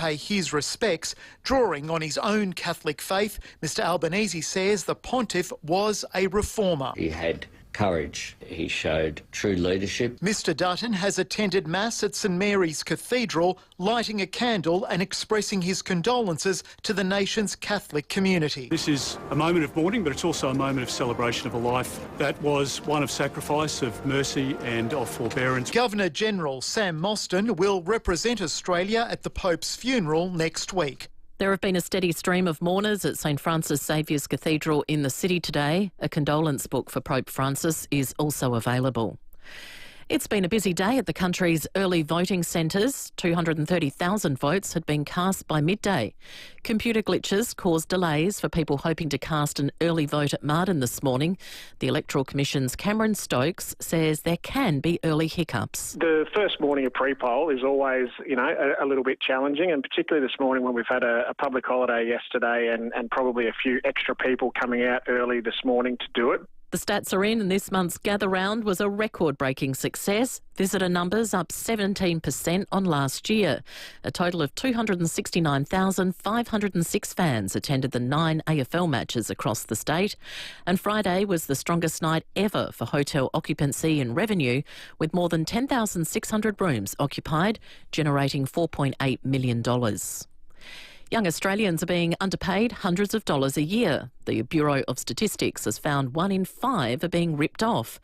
pay his respects. Drawing on his own Catholic faith, Mr Albanese says the pontiff was a reformer. He had courage. He showed true leadership. Mr Dutton has attended Mass at St Mary's Cathedral, lighting a candle and expressing his condolences to the nation's Catholic community. This is a moment of mourning, but it's also a moment of celebration of a life that was one of sacrifice, of mercy and of forbearance. Governor-General Sam Mostyn will represent Australia at the Pope's funeral next week. There have been a steady stream of mourners at St Francis Saviour's Cathedral in the city today. A condolence book for Pope Francis is also available. It's been a busy day at the country's early voting centres. 230,000 votes had been cast by midday. Computer glitches caused delays for people hoping to cast an early vote at Marden this morning. The Electoral Commission's Cameron Stokes says there can be early hiccups. The first morning of pre-poll is always, a little bit challenging, and particularly this morning when we've had a public holiday yesterday and probably a few extra people coming out early this morning to do it. The stats are in, and this month's Gather Round was a record-breaking success. Visitor numbers up 17% on last year. A total of 269,506 fans attended the 9 AFL matches across the state. And Friday was the strongest night ever for hotel occupancy and revenue, with more than 10,600 rooms occupied, generating $4.8 million. Young Australians are being underpaid hundreds of dollars a year. The Bureau of Statistics has found 1 in 5 are being ripped off.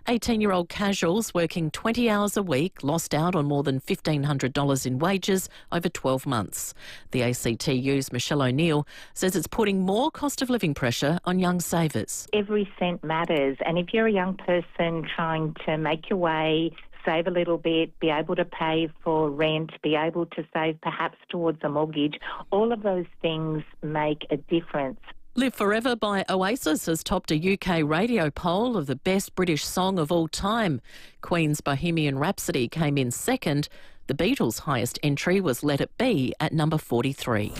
18-year-old casuals working 20 hours a week lost out on more than $1,500 in wages over 12 months. The ACTU's Michelle O'Neill says it's putting more cost of living pressure on young savers. Every cent matters, and if you're a young person trying to make your way, save a little bit, be able to pay for rent, be able to save perhaps towards a mortgage, all of those things make a difference. Live Forever by Oasis has topped a UK radio poll of the best British song of all time. Queen's Bohemian Rhapsody came in second. The Beatles' highest entry was Let It Be at number 43.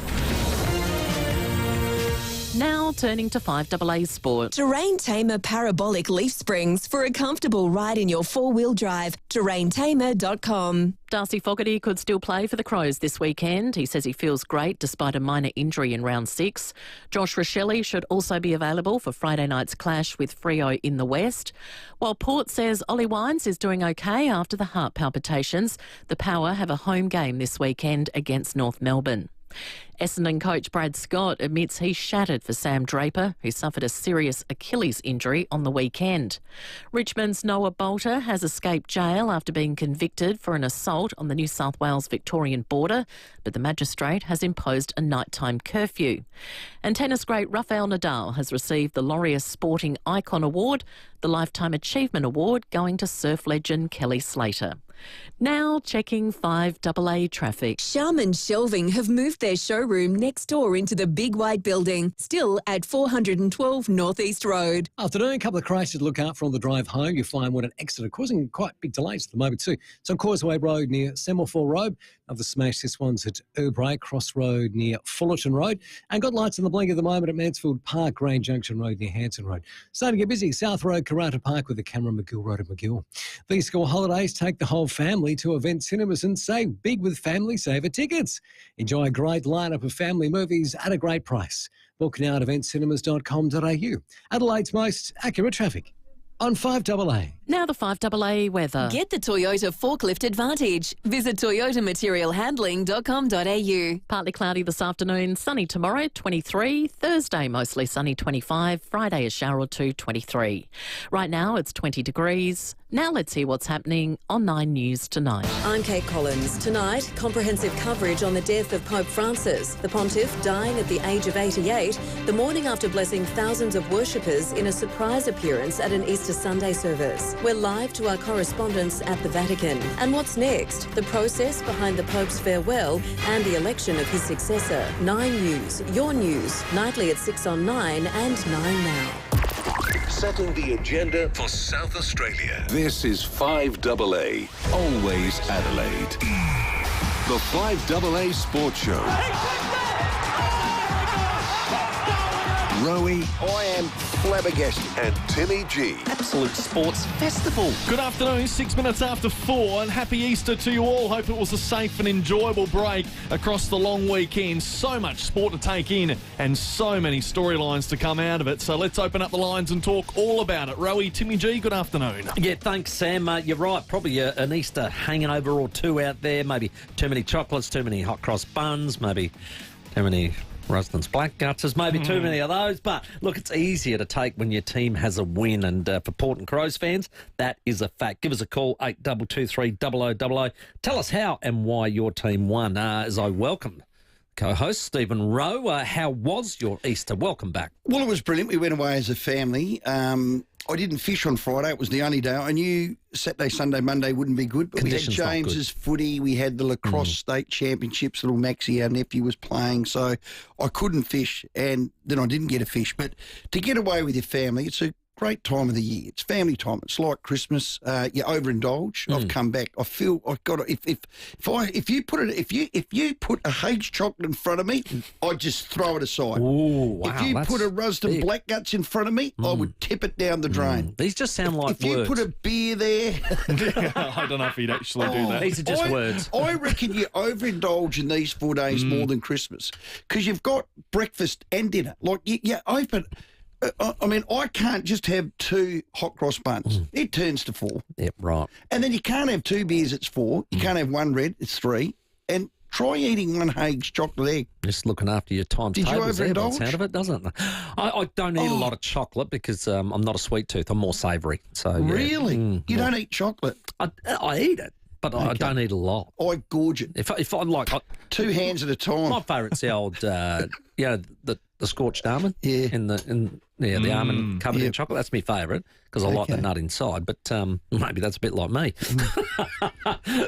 Now turning to 5AA Sport. Terrain Tamer Parabolic Leaf Springs for a comfortable ride in your four-wheel drive. terraintamer.com. Darcy Fogarty could still play for the Crows this weekend. He says he feels great despite a minor injury in round 6. Josh Rochelle should also be available for Friday night's clash with Freo in the West. While Port says Ollie Wines is doing okay after the heart palpitations, the Power have a home game this weekend against North Melbourne. Essendon coach Brad Scott admits he's shattered for Sam Draper, who suffered a serious Achilles injury on the weekend. Richmond's Noah Bolter has escaped jail after being convicted for an assault on the New South Wales-Victorian border, but the magistrate has imposed a nighttime curfew. And tennis great Rafael Nadal has received the Laureus Sporting Icon Award, the Lifetime Achievement Award going to surf legend Kelly Slater. Now checking 5AA traffic. Sharman Shelving have moved their showroom next door into the big white building, still at 412 North East Road. Afternoon, a couple of crashes to look out for on the drive home. You find one at Exeter, causing quite big delays at the moment too. So on Causeway Road near Semaphore Road. Another smash, this one's at Urbray, Cross Road near Fullerton Road. And got lights on the blink at the moment at Mansfield Park, Grange Junction Road near Hanson Road. Starting to get busy, South Road, Karata Park with the Cameron McGill Road at McGill. These school holidays take the whole family to Event Cinemas and save big with Family Saver tickets. Enjoy a great lineup of family movies at a great price. Book now at eventcinemas.com.au. Adelaide's most accurate traffic on 5AA. Now the 5AA weather. Get the Toyota Forklift Advantage. Visit toyotamaterialhandling.com.au. Partly cloudy this afternoon, sunny tomorrow, 23. Thursday, mostly sunny, 25. Friday, a shower or two, 23. Right now, it's 20 degrees. Now let's hear what's happening on 9 News tonight. I'm Kate Collins. Tonight, comprehensive coverage on the death of Pope Francis, the pontiff dying at the age of 88, the morning after blessing thousands of worshippers in a surprise appearance at an Easter Sunday service. We're live to our correspondents at the Vatican. And what's next? The process behind the Pope's farewell and the election of his successor. 9 News, your news, nightly at 6 on 9 and 9 now. Setting the agenda for South Australia. This is 5AA, always Adelaide. The 5AA Sports Show. Rowey I am flabbergasted. and Timmy G. Absolute sports festival. Good afternoon, 6 minutes after 4, and happy Easter to you all. Hope it was a safe and enjoyable break across the long weekend. So much sport to take in and so many storylines to come out of it. So let's open up the lines and talk all about it. Rowey, Timmy G, good afternoon. Yeah, thanks, Sam. You're right. Probably an Easter hangover or two out there. Maybe too many chocolates, too many hot cross buns, maybe too many Rusden's black guts. There's maybe too many of those. But look, it's easier to take when your team has a win. And for Port and Crows fans, that is a fact. Give us a call, 8223 0000. Tell us how and why your team won. As I welcome co-host Stephen Rowe. How was your Easter? Welcome back. Well, it was brilliant. We went away as a family. I didn't fish on Friday. It was the only day. I knew Saturday, Sunday, Monday wouldn't be good, but Conditions we had James's footy. We had the lacrosse state championships. Little Maxie, our nephew, was playing, so I couldn't fish, and then I didn't get a fish. But to get away with your family, it's a great time of the year. It's family time. It's like Christmas. You overindulge. I've come back. I feel I've got to, if you put a Hage chocolate in front of me, I'd just throw it aside. Ooh, wow, if you put a Rusden black guts in front of me, I would tip it down the drain. These just sound like if words. you put a beer there, I don't know if he'd actually do that. These are just words. I reckon you overindulge in these 4 days more than Christmas, because you've got breakfast and dinner. Like you open. I mean, I can't just have 2 hot cross buns. It turns to 4. Yep, right. And then you can't have 2 beers, it's 4. You can't have 1 red, it's 3. And try eating 1 Hague's chocolate egg. Just looking after your times Did tables you there by the overindulge? sound of it, doesn't it? I don't eat a lot of chocolate because I'm not a sweet tooth. I'm more savoury. So yeah. Really? You don't eat chocolate? I eat it, but I don't eat a lot. I gorge it. If I like... 2 hands at a time. My favourite's the old, the scorched almond. Yeah. The almond covered in chocolate. That's my favourite because I like the nut inside. But maybe that's a bit like me.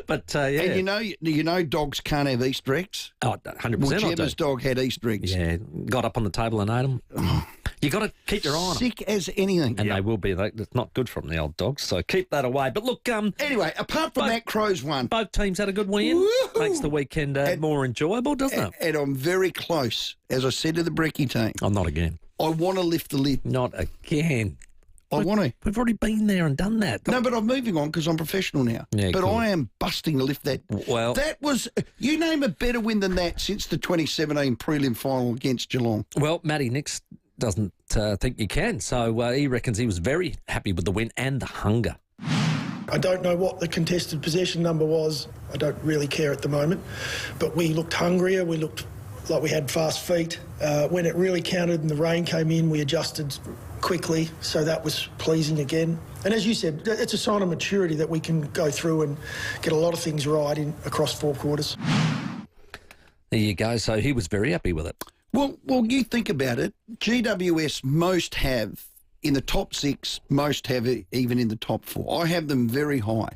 But And you know, dogs can't have Easter eggs. Oh, 100%. Well, I do. Gemma's dog had Easter eggs. Yeah, got up on the table and ate them. You got to keep your eye on them. Sick as anything. And they will be. It's not good from the old dogs, so keep that away. But look, anyway, apart from that, Crows won. Both teams had a good win. Woo-hoo! Makes the weekend more enjoyable, doesn't it? And I'm very close, as I said to the Brekkie team. Oh, not again. I want to lift the lid. Not again. I want to. We've already been there and done that. No, but I'm moving on because I'm professional now. Yeah, but cool. I am busting to lift that. Well, that was, you name a better win than that since the 2017 prelim final against Geelong. Well, Matty Nix doesn't think you can, so he reckons he was very happy with the win and the hunger. I don't know what the contested possession number was. I don't really care at the moment. But we looked hungrier. We looked like we had fast feet. When it really counted and the rain came in, we adjusted quickly. So that was pleasing again. And as you said, it's a sign of maturity that we can go through and get a lot of things right across 4 quarters. There you go. So he was very happy with it. Well, you think about it. GWS most have in the top 6, most have it even in the top 4. I have them very high.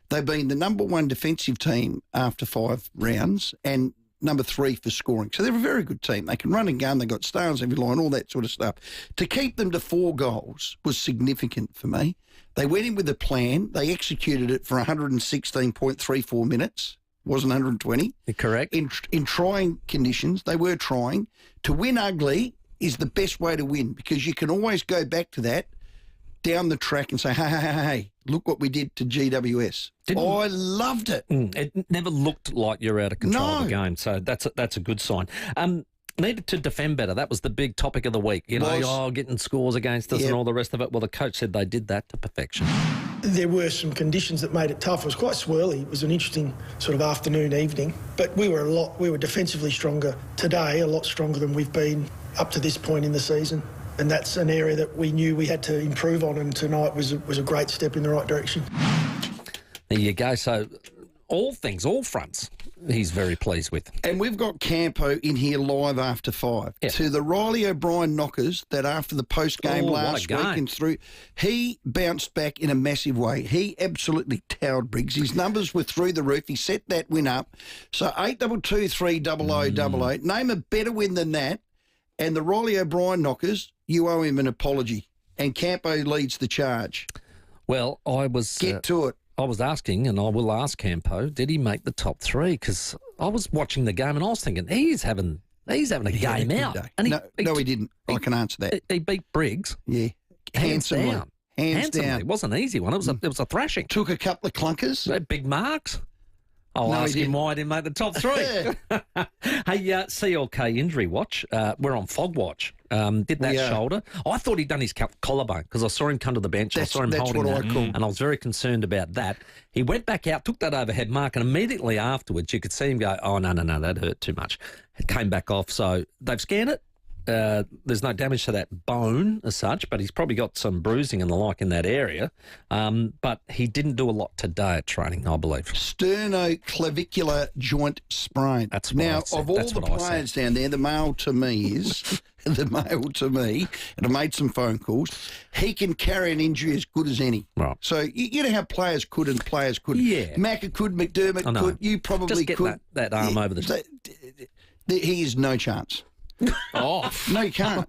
They've been the number 1 defensive team after 5 rounds and number 3 for scoring. So they're a very good team. They can run and gun. They've got stars every line, all that sort of stuff. To keep them to 4 goals was significant for me. They went in with a plan. They executed it for 116.34 minutes. Wasn't 120. Correct. In trying conditions, they were trying. To win ugly is the best way to win because you can always go back to that down the track and say, hey, look what we did to GWS. I loved it. It never looked like you're out of control of the game, so that's a good sign. Needed to defend better. That was the big topic of the week. Getting scores against us and all the rest of it. Well, the coach said they did that to perfection. There were some conditions that made it tough. It was quite swirly. It was an interesting sort of afternoon, evening. But we were defensively stronger today, a lot stronger than we've been up to this point in the season. And that's an area that we knew we had to improve on, and tonight was a great step in the right direction. There you go. So all fronts, he's very pleased with. And we've got Campo in here live after 5. Yep. To the Riley O'Brien knockers that after the post-game last week and through, he bounced back in a massive way. He absolutely towered Briggs. His numbers were through the roof. He set that win up. So 8223 Name a better win than that. And the Riley O'Brien knockers, you owe him an apology. And Campo leads the charge. Well, Get to it. I was asking, and I will ask Campo, did he make the top 3? Because I was watching the game and I was thinking, he's having He's having a game out. And he didn't. I can answer that. He beat Briggs. Yeah. Handsomely. Hands Handsomely. down. It wasn't an easy one. It was a thrashing. Took a couple of clunkers. Big marks. I'll No, ask he him didn't. why he didn't make the top three. Hey, CLK injury watch. We're on fog watch. Did that shoulder. I thought he'd done his collarbone because I saw him come to the bench. I saw him holding that, and I was very concerned about that. He went back out, took that overhead mark, and immediately afterwards you could see him go, oh, no, that hurt too much. It came back off. So they've scanned it. There's no damage to that bone as such, but he's probably got some bruising and the like in that area. But he didn't do a lot today at training, I believe. Sternoclavicular joint sprain. That's what now, I said. of all That's the what I players said. down there, the male to me is and I made some phone calls. He can carry an injury as good as any. Right. So you know how players could and players couldn't. Yeah. Macca could, McDermott could. You probably just get could. that arm over the top. He is no chance. Oh. No, you can't.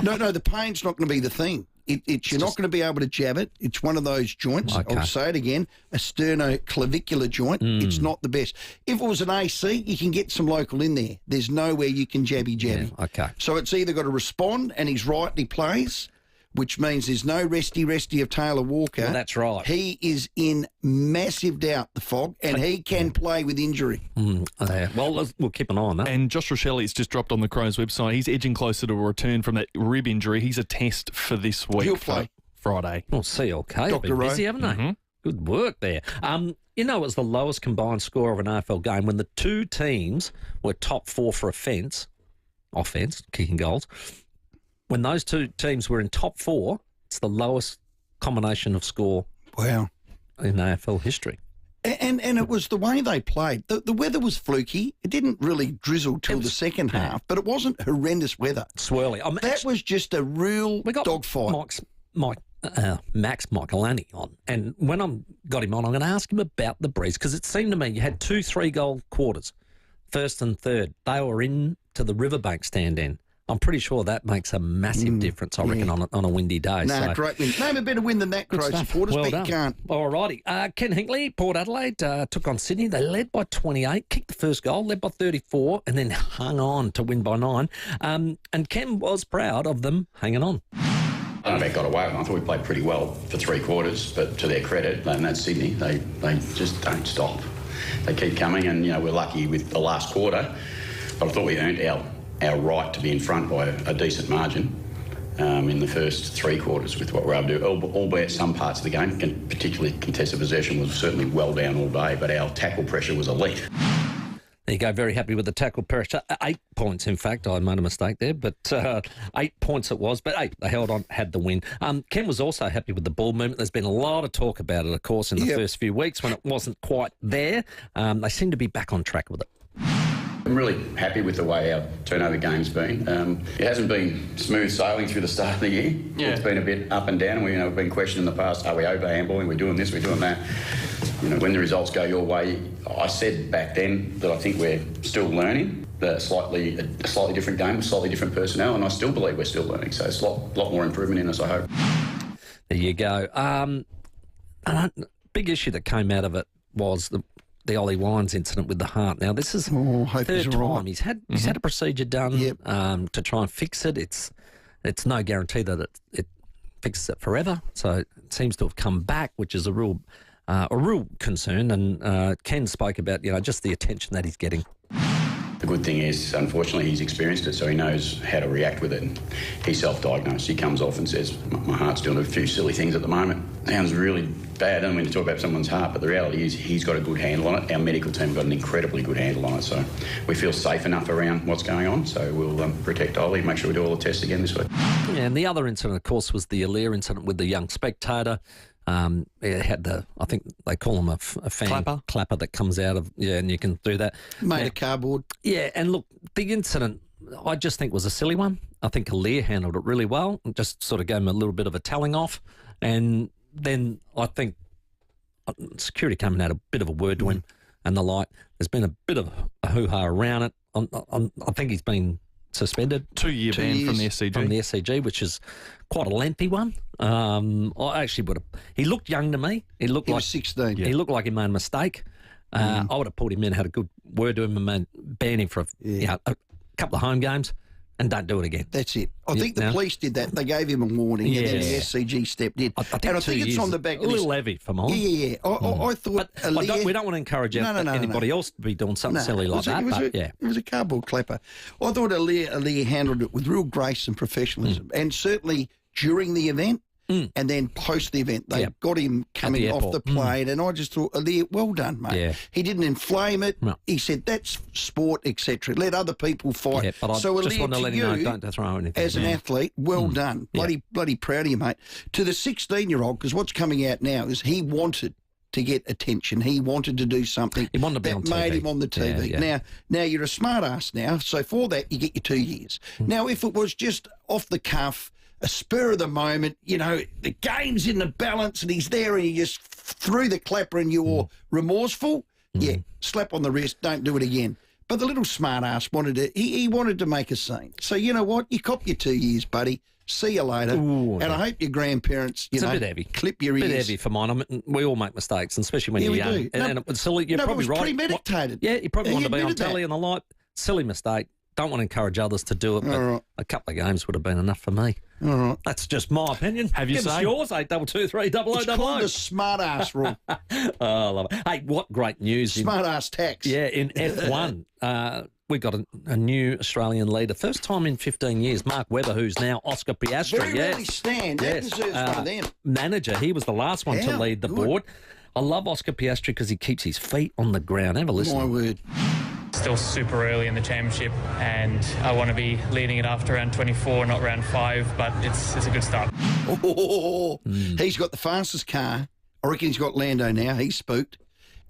No, the pain's not going to be the thing. You're not going to be able to jab it. It's one of those joints. Okay. I'll say it again, a sternoclavicular joint. It's not the best. If it was an AC, you can get some local in there. There's nowhere you can jabby. Yeah, okay. So it's either got to respond and he's right and he plays, which means there's no resty of Taylor Walker. Well, that's right. He is in massive doubt, the Fog, and he can play with injury. Well, we'll keep an eye on that. And Josh Rochelli's just dropped on the Crows website. He's edging closer to a return from that rib injury. He's a test for this week. He'll play. Friday. Well, CLK. Dr. Been Rowe. busy, haven't they? Mm-hmm. Good work there. You know, it was the lowest combined score of an AFL game when the two teams were top four for offence, kicking goals. When those two teams were in top four, it's the lowest combination of score Wow. in AFL history. And it was the way they played. The weather was fluky. It didn't really drizzle till the second half, but it wasn't horrendous weather. Swirly. That was just a real dogfight. Max Michelani on. And when I got him on, I'm going to ask him about the breeze because it seemed to me you had 2 3-goal quarters, first and third. They were into the Riverbank stand in. I'm pretty sure that makes a massive difference, I reckon, on a windy day. Great win. Name a better win than that, Crow supporters, well but done. you can't. All righty. Ken Hinkley, Port Adelaide, took on Sydney. They led by 28, kicked the first goal, led by 34, and then hung on to win by 9. And Ken was proud of them hanging on. I don't know if they got away with it. I thought we played pretty well for 3 quarters, but to their credit, and that's Sydney, they just don't stop. They keep coming, and, we're lucky with the last quarter, but I thought we earned our right to be in front by a decent margin in the first 3 quarters with what we're able to do, albeit some parts of the game, particularly contested possession, was certainly well down all day, but our tackle pressure was elite. There you go, very happy with the tackle pressure. 8 points, in fact. I made a mistake there, but 8 points it was. But, hey, they held on, had the win. Ken was also happy with the ball movement. There's been a lot of talk about it, of course, in the first few weeks when it wasn't quite there. They seem to be back on track with it. I'm really happy with the way our turnover game's been. It hasn't been smooth sailing through the start of the year. Yeah. It's been a bit up and down. We've been questioned in the past, are we over-handballing? We're doing this, we're doing that. When the results go your way, I said back then that I think we're still learning. A slightly different game, slightly different personnel, and I still believe we're still learning. So it's a lot more improvement in us, I hope. There you go. Big issue that came out of it was the Ollie Wines incident with the heart. Now, this is third time right. he's had a procedure done to try and fix it. It's no guarantee that it fixes it forever. So it seems to have come back, which is a real concern. And Ken spoke about just the attention that he's getting. The good thing is, unfortunately, he's experienced it, so he knows how to react with it. And he's self-diagnosed. He comes off and says, my heart's doing a few silly things at the moment. Sounds really bad. I don't mean to talk about someone's heart, but the reality is he's got a good handle on it. Our medical team got an incredibly good handle on it, so we feel safe enough around what's going on. So we'll protect Ollie, make sure we do all the tests again this week. Yeah, and the other incident, of course, was the Aaliyah incident with the young spectator. It had I think they call him a fan clapper that comes out of, and you can do that. Made of cardboard. Yeah, and look, the incident, I just think was a silly one. I think Aaliyah handled it really well and just sort of gave him a little bit of a telling off. And then I think security coming out a bit of a word to him and the like. There's been a bit of a hoo-ha around it. I think he's been suspended. 2-year ban from the SCG. From the SCG, which is quite a lengthy one. I actually would have... He looked young to me. He was 16. He looked like he made a mistake. I would have pulled him in, had a good word to him and banned him for couple of home games, and don't do it again. That's it. I think the police did that. They gave him a warning, and then the SCG stepped in. I think it's on the back of a this. little heavy for mine. Yeah. I thought... we don't want to encourage anybody else to be doing something silly like that. It was a cardboard clapper. I thought Aaliyah handled it with real grace and professionalism, and certainly during the event, and then post the event, they got him coming off the plane, and I just thought, Aaliyah, well done, mate. Yeah. He didn't inflame it. No. He said, that's sport, etc. Let other people fight. Yeah, but so I just Aaliyah, want to let him know, don't throw anything. As an athlete, well done. Bloody proud of you, mate. To the 16-year-old, because what's coming out now is he wanted to get attention. He wanted to do something that made him on the TV. Now you're a smart ass now, so for that you get your 2 years. Now, if it was just off the cuff, a spur of the moment, the game's in the balance and he's there and he just threw the clapper and you're remorseful, slap on the wrist, don't do it again. But the little smart ass he wanted to make a scene. So you know what? You cop your 2 years, buddy. See you later. And I hope your grandparents, it's a bit heavy. Clip your ears. A bit heavy for mine. We all make mistakes, and especially when you're young. Do. And it's silly. You're probably it was right. premeditated. You probably want to be on telly and the like. Silly mistake. Don't want to encourage others to do it, but a couple of games would have been enough for me. All right. That's just my opinion. Have you Give us yours, 822 It's called the smart ass rule. Oh, I love it. Hey, what great news. Smart ass tax. Yeah, in F1, we got a new Australian leader. First time in 15 years, Mark Webber, who's now Oscar Piastri. Very rarely stand. That deserves one of them. Manager. He was the last one to lead the board. I love Oscar Piastri because he keeps his feet on the ground. Have a listen. My word. Still super early in the championship, and I want to be leading it after round 24, not round 5, but it's a good start. He's got the fastest car. I reckon he's got Lando now. He's spooked.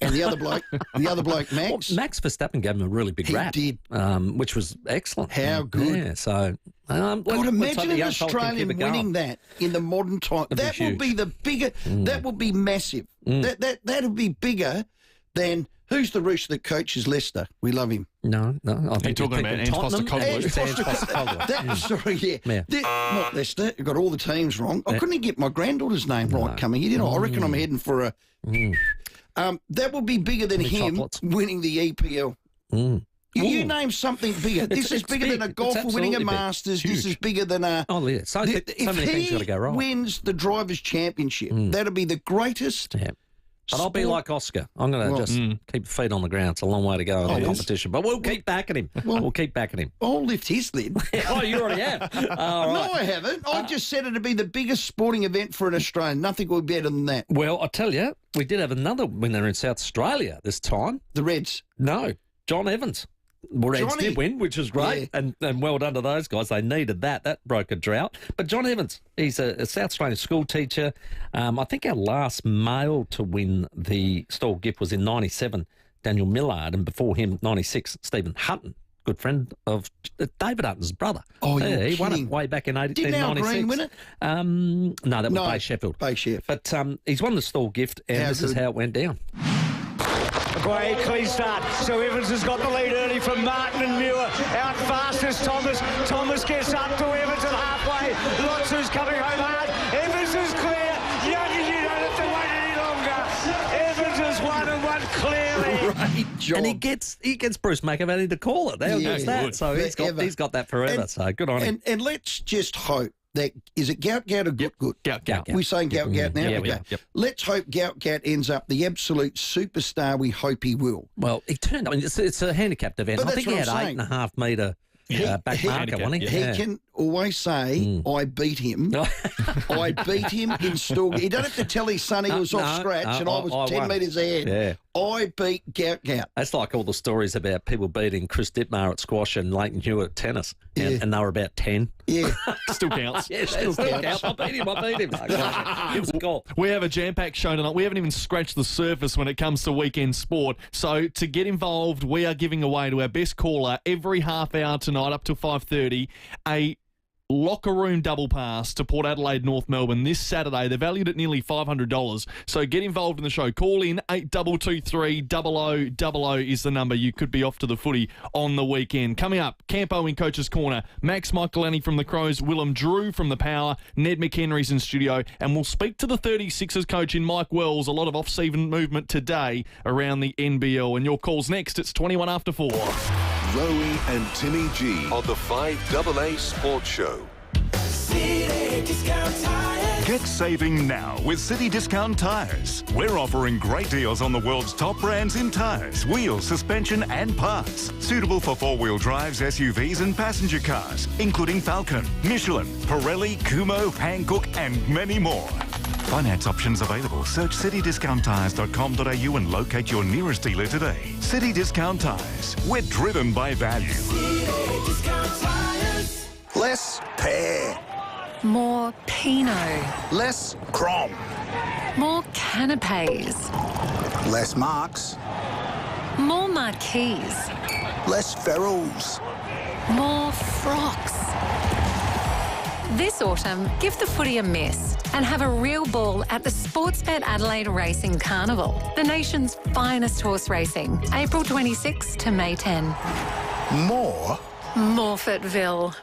And the other bloke, Max. Well, Max Verstappen gave him a really big rap. He did. Which was excellent. How good. Yeah, so... imagine an Australian winning that in the modern time. That would be the bigger... That would be massive. That would be bigger than... Who's the rooster that coaches Leicester? We love him. No. I think you're talking about Ange Postecoglou. Sorry, not Leicester. Got all the teams wrong. I couldn't get my granddaughter's name right coming in. I reckon I'm heading for a... that would be bigger than him winning the EPL. You name something bigger. This is bigger than a golfer winning a Masters. This is bigger than a... Oh, yeah. So many things got to go right. If he wins the Drivers' Championship, that'll be the greatest... Yeah. But I'll be like Oscar. I'm going to just keep feet on the ground. It's a long way to go in the competition. But we'll keep backing him. We'll keep backing him. I'll lift his lid. Oh, you already have. No, I haven't. I just said it'd be the biggest sporting event for an Australian. Nothing would be better than that. Well, I tell you, we did have another winner in South Australia this time. The Reds? No, John Evans. Reds did win, which was great, and well done to those guys. They needed that. That broke a drought. But John Evans, he's a South Australian school teacher. I think our last male to win the stall gift was in 97, Daniel Millard, and before him, 96, Stephen Hutton, good friend of David Hutton's brother. Oh, he won it way back in 96. Didn't Al Green win it? No, that was Bay Sheffield. Bay Sheffield. But he's won the stall gift, and this is how it went down. Great clean start. So Evans has got the lead early from Martin and Muir. Out fast is Thomas. Thomas gets up to Evans at halfway. Lotsu's coming home hard. Evans is clear. Youngins, you don't have to wait any longer. Evans has won and won clearly. Right, John. And he gets Bruce McAvaney to call it. How good's that? So he's got that forever. So good on him. And let's just hope that, is it Gout or Gut? Gout. We're saying Gout now? Yeah, okay. Yep. Let's hope Gout ends up the absolute superstar we hope he will. Well, he turned... I mean, it's a handicapped event. But I think he had 8.5 metre back marker, wasn't he? He can always say, I beat him. I beat him in stall. He doesn't have to tell his son he was off scratch and I was 10 metres ahead. Yeah. I beat Gout. That's like all the stories about people beating Chris Dittmar at squash and Leighton Hewitt at tennis. And they were about 10. Yeah. Still counts. Yeah, still counts. I beat him. Give us a call. We have a jam-packed show tonight. We haven't even scratched the surface when it comes to weekend sport. So to get involved, we are giving away to our best caller every half hour tonight up to 5:30 a locker room double pass to Port Adelaide, North Melbourne this Saturday. They're valued at nearly $500. So get involved in the show. Call in 8223 0000 is the number. You could be off to the footy on the weekend. Coming up, Campo in Coach's Corner. Max Michaelani from the Crows, Willem Drew from the Power, Ned McHenry's in studio, and we'll speak to the 36ers coach in Mike Wells. A lot of off-season movement today around the NBL. And your call's next. It's 21 after 4. Rowey and Timmy G on the 5AA Sports Show. City Discount Tires. Get saving now with City Discount Tires. We're offering great deals on the world's top brands in tyres, wheels, suspension and parts. Suitable for four-wheel drives, SUVs and passenger cars, including Falcon, Michelin, Pirelli, Kumho, Hankook and many more. Finance options available. Search citydiscounttires.com.au and locate your nearest dealer today. City Discount Tires. We're driven by value. City Discount Tires. Less pear. More Pinot. Less Crom. More canapes. Less Marks. More marquees. Less Ferrells. More frocks. This autumn, give the footy a miss and have a real ball at the Sportsbet Adelaide Racing Carnival, the nation's finest horse racing, April 26 to May 10. More? Morfettville.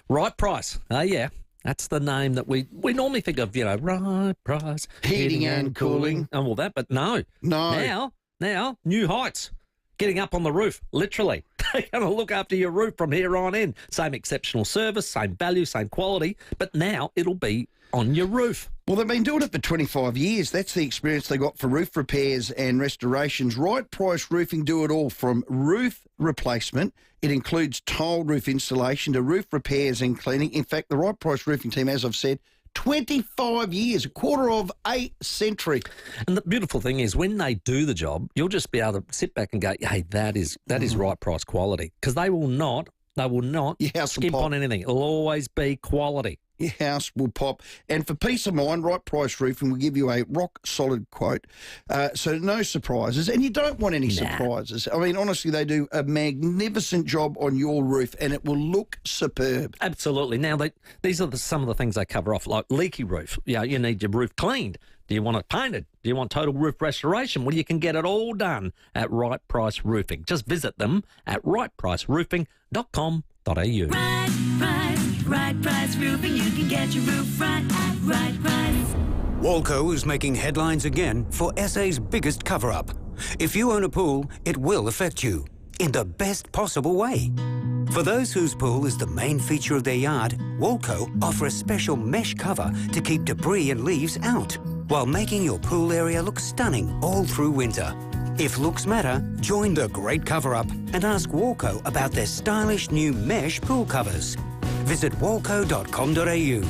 Right Price. Oh, yeah. That's the name that we normally think of, Right Price. Heating and cooling. And all that, but no. No. Now, new heights. Getting up on the roof, literally. They're going to look after your roof from here on in. Same exceptional service, same value, same quality, but now it'll be on your roof. Well, they've been doing it for 25 years. That's the experience they got for roof repairs and restorations. Right Price Roofing do it all, from roof replacement. It includes tiled roof installation to roof repairs and cleaning. In fact, the Right Price Roofing team, as I've said, 25 years, a quarter of a century. And the beautiful thing is, when they do the job, you'll just be able to sit back and go, hey, that is Right Price quality. Because they will not skimp on anything. It'll always be quality. Your house will pop. And for peace of mind, Right Price Roofing will give you a rock-solid quote. So no surprises. And you don't want any surprises. I mean, honestly, they do a magnificent job on your roof and it will look superb. Absolutely. Now, these are some of the things they cover off, like leaky roof. You need your roof cleaned. Do you want it painted? Do you want total roof restoration? Well, you can get it all done at Right Price Roofing. Just visit them at rightpriceroofing.com.au. Right Price Roofing, you can get your roof right at Right Price. Walco is making headlines again for SA's biggest cover-up. If you own a pool, it will affect you in the best possible way. For those whose pool is the main feature of their yard, Walco offer a special mesh cover to keep debris and leaves out, while making your pool area look stunning all through winter. If looks matter, join the great cover-up and ask Walco about their stylish new mesh pool covers. Visit walco.com.au.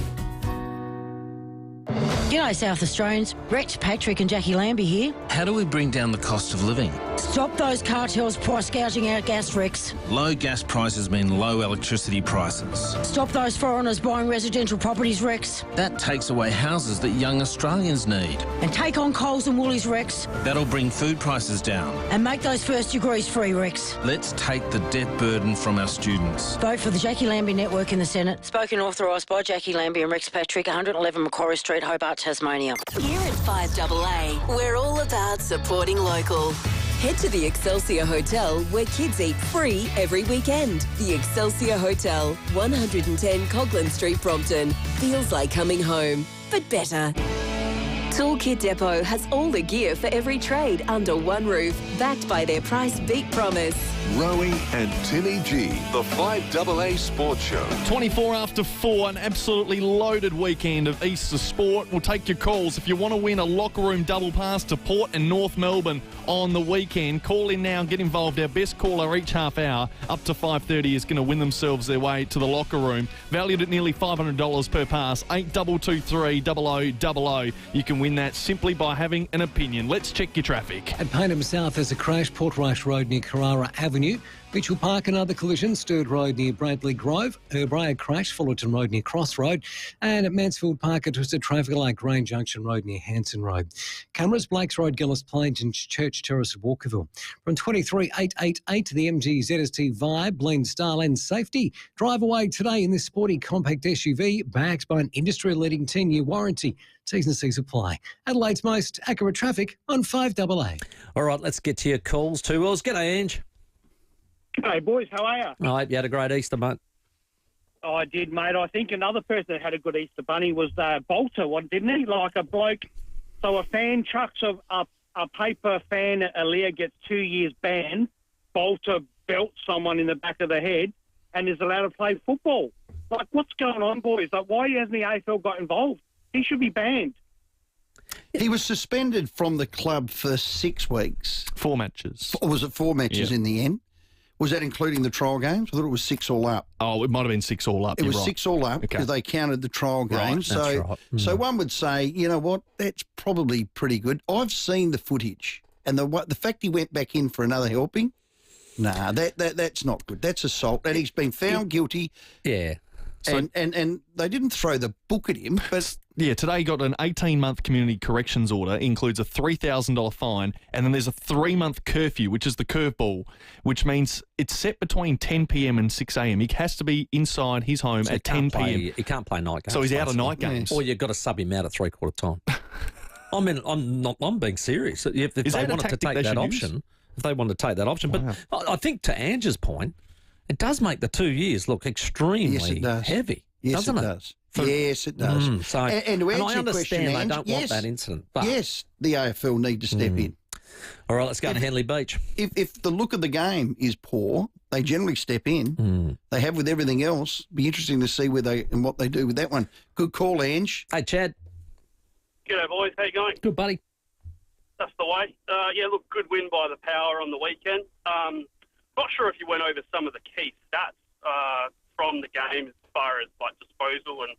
G'day South Australians, Rex Patrick and Jackie Lambie here. How do we bring down the cost of living? Stop those cartels price gouging our gas, Rex. Low gas prices mean low electricity prices. Stop those foreigners buying residential properties, Rex. That takes away houses that young Australians need. And take on Coles and Woolies, Rex. That'll bring food prices down. And make those first degrees free, Rex. Let's take the debt burden from our students. Vote for the Jackie Lambie Network in the Senate. Spoken and authorised by Jackie Lambie and Rex Patrick, 111 Macquarie Street, Hobart, Tasmania. Here at 5AA, we're all about supporting local. Head to the Excelsior Hotel, where kids eat free every weekend. The Excelsior Hotel, 110 Coghlan Street, Brompton. Feels like coming home, but better. Toolkit Depot has all the gear for every trade under one roof, backed by their price beat promise. Rowey and Timmy G, the 5AA Sports Show. 24 after 4, an absolutely loaded weekend of Easter sport. We'll take your calls. If you want to win a locker room double pass to Port and North Melbourne on the weekend, call in now and get involved. Our best caller each half hour up to 5:30 is going to win themselves their way to the locker room. Valued at nearly $500 per pass, 8223 0000. You can win that simply by having an opinion. Let's check your traffic. At Payneham South, there's a crash. Portrush Road near Carrara Avenue. Mitchell Park, another collision. Sturt Road near Bradley Grove. Herbraya crash. Fullerton Road near Cross Road. And at Mansfield Park, a twisted traffic light. Grange Junction Road near Hanson Road. Cameras, Blakes Road, Gillis Plains and Church Terrace at Walkerville. From 23888 to the MG ZST Vibe, Lean Style and Safety. Drive away today in this sporty compact SUV backed by an industry-leading 10-year warranty. T's and C's apply. Adelaide's most accurate traffic on 5AA. All right, let's get to your calls. 2 Wells. G'day, Ange. G'day, boys. How are you? I hope you had a great Easter, mate. Oh, I did, mate. I think another person that had a good Easter bunny was Bolter, didn't he? Like a bloke. So a fan chucks a paper fan at Aaliyah, gets 2 years ban. Bolter belt someone in the back of the head and is allowed to play football. Like, what's going on, boys? Like, why hasn't the AFL got involved? He should be banned. He was suspended from the club for 6 weeks. 4 matches. Or was it 4 matches in the end? Was that including the trial games? I thought it was 6 all up. Oh, it might have been 6 all up. It was right. 6 all up because they counted the trial games. That's so, right. so one would say, you know what, that's probably pretty good. I've seen the footage, and the fact he went back in for another helping, nah, that's not good. That's assault, and he's been found guilty. Yeah. And they didn't throw the book at him, but... Yeah, today he got an 18-month community corrections order, includes a $3,000 fine, and then there's a 3-month curfew, which is the curveball, which means it's set between 10 p.m. and 6 a.m. He has to be inside his home at 10 p.m. He can't play night games. So he's out of night games. Or you've got to sub him out at three-quarter time. I mean, I'm being serious. If they wanted to take that option, But I think to Angie's point, it does make the 2 years look extremely heavy, doesn't it? Does. Yes, it does. And to answer I your understand question, they Ange, don't want that incident. But yes, the AFL need to step in. All right, let's go to Henley Beach. If the look of the game is poor, they generally step in. They have with everything else. Be interesting to see what they do with that one. Good call, Ange. Hey, Chad. G'day, boys. How you going? Good, buddy. That's the way. Look, good win by the Power on the weekend. Not sure if you went over some of the key stats from the game as far as like disposal and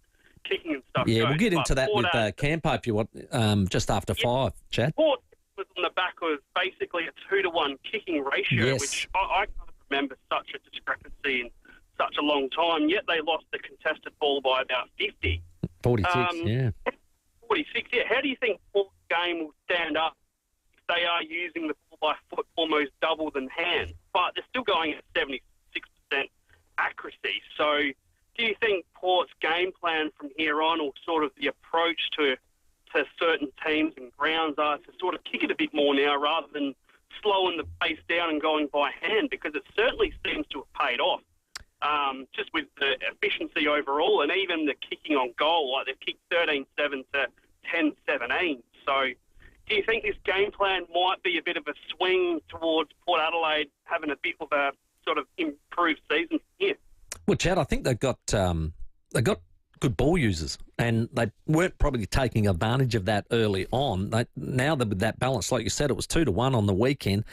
kicking and stuff. Yeah, goes. we'll get into But that with Campo if you want, just after 5, Chad. Port was on the back of basically a 2-to-1 kicking ratio, Yes. which I can't remember such a discrepancy in such a long time. Yet they lost the contested ball by about 50. 46, yeah. 46, yeah. How do you think Port's game will stand up if they are using the ball by foot almost double than hand? But they're still going at 76% accuracy. So do you think Port's game plan from here on, or sort of the approach to certain teams and grounds, are to sort of kick it a bit more now rather than slowing the pace down and going by hand? Because it certainly seems to have paid off, just with the efficiency overall and even the kicking on goal. Like they've kicked 13-7 to 10-17. So do you think this game plan might be a bit of a swing towards Port Adelaide having a bit of a sort of improved season here? Well, Chad, I think they've got good ball users, and they weren't probably taking advantage of that early on. Now that with that balance, like you said, it was 2-1 on the weekend.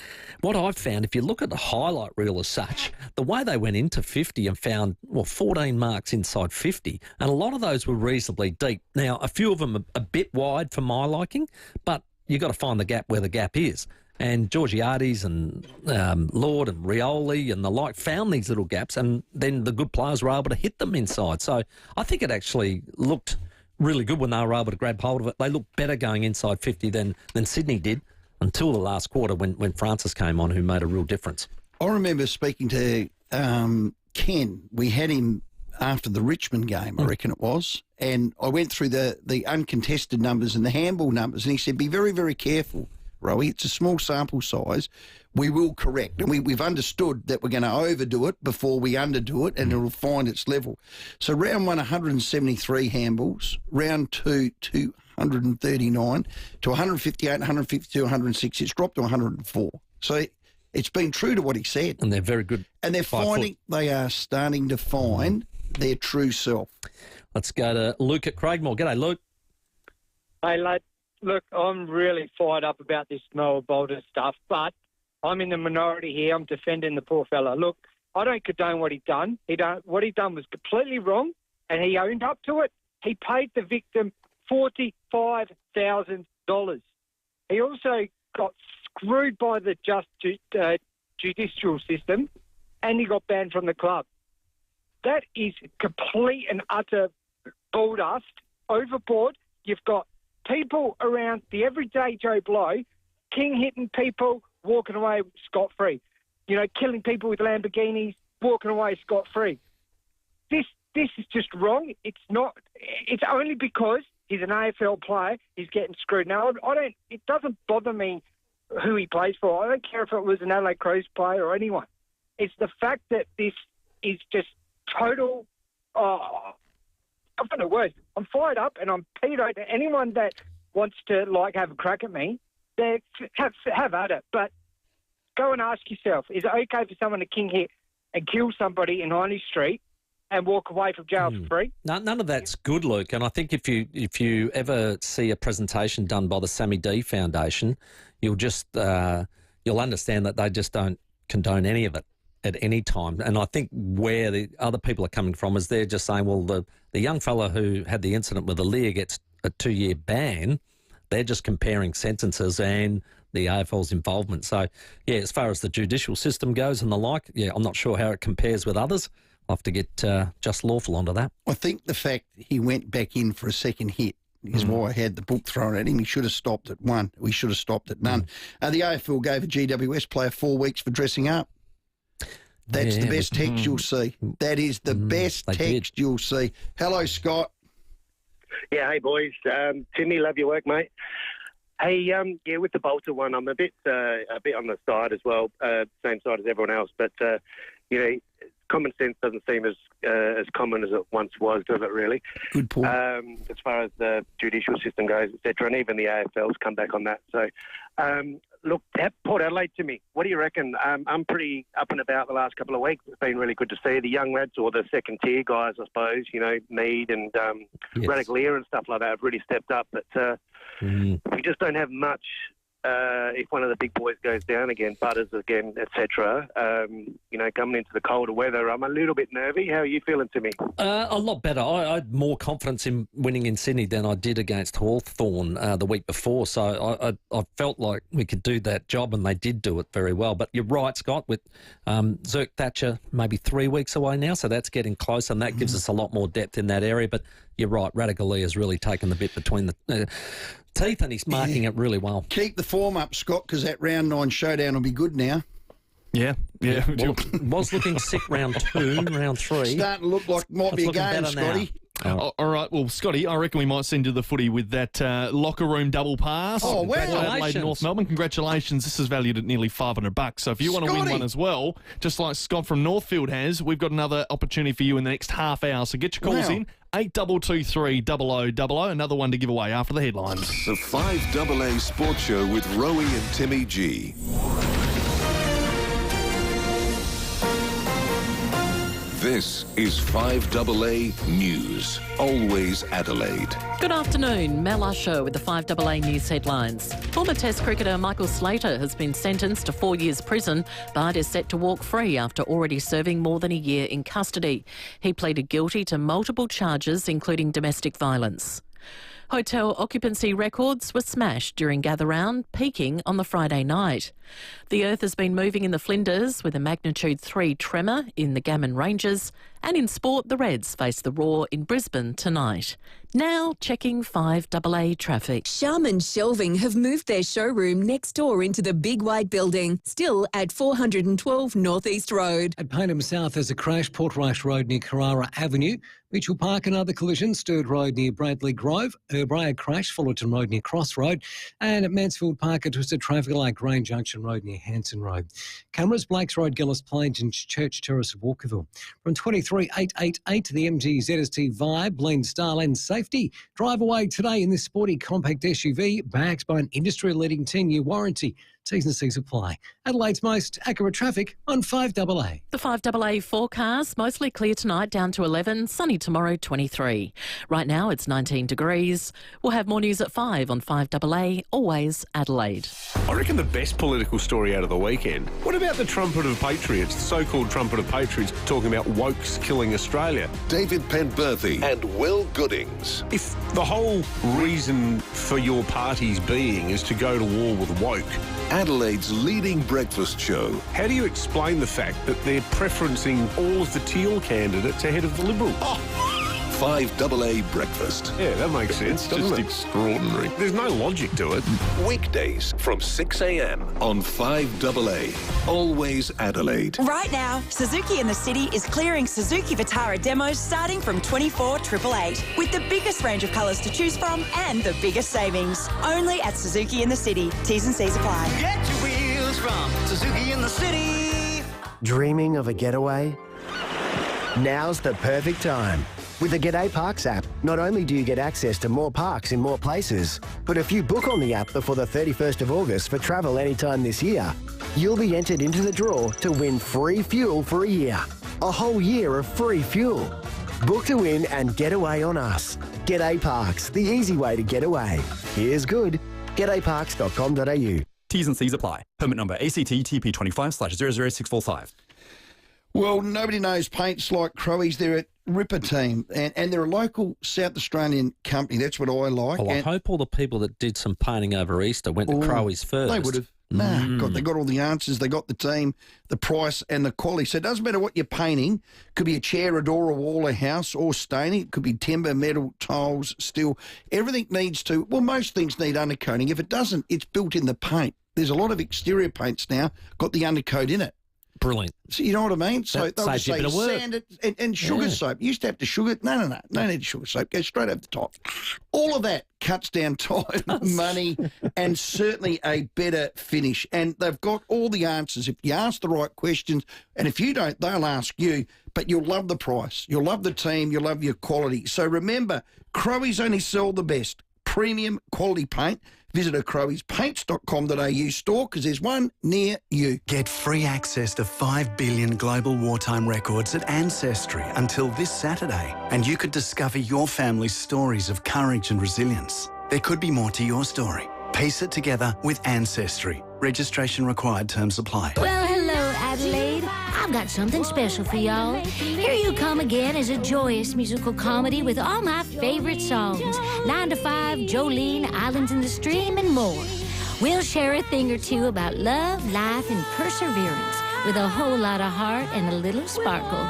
What I've found, if you look at the highlight reel as such, the way they went into 50 and found 14 marks inside 50, and a lot of those were reasonably deep. Now, a few of them are a bit wide for my liking, but you've got to find the gap where the gap is. And Georgiades and Lord and Rowey and the like found these little gaps, and then the good players were able to hit them inside. So I think it actually looked really good when they were able to grab hold of it. They looked better going inside 50 than Sydney did until the last quarter when Francis came on, who made a real difference. I remember speaking to Ken. We had him after the Richmond game, I reckon it was, and I went through the uncontested numbers and the handball numbers, and he said, be very, very careful, Rowey. It's a small sample size. We will correct. And we've understood that we're going to overdo it before we underdo it, and it'll find its level. So round 1, 173 handballs. Round 2, 239 to 158, 152, 106. It's dropped to 104. So it's been true to what he said. And they're very good. And they are starting to find their true self. Let's go to Luke at Craigmore. G'day, Luke. Hey, lad. Look, I'm really fired up about this Noah Bolter stuff, but I'm in the minority here. I'm defending the poor fella. Look, I don't condone what he done. What he done was completely wrong, and he owned up to it. He paid the victim $45,000. He also got screwed by the judicial system, and he got banned from the club. That is complete and utter bull dust, overboard. You've got people around the everyday Joe Blow, king hitting people, walking away scot-free. You know, killing people with Lamborghinis, walking away scot-free. This is just wrong. It's not. It's only because he's an AFL player he's getting screwed. Now, it doesn't bother me who he plays for. I don't care if it was an Adelaide Crows player or anyone. It's the fact that this is just total. I've got no words. I'm fired up and I'm pedo to anyone that wants to have a crack at me. Have at it. But go and ask yourself, is it okay for someone to king hit and kill somebody in Highney Street and walk away from jail for free? None of that's good, Luke. And I think if you ever see a presentation done by the Sammy D Foundation, you'll understand that they just don't condone any of it at any time. And I think where the other people are coming from is they're just saying, well, the young fella who had the incident with Aaliyah gets a 2-year ban. They're just comparing sentences and the AFL's involvement. So, yeah, as far as the judicial system goes and the like, yeah, I'm not sure how it compares with others. I'll have to get Just Lawful onto that. I think the fact he went back in for a second hit is why I had the book thrown at him. He should have stopped at one. We should have stopped at none. The AFL gave a GWS player 4 weeks for dressing up. That's the best text you'll see. That is the best text you'll see. Hello, Scott. Yeah, hey, boys. Timmy, love your work, mate. Hey, yeah, with the Bolter one, I'm a bit on the side as well, same side as everyone else. But, you know, common sense doesn't seem as common as it once was, does it really? Good point. As far as the judicial system goes, etc., and even the AFL's come back on that. So, look, Port Adelaide, Timmy, what do you reckon? I'm pretty up and about the last couple of weeks. It's been really good to see the young lads, or the second-tier guys, I suppose, you know, Mead and Radiclear and stuff like that have really stepped up. But we just don't have much. If one of the big boys goes down again, Butters again, etc., you know, coming into the colder weather, I'm a little bit nervy. How are you feeling, Timmy? A lot better. I had more confidence in winning in Sydney than I did against Hawthorn the week before, so I felt like we could do that job, and they did do it very well. But you're right, Scott, with Zerk Thatcher maybe 3 weeks away now, so that's getting close, and that gives us a lot more depth in that area. But you're right, Radiclear has really taken the bit between the teeth, and he's marking it really well. Keep the form up, Scott, because that round 9 showdown will be good now. Yeah. Well, it was looking sick round 2, round 3. Starting to look like might be a game, Scotty. All right, well, Scotty, I reckon we might send you the footy with that locker room double pass. Oh, wow. Adelaide, North Melbourne. Congratulations. This is valued at nearly $500. So if you want to win one as well, just like Scott from Northfield has, we've got another opportunity for you in the next half hour. So get your calls in. 8223 0000. Another one to give away after the headlines. The 5AA Sports Show with Rowey and Timmy G. This is 5AA News. Always Adelaide. Good afternoon. Mel Usher with the 5AA News headlines. Former Test cricketer Michael Slater has been sentenced to 4 years prison, but is set to walk free after already serving more than a year in custody. He pleaded guilty to multiple charges, including domestic violence. Hotel occupancy records were smashed during Gather Round, peaking on the Friday night. The earth has been moving in the Flinders with a magnitude 3 tremor in the Gammon Ranges, and in sport, the Reds face the Roar in Brisbane tonight. Now checking 5AA traffic. Sharman Shelving have moved their showroom next door into the big white building, still at 412 North East Road. At Payneham South, there's a crash, Portrush Road near Carrara Avenue. Mitchell Park, another collision, Sturt Road near Bradley Grove. Urbray, a crash, Fullerton Road near Cross Road. And at Mansfield Park, a twisted traffic light, Grain Junction Road near Hanson Road. Cameras, Blakes Road, Gillis Plains and Church Terrace of Walkerville. From 23888, the MG ZST Vibe, Lean Style and Safety. Drive away today in this sporty compact SUV, backed by an industry-leading 10-year warranty. T's and C's apply. Adelaide's most accurate traffic on 5AA. The 5AA forecast, mostly clear tonight, down to 11, sunny tomorrow, 23. Right now it's 19 degrees. We'll have more news at 5 on 5AA, always Adelaide. I reckon the best political story out of the weekend. What about the trumpet of patriots, the so-called trumpet of patriots, talking about wokes killing Australia? David Penberthy and Will Goodings. If the whole reason for your party's being is to go to war with woke, Adelaide's leading breakfast show. How do you explain the fact that they're preferencing all of the Teal candidates ahead of the Liberals? 5AA Breakfast. Yeah, that makes sense, doesn't it? Just extraordinary. There's no logic to it. Weekdays from 6 a.m. on 5AA. Always Adelaide. Right now, Suzuki in the City is clearing Suzuki Vitara demos starting from $24,888 with the biggest range of colours to choose from and the biggest savings. Only at Suzuki in the City. T's and C's apply. Get your wheels from Suzuki in the City. Dreaming of a getaway? Now's the perfect time. With the G'day Parks app, not only do you get access to more parks in more places, but if you book on the app before the 31st of August for travel anytime this year, you'll be entered into the draw to win free fuel for a year. A whole year of free fuel. Book to win and get away on us. G'day Parks, the easy way to get away. Here's good. G'dayParks.com.au. T's and C's apply. Permit number ACT TP25/00645. Well, nobody knows paints like Rowey's. They're a ripper team, and they're a local South Australian company. That's what I like. Oh, I hope all the people that did some painting over Easter went to Rowey's first. They would have. They got all the answers. They got the team, the price, and the quality. So it doesn't matter what you're painting. Could be a chair, a door, a wall, a house, or staining. It could be timber, metal, tiles, steel. Everything needs to. Well, most things need undercoating. If it doesn't, it's built in the paint. There's a lot of exterior paints now got the undercoat in it. Brilliant. So you know what I mean? So That they'll saves just you a say bit of work. sand it and sugar soap. You used to have to sugar. No need sugar soap. Go straight over the top. All of that cuts down time, money, and certainly a better finish. And they've got all the answers. If you ask the right questions, and if you don't, they'll ask you. But you'll love the price. You'll love the team. You'll love your quality. So remember, Crowey's only sell the best premium quality paint. Visit a croweyspaints.com.au store because there's one near you. Get free access to 5 billion global wartime records at Ancestry until this Saturday. And you could discover your family's stories of courage and resilience. There could be more to your story. Piece it together with Ancestry. Registration required, terms apply. Well, hello, Adelaide. I've got something special for y'all. Here You Come Again is a joyous musical comedy with all my favorite songs. 9 to 5, Jolene, Islands in the Stream, and more. We'll share a thing or two about love, life, and perseverance with a whole lot of heart and a little sparkle.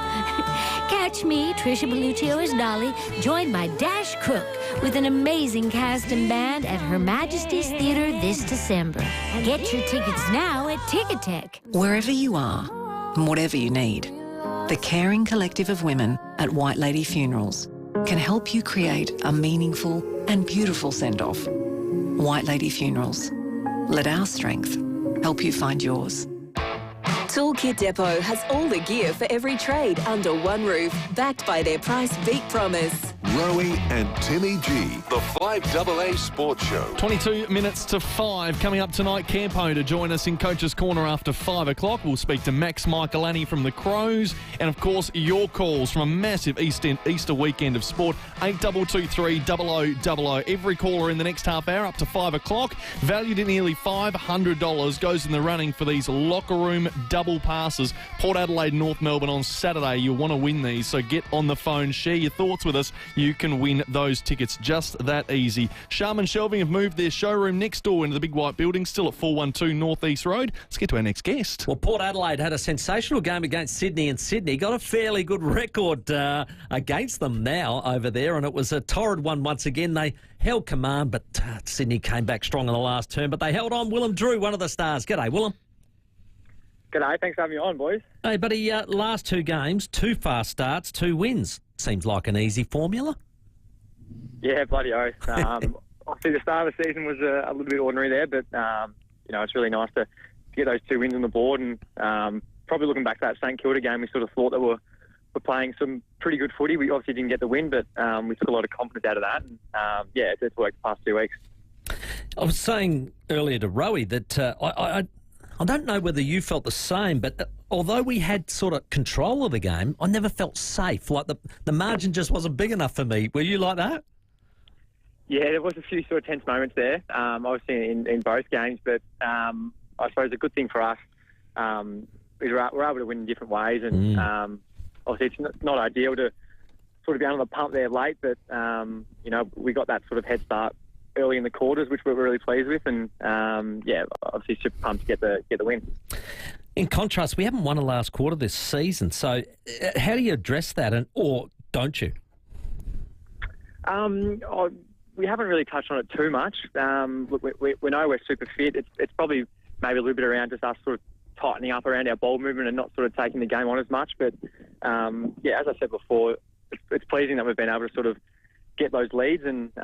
Catch me, Trisha Belluccio as Dolly, joined by Dash Cook with an amazing cast and band at Her Majesty's Theatre this December. Get your tickets now at Ticketek. Wherever you are, and whatever you need, the caring collective of women at White Lady Funerals can help you create a meaningful and beautiful send-off. White Lady Funerals. Let our strength help you find yours. Toolkit Depot has all the gear for every trade under one roof, backed by their price beat promise. Rowey and Timmy G, the 5AA Sports Show. 22 minutes to 5. Coming up tonight, Campo to join us in Coach's Corner after 5 o'clock. We'll speak to Max Michaelani from the Crows. And, of course, your calls from a massive Easter weekend of sport. 8223 0000. Every caller in the next half hour up to 5 o'clock. Valued at nearly $500 goes in the running for these locker room double passes. Port Adelaide, North Melbourne on Saturday. You'll want to win these, so get on the phone. Share your thoughts with us. You can win those tickets just that easy. Sharman Shelving have moved their showroom next door into the big white building, still at 412 North East Road. Let's get to our next guest. Well, Port Adelaide had a sensational game against Sydney, and Sydney got a fairly good record against them now over there, and it was a torrid one once again. They held command, but Sydney came back strong in the last term, but they held on. Willem Drew, one of the stars. G'day, Willem. G'day, thanks for having me on, boys. Hey, buddy, last 2 games, 2 fast starts, 2 wins. Seems like an easy formula. Yeah, bloody oath. Obviously, the start of the season was a little bit ordinary there, but, it's really nice to get those 2 wins on the board. And probably looking back to that St Kilda game, we sort of thought that we're playing some pretty good footy. We obviously didn't get the win, but we took a lot of confidence out of that. And, it's worked the past 2 weeks. I was saying earlier to Rowey that I don't know whether you felt the same, but although we had sort of control of the game, I never felt safe. Like the margin just wasn't big enough for me. Were you like that? Yeah, there was a few sort of tense moments there, obviously in both games. But I suppose the good thing for us is we're able to win in different ways. And obviously it's not ideal to sort of be under the pump there late, but, we got that sort of head start early in the quarters, which we're really pleased with, and obviously super pumped to get the win. In contrast, we haven't won a last quarter this season, so how do you address that, or don't you? We haven't really touched on it too much. Look, we know we're super fit. It's probably maybe a little bit around just us sort of tightening up around our ball movement and not sort of taking the game on as much. But as I said before, it's pleasing that we've been able to sort of get those leads and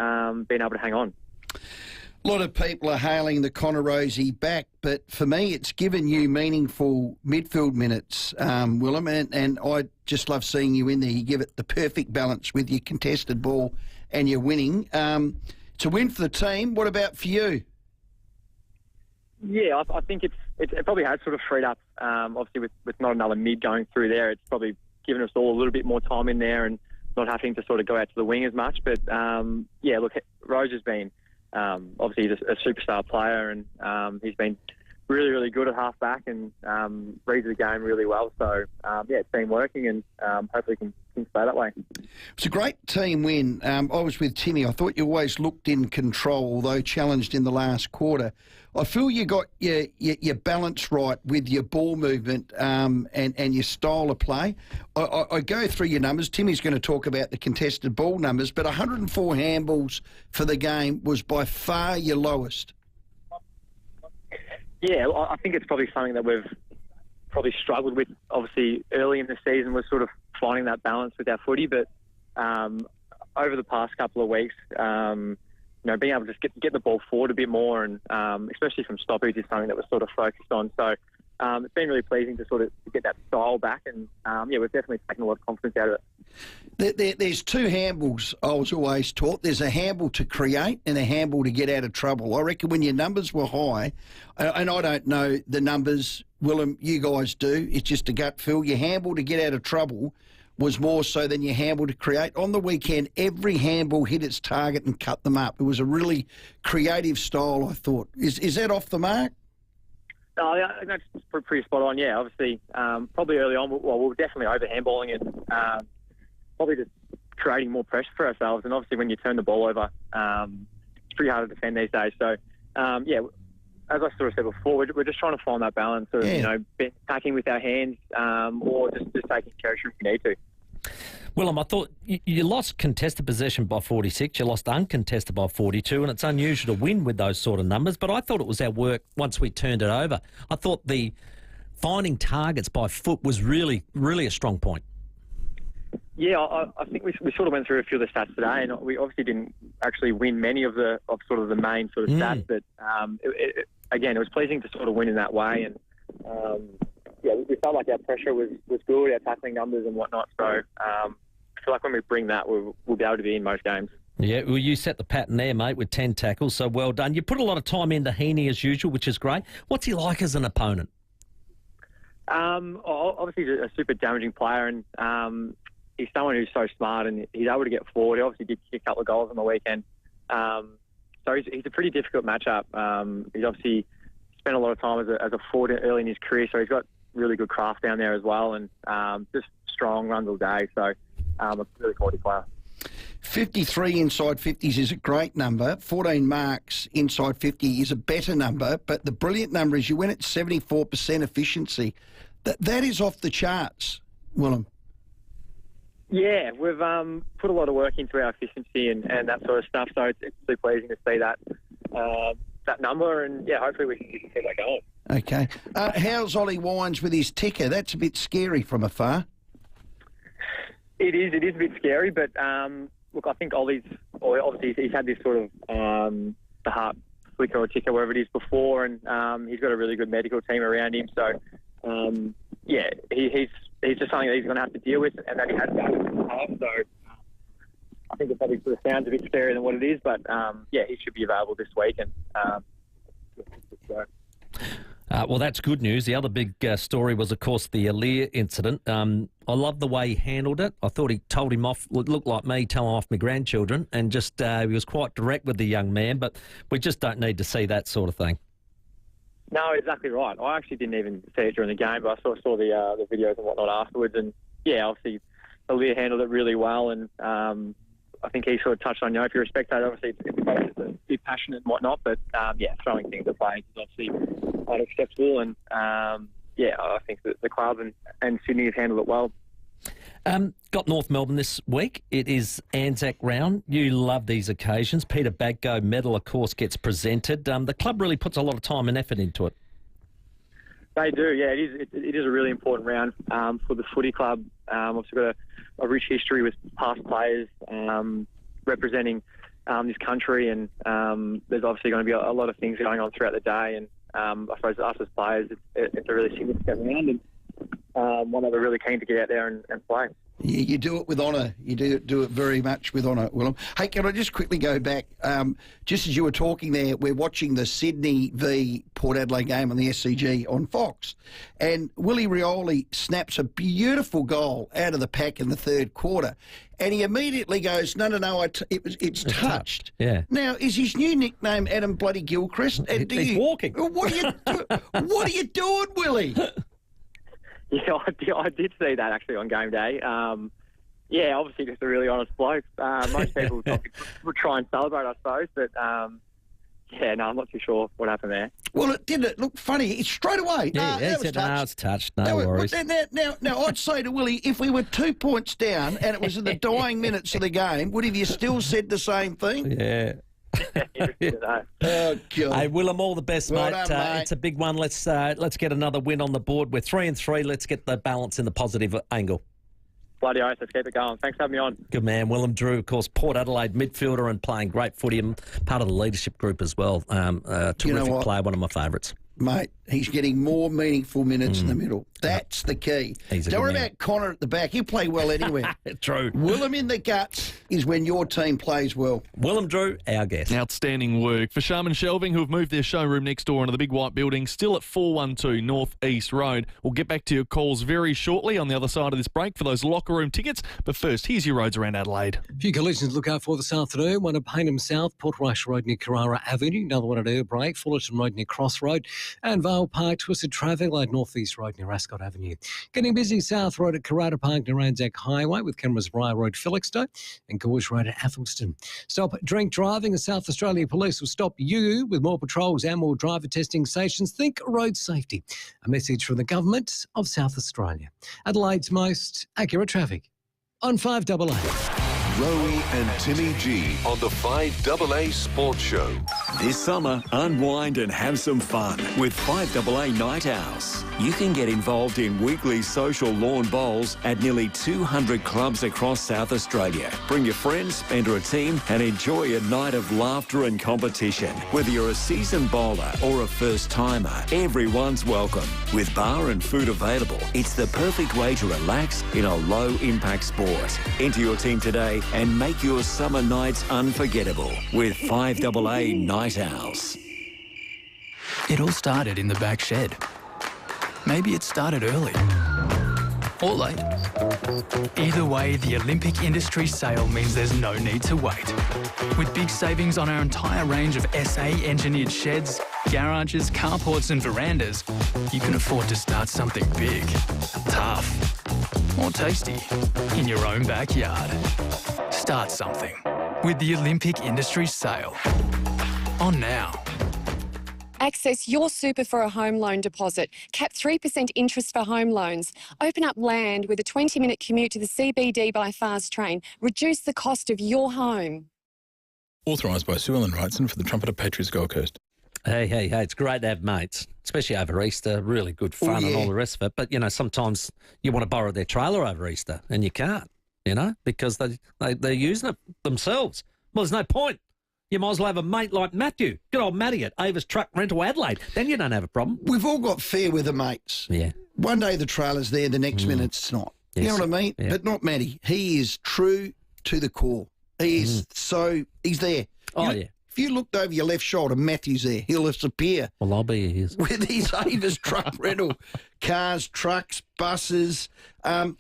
being able to hang on. A lot of people are hailing the Connor Rosey back, but for me, it's given you meaningful midfield minutes, Willem, and I just love seeing you in there. You give it the perfect balance with your contested ball and your winning. It's a win for the team. What about for you? Yeah, I think it probably has sort of freed up, obviously with not another mid going through there. It's probably given us all a little bit more time in there and not having to sort of go out to the wing as much. But, yeah, look, Rose has been... obviously, he's a superstar player, and he's been really, really good at half-back and reads the game really well. So, yeah, it's been working, and hopefully can stay that way. It's a great team win. I was with Timmy. I thought you always looked in control, although challenged in the last quarter. I feel you got your balance right with your ball movement and your style of play. I go through your numbers. Timmy's going to talk about the contested ball numbers, but 104 handballs for the game was by far your lowest. Yeah, I think it's probably something that we've probably struggled with. Obviously, early in the season, we're sort of finding that balance with our footy, but over the past couple of weeks, being able to just get the ball forward a bit more, and especially from stoppage, is something that we're sort of focused on. So it's been really pleasing to sort of get that style back, and yeah, we've definitely taken a lot of confidence out of it. There's two handballs I was always taught. There's a handball to create and a handball to get out of trouble. I reckon when your numbers were high, and I don't know the numbers, Willem, you guys do, it's just a gut feel, your handball to get out of trouble was more so than your handball to create. On the weekend, every handball hit its target and cut them up. It was a really creative style, I thought. Is that off the mark? No, I think that's pretty spot on, yeah. Obviously, probably early on, we were definitely over-handballing it, probably just creating more pressure for ourselves. And obviously, when you turn the ball over, it's pretty hard to defend these days. So, yeah, as I sort of said before, we're just trying to find that balance of, attacking with our hands or just taking territory if we need to. Willem, I thought you lost contested possession by 46, you lost uncontested by 42, and it's unusual to win with those sort of numbers, but I thought it was our work once we turned it over. I thought the finding targets by foot was really, really a strong point. Yeah, I think we sort of went through a few of the stats today, and we obviously didn't actually win many of the main sort of stats, but again, it was pleasing to sort of win in that way, and yeah, we felt like our pressure was good, our tackling numbers and whatnot. So I feel like when we bring that, we'll be able to be in most games. Yeah, well, you set the pattern there, mate, with 10 tackles, so well done. You put a lot of time into Heaney as usual, which is great. What's he like as an opponent? Obviously, he's a super damaging player, and he's someone who's so smart, and he's able to get forward. He obviously did kick a couple of goals on the weekend. So he's a pretty difficult matchup. He's obviously spent a lot of time as a forward early in his career, so he's got really good craft down there as well, and just strong runs all day. So a really quality player. 53 inside 50s is a great number. 14 marks inside 50 is a better number, but the brilliant number is you went at 74% efficiency. That is off the charts, Willem. Yeah, we've put a lot of work into our efficiency and that sort of stuff, so it's really pleasing to see that number, and yeah, hopefully we can keep that going. Okay. How's Ollie Wines with his ticker? That's a bit scary from afar. It is a bit scary, but look, I think Ollie's obviously he's had this sort of the heart flicker or ticker, wherever it is, before, and he's got a really good medical team around him. So yeah, he's just something that he's going to have to deal with, and that he has done in the past. So I think it probably sort of sounds a bit scarier than what it is, but yeah, he should be available this week, and well, that's good news. The other big story was, of course, the Aaliyah incident. I love the way he handled it. I thought he told him off, it looked like me telling off my grandchildren, and just he was quite direct with the young man, but we just don't need to see that sort of thing. No, exactly right. I actually didn't even see it during the game, but I saw the videos and whatnot afterwards, and yeah, obviously Aaliyah handled it really well, and I think he sort of touched on, if you're a spectator, obviously it's a bit passionate and whatnot, but yeah, throwing things at players is obviously unacceptable, and yeah, I think that the club and Sydney have handled it well. Got North Melbourne this week. It is Anzac round. You love these occasions. Peter Baggo medal, of course, gets presented. The club really puts a lot of time and effort into it. They do, yeah. It is a really important round for the footy club. Obviously got a rich history with past players representing this country, and there's obviously going to be a lot of things going on throughout the day. And I suppose us as players, it's a really significant round, and one that we're really keen to get out there and play. You do it with honour. You do it very much with honour, Willem. Hey, can I just quickly go back? Just as you were talking there, we're watching the Sydney v Port Adelaide game on the SCG on Fox, and Willie Rowey snaps a beautiful goal out of the pack in the third quarter, and he immediately goes, "No, it's touched." Yeah. Now, is his new nickname Adam Bloody Gilchrist? He's walking. What are you doing, Willie? Yeah, I did see that actually on game day. Yeah, obviously just a really honest bloke. Most people would try and celebrate, I suppose, but yeah, no, I'm not too sure what happened there. Well, it didn't look funny. It's straight away. Yeah, he said, no, it's touched. No worries. Now, I'd say to Willie, if we were 2 points down and it was in the dying minutes of the game, would have you still said the same thing? Yeah. Oh, God. Hey, Willem, all the best, Well mate. done, mate. It's a big one. Let's get another win on the board. We're 3-3. Let's get the balance in the positive angle. Bloody oath, let's keep it going. Thanks for having me on. Good man. Willem Drew, of course, Port Adelaide midfielder and playing great footy and part of the leadership group as well. Terrific player, one of my favourites. Mate, he's getting more meaningful minutes in the middle. That's the key. Don't worry about Connor at the back. He'll play well anywhere. True. Willem in the guts is when your team plays well. Willem Drew, our guest. Outstanding work for Sharman Shelving, who have moved their showroom next door into the big white building, still at 412 North East Road. We'll get back to your calls very shortly on the other side of this break for those locker room tickets. But first, here's your roads around Adelaide. A few collisions to look out for this afternoon. One at Payneham South, Portrush Road near Carrara Avenue. Another one at Airbreak, Fullerton Road near Cross Road. And Vale Park, twisted traffic, like North East Road near Ascot Avenue. Getting busy South Road at Carrara Park near Anzac Highway with cameras Briar Road, Felixstowe and Gorge Road at Athelston. Stop drink driving. The South Australia Police will stop you with more patrols and more driver testing stations. Think road safety. A message from the Government of South Australia. Adelaide's most accurate traffic on 5AA. Rowey and Timmy G on the 5AA Sports Show. This summer, unwind and have some fun with 5AA Night Owls. You can get involved in weekly social lawn bowls at nearly 200 clubs across South Australia. Bring your friends, enter a team and enjoy a night of laughter and competition. Whether you're a seasoned bowler or a first-timer, everyone's welcome. With bar and food available, it's the perfect way to relax in a low-impact sport. Enter your team today and make your summer nights unforgettable with 5AA Night Owls. It all started in the back shed. Maybe it started early or late. Either way, the Olympic Industry Sale means there's no need to wait. With big savings on our entire range of SA-engineered sheds, garages, carports and verandas, you can afford to start something big, tough, or tasty in your own backyard. Start something with the Olympic Industry Sale. On now. Access your super for a home loan deposit. Cap 3% interest for home loans. Open up land with a 20-minute commute to the CBD by fast train. Reduce the cost of your home. Authorised by Sue Ellen Wrightson for the Trumpet of Patriots Gold Coast. Hey, it's great to have mates, especially over Easter. Really good fun and all the rest of it. But, you know, sometimes you want to borrow their trailer over Easter and you can't, you know, because they're using it themselves. Well, there's no point. You might as well have a mate like Matthew. Good old Matty at Avis Truck Rental Adelaide. Then you don't have a problem. We've all got fair weather mates. Yeah. One day the trailer's there, the next minute it's not. Yes. You know what I mean? Yeah. But not Matty. He is true to the core. He is he's there. Yeah. If you looked over your left shoulder, Matthew's there. He'll disappear. Well, I'll be his. With his Avis Truck Rental. Cars, trucks, buses.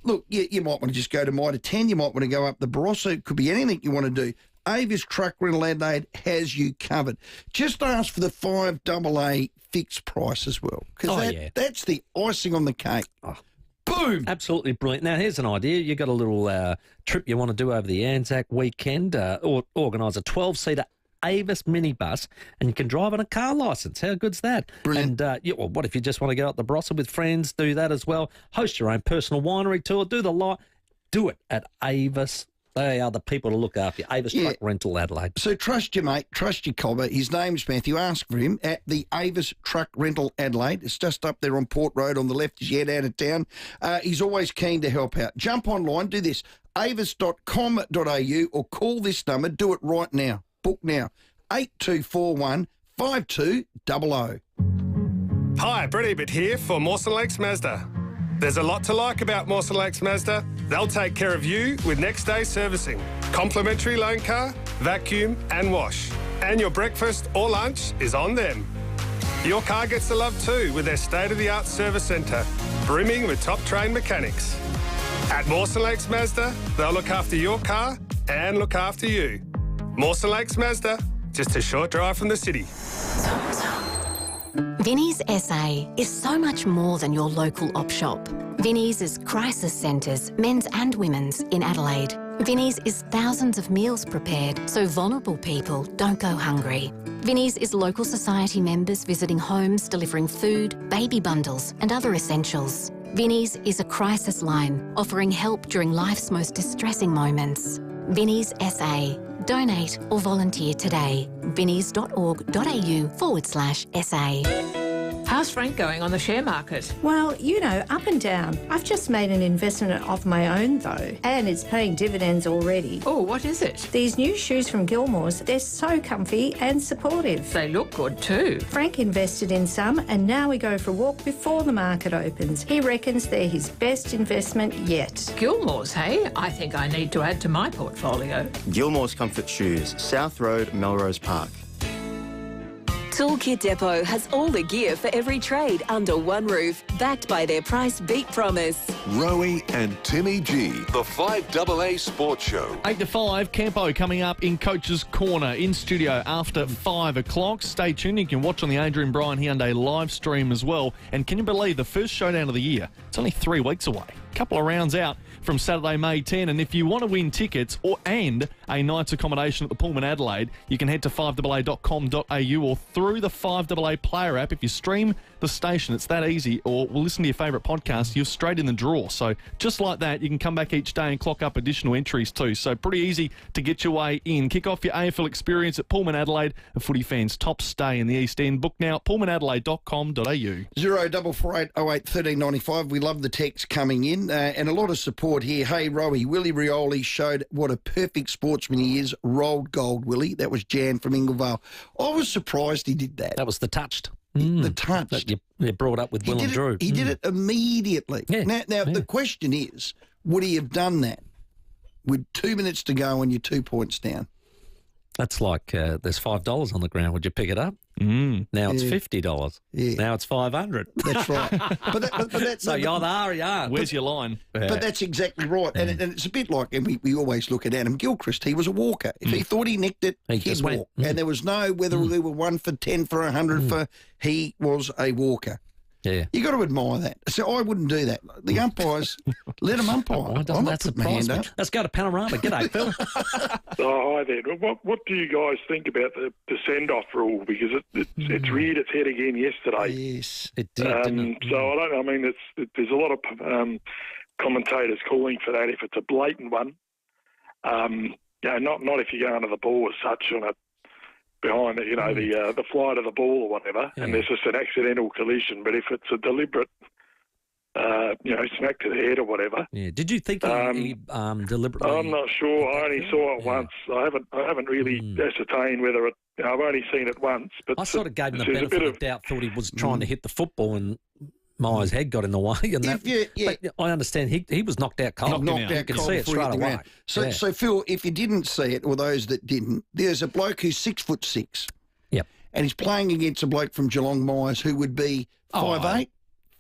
Look, you might want to just go to Mitre 10. You might want to go up the Barossa. It could be anything you want to do. Avis Truck Rental Adelaide has you covered. Just ask for the 5AA fixed price as well. Because that's the icing on the cake. Oh. Boom! Absolutely brilliant. Now, here's an idea. You've got a little trip you want to do over the Anzac weekend, or organise a 12-seater Avis minibus, and you can drive on a car licence. How good's that? Brilliant. And what if you just want to go up the Barossa with friends? Do that as well. Host your own personal winery tour. Do the lot. Do it at Avis. They are the people to look after you. Avis Truck Rental Adelaide. So trust your mate, trust your cobber. His name's Matthew. Ask for him at the Avis Truck Rental Adelaide. It's just up there on Port Road on the left as you head out of town. He's always keen to help out. Jump online, do this, avis.com.au or call this number. Do it right now. Book now. 8241 5200. Hi, Brett Ebert here for Mawson Lakes Mazda. There's a lot to like about Mawson Lakes Mazda. They'll take care of you with next day servicing, complimentary loan car, vacuum and wash. And your breakfast or lunch is on them. Your car gets the love too with their state-of-the-art service centre, brimming with top-trained mechanics. At Mawson Lakes Mazda, they'll look after your car and look after you. Mawson Lakes Mazda, just a short drive from the city. Vinnie's SA is so much more than your local op shop. Vinnie's is crisis centres, men's and women's, in Adelaide. Vinnie's is thousands of meals prepared so vulnerable people don't go hungry. Vinnie's is local society members visiting homes, delivering food, baby bundles and other essentials. Vinnie's is a crisis line offering help during life's most distressing moments. Vinnie's SA. Donate or volunteer today. vinnies.org.au/SA. How's Frank going on the share market? Well, you know, up and down. I've just made an investment of my own, though, and it's paying dividends already. Oh, what is it? These new shoes from Gilmore's, they're so comfy and supportive. They look good too. Frank invested in some, and now we go for a walk before the market opens. He reckons they're his best investment yet. Gilmore's, hey? I think I need to add to my portfolio. Gilmore's Comfort Shoes, South Road, Melrose Park. Toolkit Depot has all the gear for every trade under one roof, backed by their price beat promise. Rowey and Timmy G, the 5AA Sports Show. 8 to 5, Campo coming up in Coach's Corner in studio after 5 o'clock. Stay tuned. You can watch on the Adrian Bryan Hyundai live stream as well. And can you believe the first showdown of the year? It's only 3 weeks away. A couple of rounds out from Saturday, May 10. And if you want to win tickets and a night's accommodation at the Pullman Adelaide, you can head to 5AA.com.au or through the 5AA player app. If you stream the station, it's that easy, or we'll listen to your favourite podcast, you're straight in the draw. So just like that, you can come back each day and clock up additional entries too. So pretty easy to get your way in. Kick off your AFL experience at Pullman Adelaide, a footy fan's top stay in the East End. Book now at pullmanadelaide.com.au. 0448 08 1395. We love the text coming in and a lot of support here. Hey, Rowey, Willie Rioli showed what a perfect sportsman he is. Rolled gold, Willie. That was Jan from Inglevale. I was surprised he did that. That was the touched. The touch. That you brought up with Will and Drew. He did it immediately. Yeah. Now the question is, would he have done that with 2 minutes to go and you're 2 points down? That's like there's $5 on the ground. Would you pick it up? Now it's $50. Yeah. Now it's $500. That's right. But that's so yeah. Where's your line? But that's exactly right. And it's a bit like, and we always look at Adam Gilchrist. He was a walker. If he thought he nicked it, he'd walk. And there was no whether they were 1 for 10 for 100 for. He was a walker. Yeah. You got to admire that. So I wouldn't do that. The umpires, let them umpire. Why doesn't that surprise me? Let's go to Panorama. G'day, Phil. Oh, hi there. What do you guys think about the send-off rule? Because it's reared its head again yesterday. Yes, it did, didn't it? So I don't know. I mean, there's a lot of commentators calling for that if it's a blatant one. Not if you go under the ball as such on it. Behind it, the flight of the ball or whatever, and there's just an accidental collision. But if it's a deliberate, smack to the head or whatever. Yeah. Did you think he deliberately? I'm not sure. I only saw it once. I haven't really ascertained whether it. I've only seen it once. But I sort of gave him the benefit of doubt. Thought he was trying to hit the football and Myers' head got in the way. And but I understand he was knocked out cold. Knocked out could cold see it straight away. So Phil, if you didn't see it, or those that didn't, there's a bloke who's 6'6". Yep. And he's playing against a bloke from Geelong Myers who would be 5'8",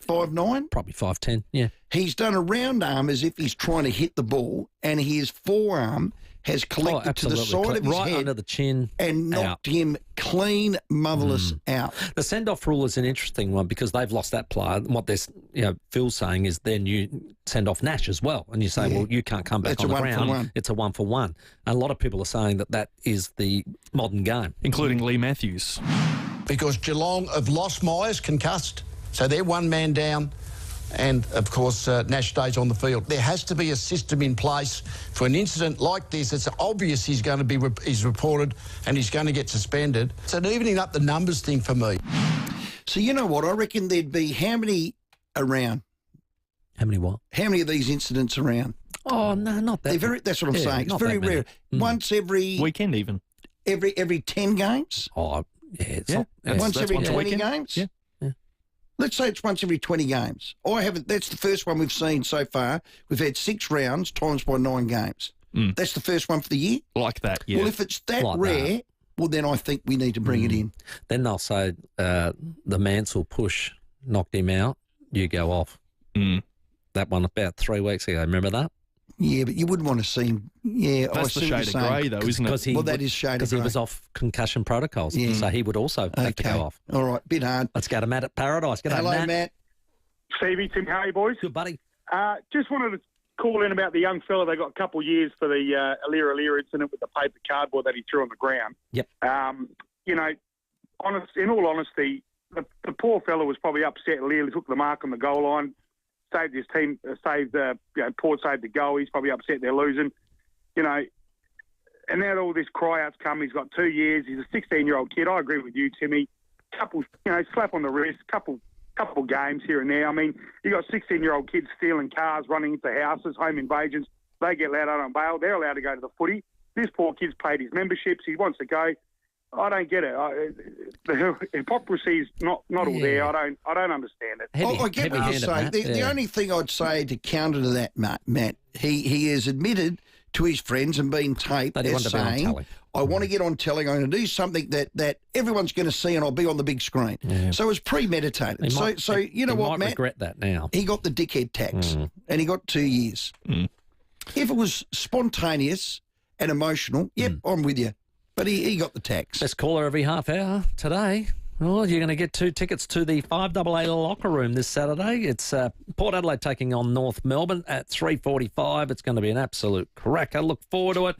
5'9". Probably 5'10", yeah. He's done a round arm as if he's trying to hit the ball, and his forearm has collected to the side of his right head under the chin and knocked him clean motherless out. The send-off rule is an interesting one because they've lost that player. What they're, Phil's saying is then you send off Nash as well, and you say, well, you can't come back on the ground. It's a 1-for-1. And a lot of people are saying that is the modern game, including Lee Matthews, because Geelong have lost Myers concussed, so they're one man down. And, of course, Nash stays on the field. There has to be a system in place for an incident like this. It's obvious he's going to be he's reported and he's going to get suspended. It's an evening up the numbers thing for me. So you know what? I reckon there'd be how many around? How many what? How many of these incidents around? Oh, no, not that. That's what I'm saying. It's very rare. Once every... Weekend even. Every 10 games? Oh, yeah. Once every 20 games? Yeah. Let's say it's once every 20 games. That's the first one we've seen so far. We've had 6 rounds times by 9 games. That's the first one for the year? Like that, yeah. Well, if it's that Like rare, that. well, then I think we need to bring it in. Then they'll say the Mansell push knocked him out. You go off. That one about 3 weeks ago. Remember that? Yeah, but you wouldn't want to see him. Yeah, That's I the see what shade you're of saying. grey, though, isn't it? Well, that is shade of Because grey. he was off concussion protocols. Yeah. So he would also have to go off. All right, bit hard. Let's go to Matt at Paradise. G'day, Hello, Matt. Stevie, Tim, how are you, boys? Good, buddy. Just wanted to call in about the young fella. They got a couple of years for the Alira incident with the paper cardboard that he threw on the ground. Yep. You know, in all honesty, the poor fella was probably upset. Alira took the mark on the goal line, saved his team, Port saved the goal. He's probably upset they're losing. You know, and now all this cry-out's come. He's got 2 years. He's a 16-year-old kid. I agree with you, Timmy. Couple, slap on the wrist, couple games here and there. I mean, you got 16-year-old kids stealing cars, running into houses, home invasions. They get let out on bail. They're allowed to go to the footy. This poor kid's paid his memberships. He wants to go. I don't get it. The hypocrisy is not all there. I don't understand it. I get what you're saying. The only thing I'd say to counter to that, Matt, he has admitted to his friends and been taped as saying, I want to get on telly. I'm going to do something that everyone's going to see and I'll be on the big screen. Yeah. So it was premeditated. So you know what, Matt? Regret that now. He got the dickhead tax and he got 2 years. If it was spontaneous and emotional, I'm with you. But he got the tax. Best caller every half hour today. Well, you're going to get 2 tickets to the FIVEAA locker room this Saturday. It's Port Adelaide taking on North Melbourne at 3:45. It's going to be an absolute cracker. Look forward to it.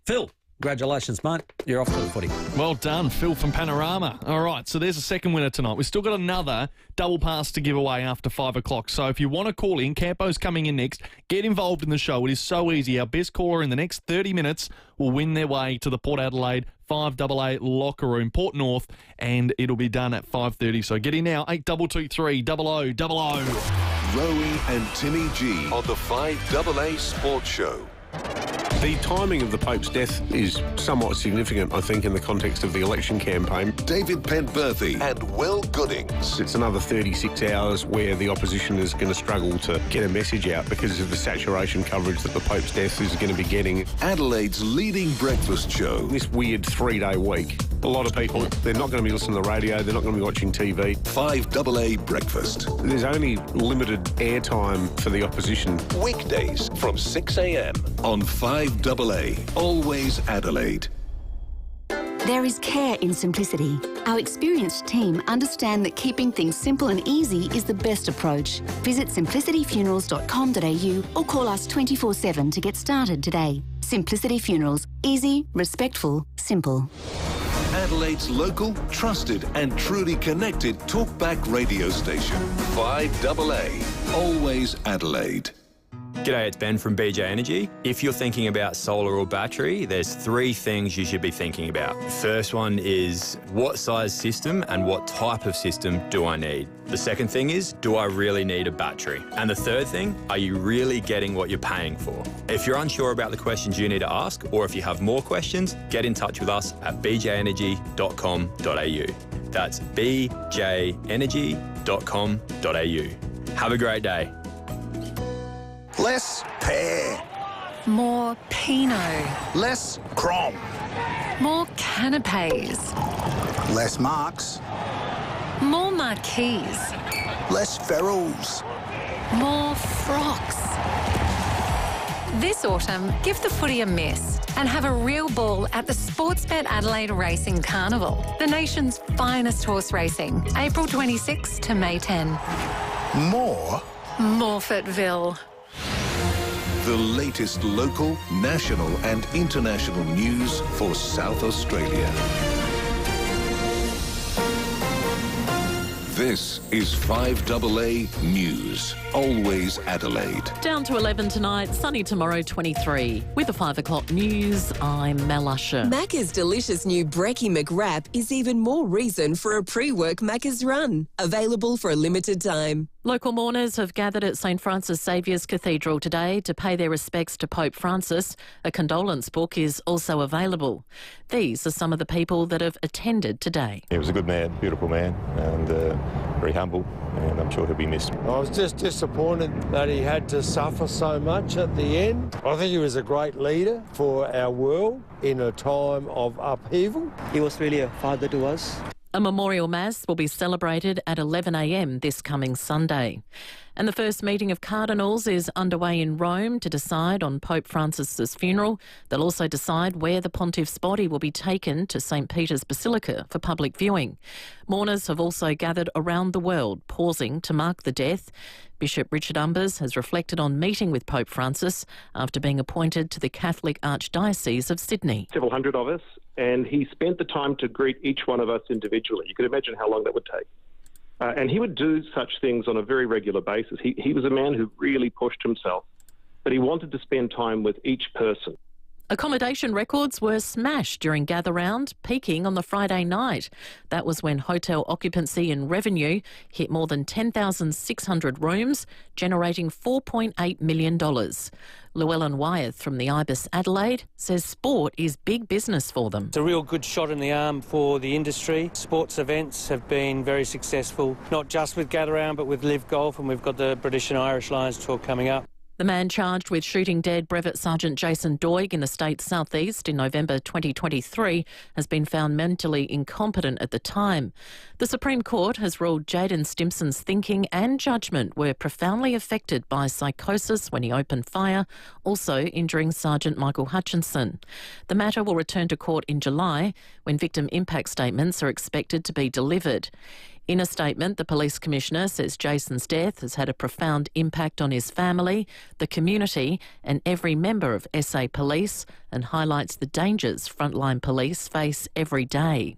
Phil, congratulations, mate. You're off to the footy. Well done, Phil from Panorama. All right, so there's a second winner tonight. We've still got another double pass to give away after 5 o'clock. So if you want to call in, Campo's coming in next. Get involved in the show. It is so easy. Our best caller in the next 30 minutes will win their way to the Port Adelaide FIVEAA locker room, Port North, and it'll be done at 5:30. So get in now, 8223 0000. Rowey and Timmy G on the FIVEAA Sports Show. The timing of the Pope's death is somewhat significant, I think, in the context of the election campaign. David Penberthy and Will Goodings. It's another 36 hours where the opposition is going to struggle to get a message out because of the saturation coverage that the Pope's death is going to be getting. Adelaide's leading breakfast show. This weird 3-day week. A lot of people, they're not going to be listening to the radio, they're not going to be watching TV. FIVEAA Breakfast. There's only limited airtime for the opposition. Weekdays from 6 a.m. on FIVEAA. Always Adelaide. There is care in simplicity. Our experienced team understand that keeping things simple and easy is the best approach. Visit simplicityfunerals.com.au or call us 24/7 to get started today. Simplicity Funerals. Easy, respectful, simple. Adelaide's local, trusted and truly connected talkback radio station. FIVEAA. Always Adelaide. G'day, it's Ben from BJ Energy. If you're thinking about solar or battery, there's 3 things you should be thinking about. The first one is, what size system and what type of system do I need? The second thing is, do I really need a battery? And the third thing, are you really getting what you're paying for? If you're unsure about the questions you need to ask, or if you have more questions, get in touch with us at bjenergy.com.au. That's bjenergy.com.au. Have a great day. Less pear. More Pinot. Less Crom. More canapes. Less Marks. More marquees. Less Ferrells. More frocks. This autumn, give the footy a miss and have a real ball at the Sportsbet Adelaide Racing Carnival, the nation's finest horse racing, April 26 to May 10. More? Morfettville. The latest local, national and international news for South Australia. This is FIVEAA News. Always Adelaide. Down to 11 tonight, sunny tomorrow 23. With the 5 o'clock news, I'm Mel Usher. Macca's delicious new Brekkie McWrap is even more reason for a pre-work Macca's run. Available for a limited time. Local mourners have gathered at St Francis Saviour's Cathedral today to pay their respects to Pope Francis. A condolence book is also available. These are some of the people that have attended today. He was a good man, beautiful man, and very humble, and I'm sure he'll be missed. I was just disappointed that he had to suffer so much at the end. I think he was a great leader for our world in a time of upheaval. He was really a father to us. A memorial mass will be celebrated at 11 a.m. this coming Sunday. And the first meeting of cardinals is underway in Rome to decide on Pope Francis's funeral. They'll also decide where the pontiff's body will be taken to St Peter's Basilica for public viewing. Mourners have also gathered around the world, pausing to mark the death. Bishop Richard Umbers has reflected on meeting with Pope Francis after being appointed to the Catholic Archdiocese of Sydney. Several hundred of us, and he spent the time to greet each one of us individually. You could imagine how long that would take. And he would do such things on a very regular basis. He was a man who really pushed himself, but he wanted to spend time with each person. Accommodation records were smashed during Gather Round, peaking on the Friday night. That was when hotel occupancy and revenue hit more than 10,600 rooms, generating $4.8 million. Llewellyn Wyeth from the Ibis Adelaide says sport is big business for them. It's a real good shot in the arm for the industry. Sports events have been very successful, not just with Gather Round but with Live Golf, and we've got the British and Irish Lions Tour coming up. The man charged with shooting dead Brevet Sergeant Jason Doig in the state's southeast in November 2023 has been found mentally incompetent at the time. The Supreme Court has ruled Jaden Stimson's thinking and judgment were profoundly affected by psychosis when he opened fire, also injuring Sergeant Michael Hutchinson. The matter will return to court in July, when victim impact statements are expected to be delivered. In a statement, the Police Commissioner says Jason's death has had a profound impact on his family, the community and every member of SA Police, and highlights the dangers frontline police face every day.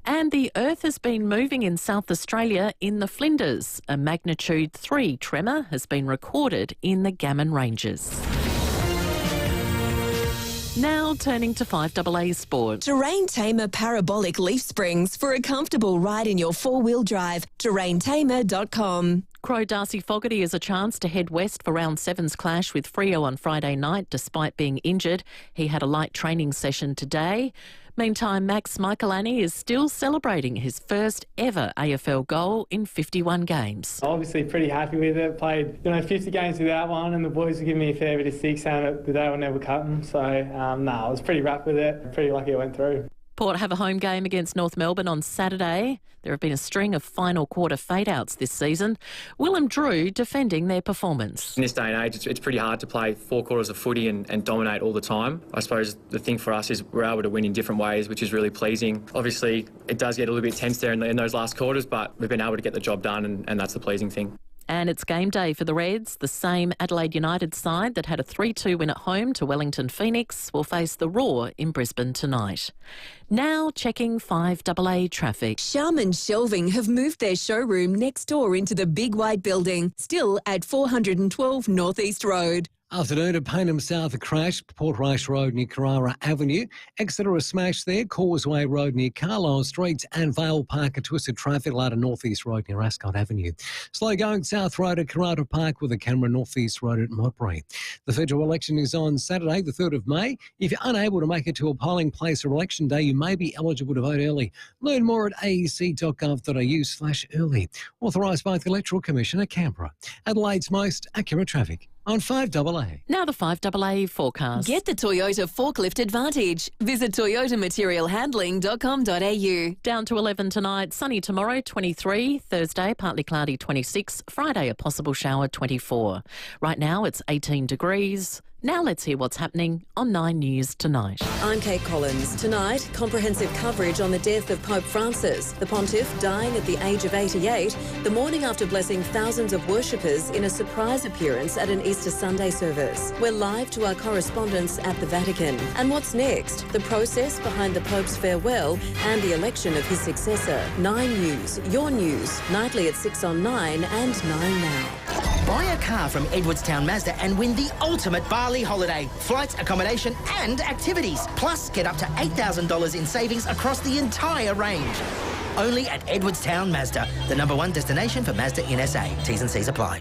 And the earth has been moving in South Australia in the Flinders. A magnitude 3 tremor has been recorded in the Gammon Ranges. Now turning to 5AA Sport. Terrain Tamer Parabolic Leaf Springs for a comfortable ride in your four-wheel drive. terraintamer.com. Crow Darcy Fogarty has a chance to head west for round 7's clash with FIVEAA on Friday night despite being injured. He had a light training session today. Meantime, Max Michelani is still celebrating his first ever AFL goal in 51 games. Obviously pretty happy with it. Played 50 games without one, and the boys were giving me a fair bit of stick saying that they will never cut them. So, I was pretty wrapped with it. Pretty lucky it went through. Port have a home game against North Melbourne on Saturday. There have been a string of final quarter fade-outs this season. Willem Drew defending their performance. In this day and age, it's pretty hard to play 4 quarters of footy and dominate all the time. I suppose the thing for us is we're able to win in different ways, which is really pleasing. Obviously, it does get a little bit tense there in those last quarters, but we've been able to get the job done, and that's the pleasing thing. And it's game day for the Reds. The same Adelaide United side that had a 3-2 win at home to Wellington Phoenix will face the Roar in Brisbane tonight. Now checking 5AA traffic. Sharman Shelving have moved their showroom next door into the Big White Building, still at 412 North East Road. Afternoon at Payneham South, a crash, Port Rice Road near Carrara Avenue. Exeter, a smash there, Causeway Road near Carlisle Streets, and Vale Park, a twisted traffic light at North East Road near Ascot Avenue. Slow going South Road at Carrara Park with a camera North East Road at Modbury. The federal election is on Saturday, the 3rd of May. If you're unable to make it to a polling place for election day, you may be eligible to vote early. Learn more at aec.gov.au/early. Authorised by the Electoral Commission at Canberra. Adelaide's most accurate traffic on 5AA. Now the 5AA forecast. Get the Toyota Forklift Advantage. Visit toyotaMaterialHandling.com.au. Down to 11 tonight, sunny tomorrow 23, Thursday partly cloudy 26, Friday a possible shower 24. Right now it's 18 degrees. Now let's hear what's happening on 9 News Tonight. I'm Kate Collins. Tonight, comprehensive coverage on the death of Pope Francis, the pontiff dying at the age of 88, the morning after blessing thousands of worshippers in a surprise appearance at an Easter Sunday service. We're live to our correspondents at the Vatican. And what's next? The process behind the Pope's farewell and the election of his successor. 9 News, your news, nightly at 6 on 9 and 9 now. Buy a car from Edwardstown Mazda and win the ultimate Bali holiday. Flights, accommodation and activities. Plus, get up to $8,000 in savings across the entire range. only at Edwardstown Mazda, the #1 destination for Mazda in SA. T's and C's apply.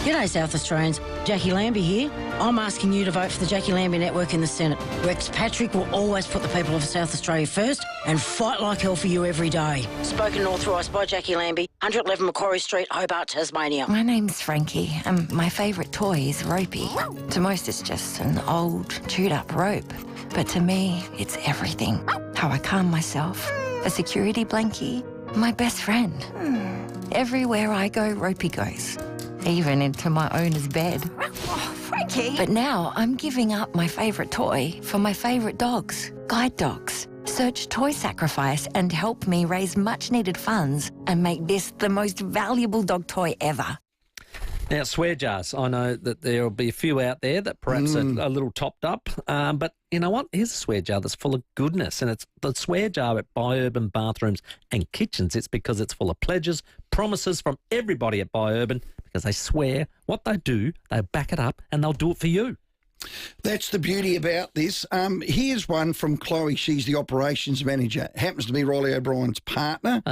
G'day South Australians, Jackie Lambie here. I'm asking you to vote for the Jackie Lambie Network in the Senate. Rex Patrick will always put the people of South Australia first and fight like hell for you every day. Spoken and authorised by Jackie Lambie, 111 Macquarie Street, Hobart, Tasmania. My name's Frankie and my favourite toy is Ropey. To most it's just an old, chewed-up rope. But to me, it's everything. How I calm myself, a security blankie, my best friend. Everywhere I go, Ropey goes. Even into my owner's bed. Oh, Frankie! But now I'm giving up my favourite toy for my favourite dogs, guide dogs. Search Toy Sacrifice and help me raise much-needed funds and make this the most valuable dog toy ever. Now, swear jars. I know that there will be a few out there that perhaps are a little topped up, but you know what? Here's a swear jar that's full of goodness, and it's the swear jar at Urban Bathrooms and Kitchens. It's because it's full of pledges, promises from everybody at Urban, because they swear what they do, they back it up, and they'll do it for you. That's the beauty about this. Here's one from Chloe. She's the operations manager. Happens to be Riley O'Brien's partner.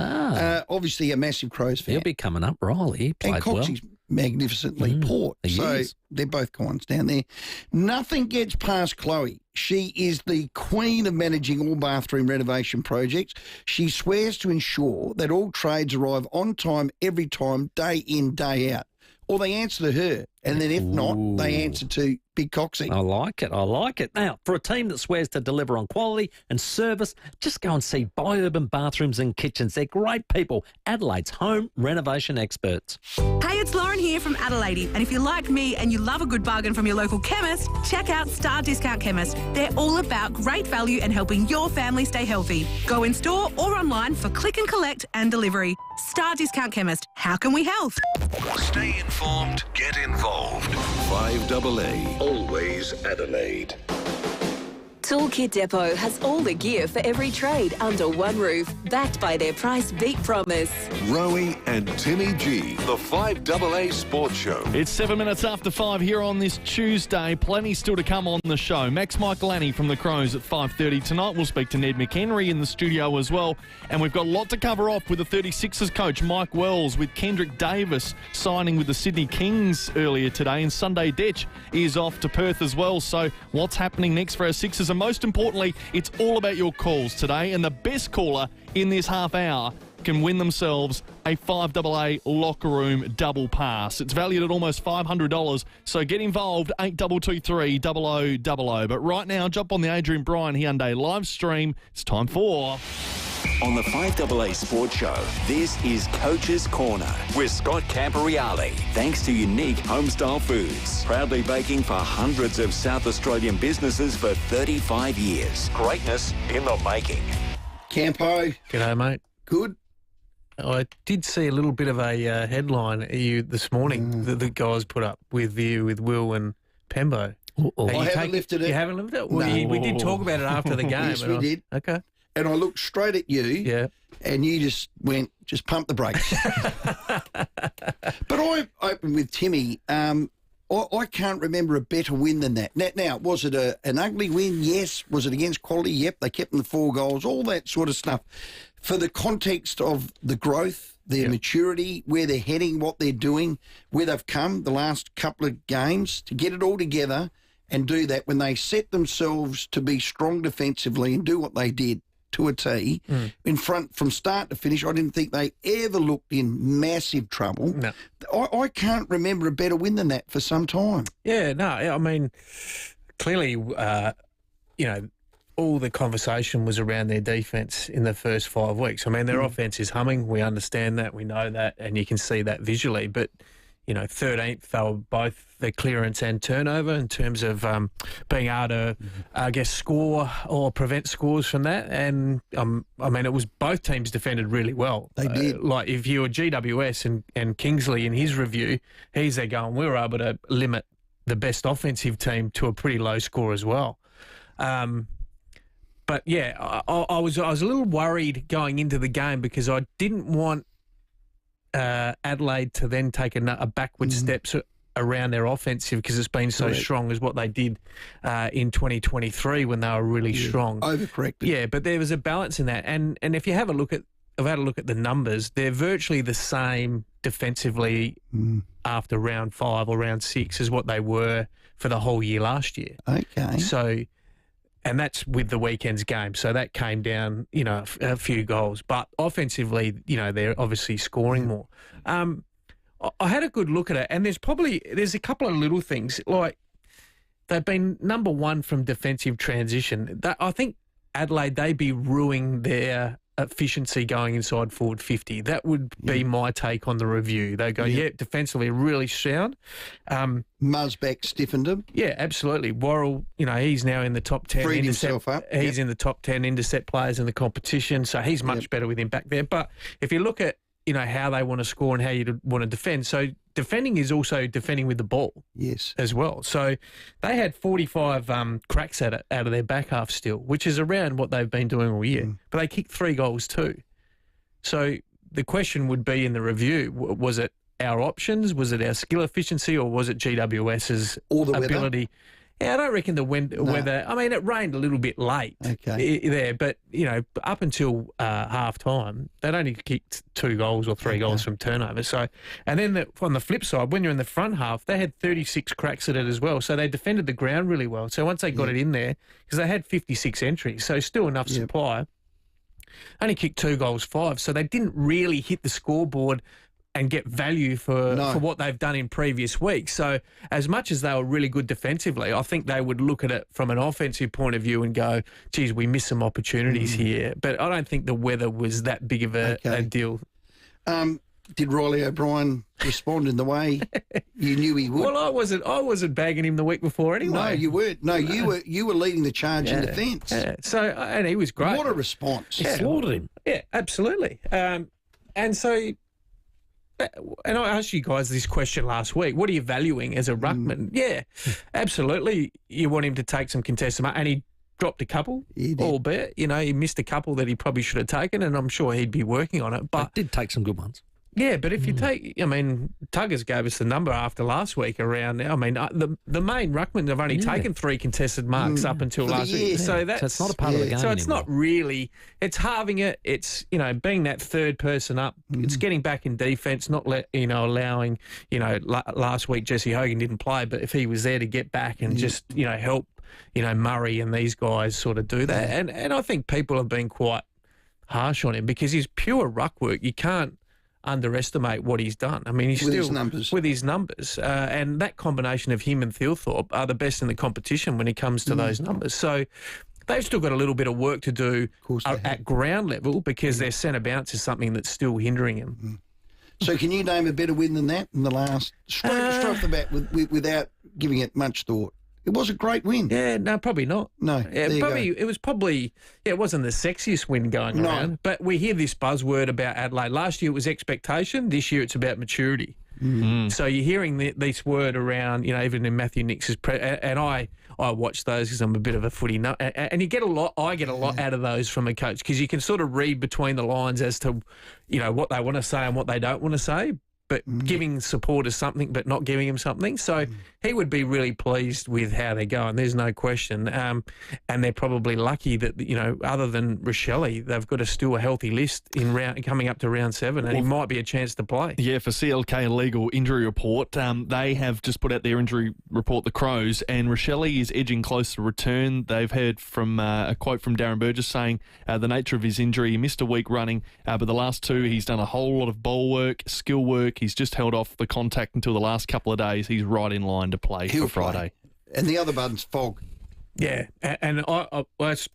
Obviously a massive Crows fan. He'll be coming up, Riley. He played well. And Coxie's magnificently port. So they're both kinds down there. Nothing gets past Chloe. She is the queen of managing all bathroom renovation projects. She swears to ensure that all trades arrive on time, every time, day in, day out. Or they answer to her, and then if not, they answer to Big Coxie. I like it. I like it. Now, for a team that swears to deliver on quality and service, just go and see Urban Bathrooms and Kitchens. They're great people. Adelaide's home renovation experts. Hey, it's Lauren here from Adelaide. And if you're like me and you love a good bargain from your local chemist, check out Star Discount Chemist. They're all about great value and helping your family stay healthy. Go in store or online for click and collect and delivery. Star Discount Chemist. How can we help? Stay informed, get involved. 5AA, always Adelaide. Toolkit Depot has all the gear for every trade under one roof, backed by their price beat promise. Rowey and Timmy G, the 5AA Sports Show. It's 7 minutes after 5 here on this Tuesday. Plenty still to come on the show. Max Michaelani from the Crows at 5:30 tonight. We'll speak to Ned McHenry in the studio as well. And we've got a lot to cover off with the 36ers coach, Mike Wells, with Kendrick Davis signing with the Sydney Kings earlier today. And Sunday Detch is off to Perth as well. So what's happening next for our Sixers? And most importantly, it's all about your calls today. And the best caller in this half hour can win themselves a 5AA locker room double pass. It's valued at almost $500, so get involved, 8223 0000. But right now, jump on the Adrian Bryan Hyundai live stream. It's time for... On the 5AA Sports Show, this is Coach's Corner with Scott Camporeale. Thanks to Unique Homestyle Foods, proudly baking for hundreds of South Australian businesses for 35 years. Greatness in the making. Campo. G'day, mate. Good. I did see a little bit of a headline at you this morning that the guys put up with you, with Will and Pembo. I haven't lifted it. You haven't lifted it? Well, No. we did talk about it after the game. Yes, we did. Okay. And I looked straight at you, and you just went, just pump the brakes. But I opened with Timmy. I can't remember a better win than that. Now, was it an ugly win? Yes. Was it against quality? Yep. They kept them 4 goals, all that sort of stuff. For the context of the growth, their maturity, where they're heading, what they're doing, where they've come the last couple of games, to get it all together and do that when they set themselves to be strong defensively and do what they did to a T, in front from start to finish, I didn't think they ever looked in massive trouble. No. I can't remember a better win than that for some time. Yeah, no, I mean, clearly, all the conversation was around their defence in the first 5 weeks. I mean, their offence is humming. We understand that. We know that. And you can see that visually. But, 13th, they were both their clearance and turnover in terms of being able to, score or prevent scores from that. And, it was both teams defended really well. They did. Like, if you were GWS and Kingsley in his review, he's there going, we were able to limit the best offensive team to a pretty low score as well. But yeah, I was a little worried going into the game because I didn't want Adelaide to then take a backward steps around their offensive because it's been so strong as what they did in 2023 when they were really strong. Overcorrected. Yeah, but there was a balance in that. And if you have a look at I've had a look at the numbers. They're virtually the same defensively after round 5 or round 6 as what they were for the whole year last year. Okay. So, and that's with the weekend's game. So that came down, you know, a few goals. But offensively, you know, they're obviously scoring more. I had a good look at it, and there's a couple of little things. Like, they've been number 1 from defensive transition. I think Adelaide, they'd be ruining their efficiency going inside forward 50. That would be my take on the review. They go, defensively really sound. Musbeck stiffened him. Yeah, absolutely. Worrell, you know, he's now in the top 10. Freed himself up. He's in the top 10 intercept players in the competition, so he's much better with him back there. But if you look at, you know, how they want to score and how you want to defend, so defending is also defending with the ball. Yes. As well. So they had 45 cracks at it out of their back half still, which is around what they've been doing all year. But they kicked 3 goals too. So the question would be in the review, was it our options, was it our skill efficiency, or was it GWS's ability? Yeah, I don't reckon the weather. I mean, it rained a little bit late there, but, you know, up until half time, they'd only kicked 2 goals or 3 goals from turnover. So, and then on the flip side, when you're in the front half, they had 36 cracks at it as well. So they defended the ground really well. So once they got it in there, because they had 56 entries, so still enough supply, only kicked 2 goals, 5. So they didn't really hit the scoreboard and get value for what they've done in previous weeks. So as much as they were really good defensively, I think they would look at it from an offensive point of view and go, geez, we missed some opportunities here. But I don't think the weather was that big of a deal. Did Riley O'Brien respond in the way you knew he would? Well, I wasn't bagging him the week before anyway. No, you weren't. No, you were leading the charge in defence. Yeah. So, and he was great. What a response. He slaughtered him. Yeah, absolutely. And so... And I asked you guys this question last week. What are you valuing as a ruckman? Yeah, absolutely. You want him to take some contested, and he dropped a couple, albeit, you know, he missed a couple that he probably should have taken, and I'm sure he'd be working on it. But did take some good ones. Yeah, but if you take, I mean, Tuggers gave us the number after last week around, I mean, the main ruckmen have only taken 3 contested marks up until last week. So it's not a part of the game So it's anymore. Not really, it's halving it. It's, you know, being that third person up. It's getting back in defence, not allowing, you know, last week Jesse Hogan didn't play, but if he was there to get back and just, you know, help, you know, Murray and these guys sort of do that. And I think people have been quite harsh on him because his pure ruck work, you can't underestimate what he's done. I mean, he's with his numbers, and that combination of him and Thilthorpe are the best in the competition when it comes to those numbers. So they've still got a little bit of work to do at ground level because their centre bounce is something that's still hindering him. So can you name a better win than that in the last straight off the bat without giving it much thought? It was a great win. Yeah, no, probably not. No, it wasn't the sexiest win going around. But we hear this buzzword about Adelaide. Last year it was expectation. This year it's about maturity. So you're hearing this word around, you know, even in Matthew Nix's and I watch those because I'm a bit of a footy nut, and you get a lot. I get a lot out of those from a coach because you can sort of read between the lines as to, you know, what they want to say and what they don't want to say. But giving supporters something but not giving them something. So he would be really pleased with how they're going. There's no question. And they're probably lucky that, you know, other than Rochelle, they've got still a healthy list coming up to round 7, and he might be a chance to play. Yeah, for CLK Legal Injury Report, they have just put out their injury report, the Crows, and Rochelle is edging close to return. They've heard from a quote from Darren Burgess saying the nature of his injury, he missed a week running, but the last 2 he's done a whole lot of ball work, skill work. He's just held off the contact until the last couple of days. He's right in line to play for Friday. And the other button's Fogg. Yeah, and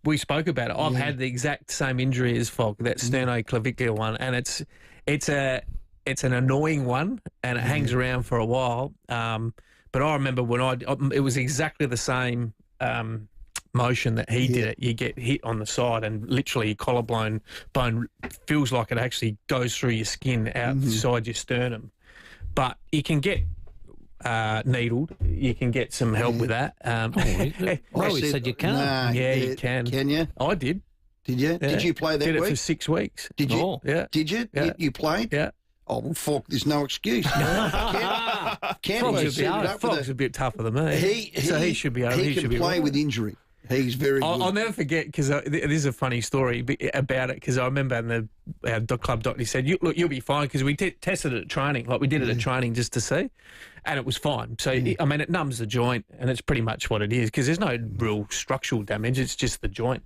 we spoke about it. I've had the exact same injury as Fogg, that sternoclavicular one, and it's an annoying one, and it hangs around for a while. But I remember when it was exactly the same motion that he did it. You get hit on the side and literally your collarbone bone feels like it actually goes through your skin outside your sternum. But you can get needled. You can get some help with that. Rowey said you can't. You can. Can you? I did. Did you? Yeah. Did you play that week? Did it for 6 weeks. Did you? Oh, yeah. Did you? Yeah. You played? Yeah. Oh, well, fuck, there's no excuse. Fogg's a bit tougher than me. So he should be able He can play with injury. He's very good. I'll never forget, because it is a funny story about it, because I remember in our club doctor, he said, "Look, you'll be fine," because we tested it at training. Like, we did it at training just to see, and it was fine. So, I mean, it numbs the joint, and it's pretty much what it is, because there's no real structural damage. It's just the joint.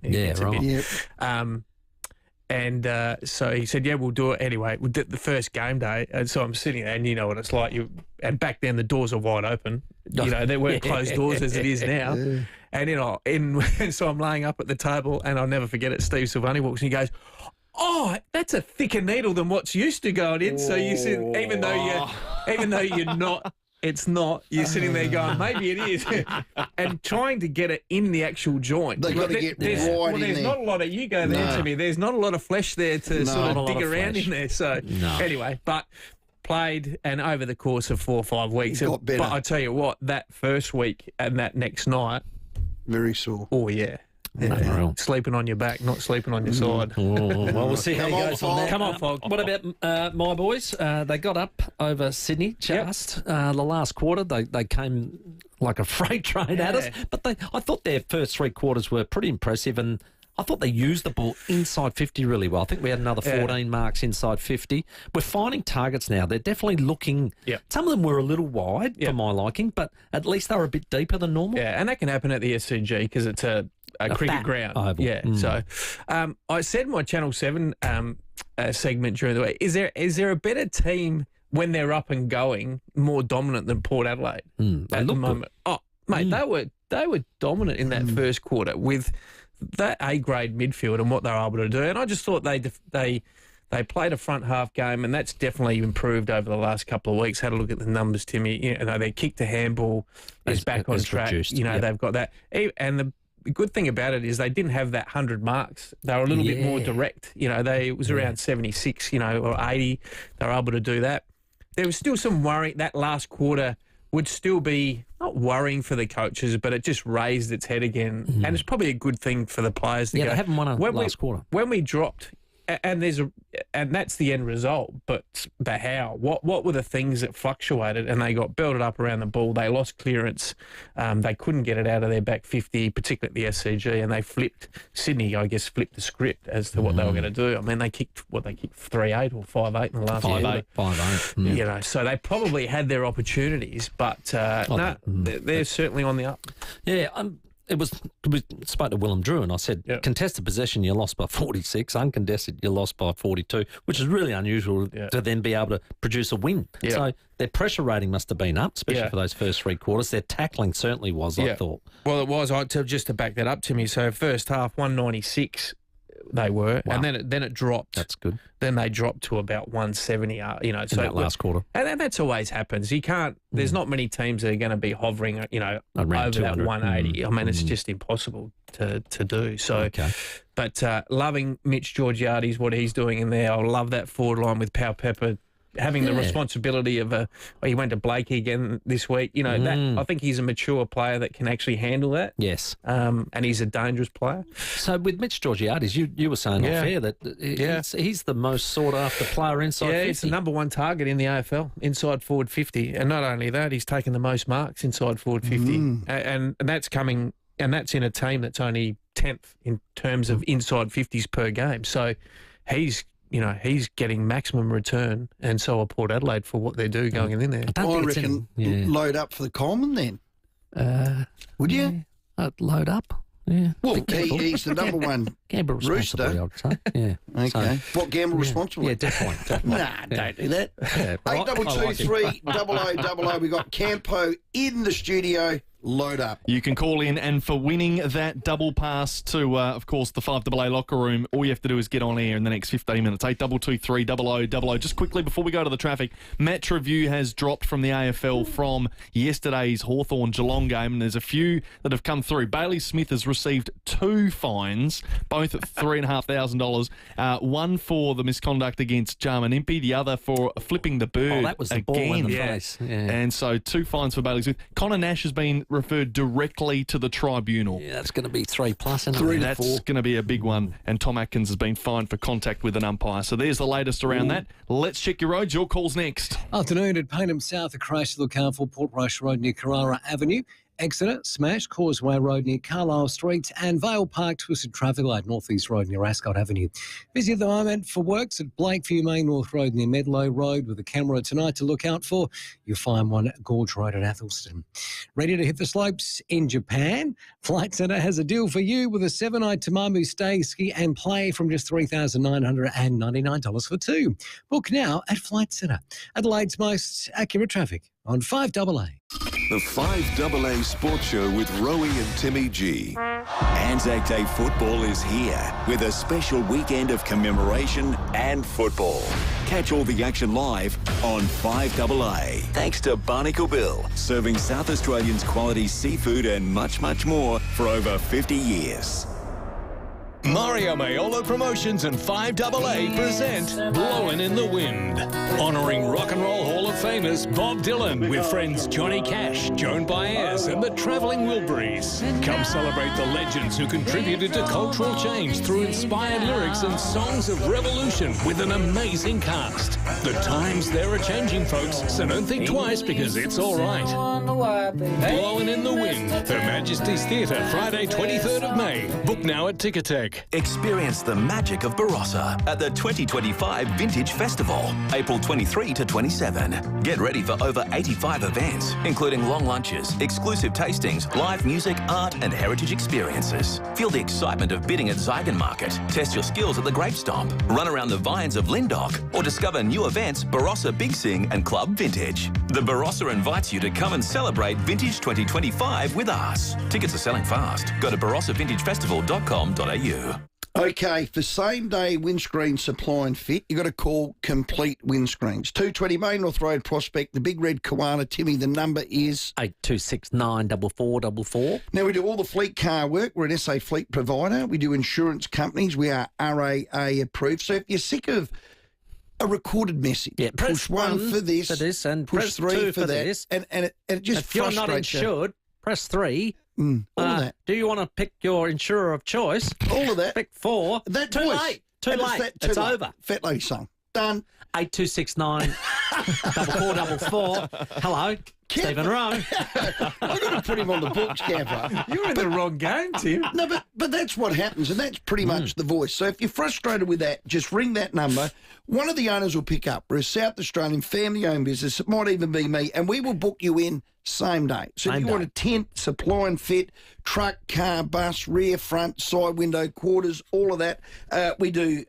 And so he said, "Yeah, we'll do it anyway." We did the first game day, and so I'm sitting there, and you know what it's like. And back then the doors are wide open. You know, they weren't closed doors as it is now. And so I'm laying up at the table, and I'll never forget it. Steve Silvani walks and he goes, "Oh, that's a thicker needle than what's used to going in." So you said, even though you're not. It's not. You're sitting there going, maybe it is, and trying to get it in the actual joint. They've got to get right in there. There's not a lot of, you go there to me, there's not a lot of flesh there to sort of dig around in there. So anyway, but played, and over the course of 4 or 5 weeks, got better. But I tell you what, that first week and that next night, very sore. Oh yeah. Sleeping on your back, not sleeping on your side. Well, we'll see how he goes on that. Come on, Fog. What about my boys? They got up over Sydney just the last quarter. They came like a freight train at us. But I thought their first 3 quarters were pretty impressive, and I thought they used the ball inside 50 really well. I think we had another 14 marks inside 50. We're finding targets now. They're definitely looking... Some of them were a little wide for my liking, but at least they were a bit deeper than normal. Yeah, and that can happen at the SCG because it's a cricket ground. Oval. Yeah, so I said in my Channel 7 segment during the week, is there a better team when they're up and going, more dominant than Port Adelaide at the moment? Oh, mate, they were dominant in that first quarter with that A-grade midfield and what they were able to do. And I just thought they played a front half game, and that's definitely improved over the last couple of weeks. Had a look at the numbers, Timmy. You know, their kick to handball is back on track. Reduced. You know, they've got that. And the good thing about it is they didn't have that 100 marks. They were a little bit more direct. You know, it was around 76, you know, or 80. They were able to do that. There was still some worry. That last quarter would still be not worrying for the coaches, but it just raised its head again. And it's probably a good thing for the players to go. Yeah, they haven't won a last quarter. When we dropped, and that's the end result, but the how. What were the things that fluctuated? And they got belted up around the ball. They lost clearance. They couldn't get it out of their back 50, particularly at the SCG, and they Sydney, I guess, flipped the script as to what they were going to do. I mean, they kicked 3-8 or 5-8 in the last quarter. 5-8. You know, so they probably had their opportunities, but they're certainly on the up. Yeah, we spoke to Willem Drew, and I said, contested possession, you lost by 46. Uncontested, you lost by 42, which is really unusual to then be able to produce a win. So their pressure rating must have been up, especially for those first 3 quarters. Their tackling certainly was, I thought. Well, it was. Just to back that up, Timmy, so first half, 196 they were, and then it dropped. That's good. Then they dropped to about 170, you know. So that last quarter. And that's always happens. You can't, there's not many teams that are going to be hovering, you know, around over that 180. I mean, it's just impossible to do. So, but loving Mitch Georgiades, what he's doing in there. I love that forward line with Pau Pepper having the responsibility of he went to Blakey again this week. You know, that I think he's a mature player that can actually handle that. Yes. And he's a dangerous player. So with Mitch Georgiades, you were saying off air that he's the most sought after player inside 50. He's the number 1 target in the AFL, inside forward 50. And not only that, he's taken the most marks inside forward 50. And that's coming, and that's in a team that's only 10th in terms of inside 50s per game. So he's getting maximum return, and so are Port Adelaide for what they do going in there. I reckon load up for the Coleman then. Would you? Load up. Yeah. Well, he's the number 1 gamble responsibly, rooster. I would say. Yeah. Okay. What gamble responsibly? Yeah, definitely. Nah, don't do that. 8223 0000. We got Campo in the studio. Load up. You can call in, and for winning that double pass to, of course, the 5AA locker room, all you have to do is get on air in the next 15 minutes. 8223 0000. Just quickly before we go to the traffic, match review has dropped from the AFL from yesterday's Hawthorn-Geelong game, and there's a few that have come through. Bailey Smith has received 2 fines, both at $3,500. One for the misconduct against Jarman Impey, the other for flipping the bird. Oh, that was the ball in the face. Yeah. And so 2 fines for Bailey Smith. Connor Nash has been referred directly to the tribunal. Yeah, that's going to be 3+, isn't it? 3 to 4. That's going to be a big one. And Tom Atkins has been fined for contact with an umpire. So there's the latest around that. Let's check your roads. Your call's next. Afternoon at Payneham South, a crash to look out for Port Rush Road near Carrara Avenue. Exeter, smashed. Causeway Road near Carlisle Street and Vale Park, twisted traffic light, North East Road near Ascot Avenue. Busy at the moment for works at Blakeview Main North Road near Medlow Road with a camera tonight to look out for. You'll find one at Gorge Road at Athelston. Ready to hit the slopes in Japan? Flight Centre has a deal for you with a 7-night Tamamu stay, ski and play from just $3,999 for two. Book now at Flight Centre. Adelaide's most accurate traffic on 5AA. The 5AA Sports Show with Rowey and Timmy G. Anzac Day football is here with a special weekend of commemoration and football. Catch all the action live on 5AA. Thanks to Barnacle Bill, serving South Australians quality seafood and much, much more for over 50 years. Mario Maiola Promotions and 5AA present Blowin' in the Wind, honouring Rock and Roll Hall of Famers Bob Dylan with friends Johnny Cash, Joan Baez and the Travelling Wilburys. Come celebrate the legends who contributed to cultural change through inspired lyrics and songs of revolution with an amazing cast. The times they're a-changing, folks, so don't think twice because it's all right. Blowin' in the Wind, Her Majesty's Theatre, Friday 23rd of May. Book now at Ticketek. Experience the magic of Barossa at the 2025 Vintage Festival, April 23 to 27. Get ready for over 85 events, including long lunches, exclusive tastings, live music, art and heritage experiences. Feel the excitement of bidding at Zygon Market, test your skills at the Grape Stomp, run around the vines of Lindok, or discover new events Barossa Big Sing and Club Vintage. The Barossa invites you to come and celebrate Vintage 2025 with us. Tickets are selling fast. Go to barossavintagefestival.com.au. Okay, for same-day windscreen supply and fit, you've got to call Complete Windscreens. 220 Main North Road, Prospect, the Big Red Koala. Timmy, the number is 8269 4444. Now, we do all the fleet car work. We're an SA fleet provider. We do insurance companies. We are RAA approved. So if you're sick of a recorded message, push one for this and push press 3 2 for that. this. And it just if you're not frustrates you. insured, press 3. All of that. Do you want to pick your insurer of choice? All of that. Pick 4. That too voice. late. Too And late. too It's late. over. Fat Lady song. Done. 8269 4444. Hello, Stephen Rowe. I've got to put him on the books, Gaffer. You're in the wrong game, Tim. No, but that's what happens, and that's pretty much the voice. So if you're frustrated with that, just ring that number. One of the owners will pick up. We're a South Australian family-owned business. It might even be me, and we will book you in same day. So if you want a tent, supply and fit, truck, car, bus, rear, front, side window, quarters, all of that. We do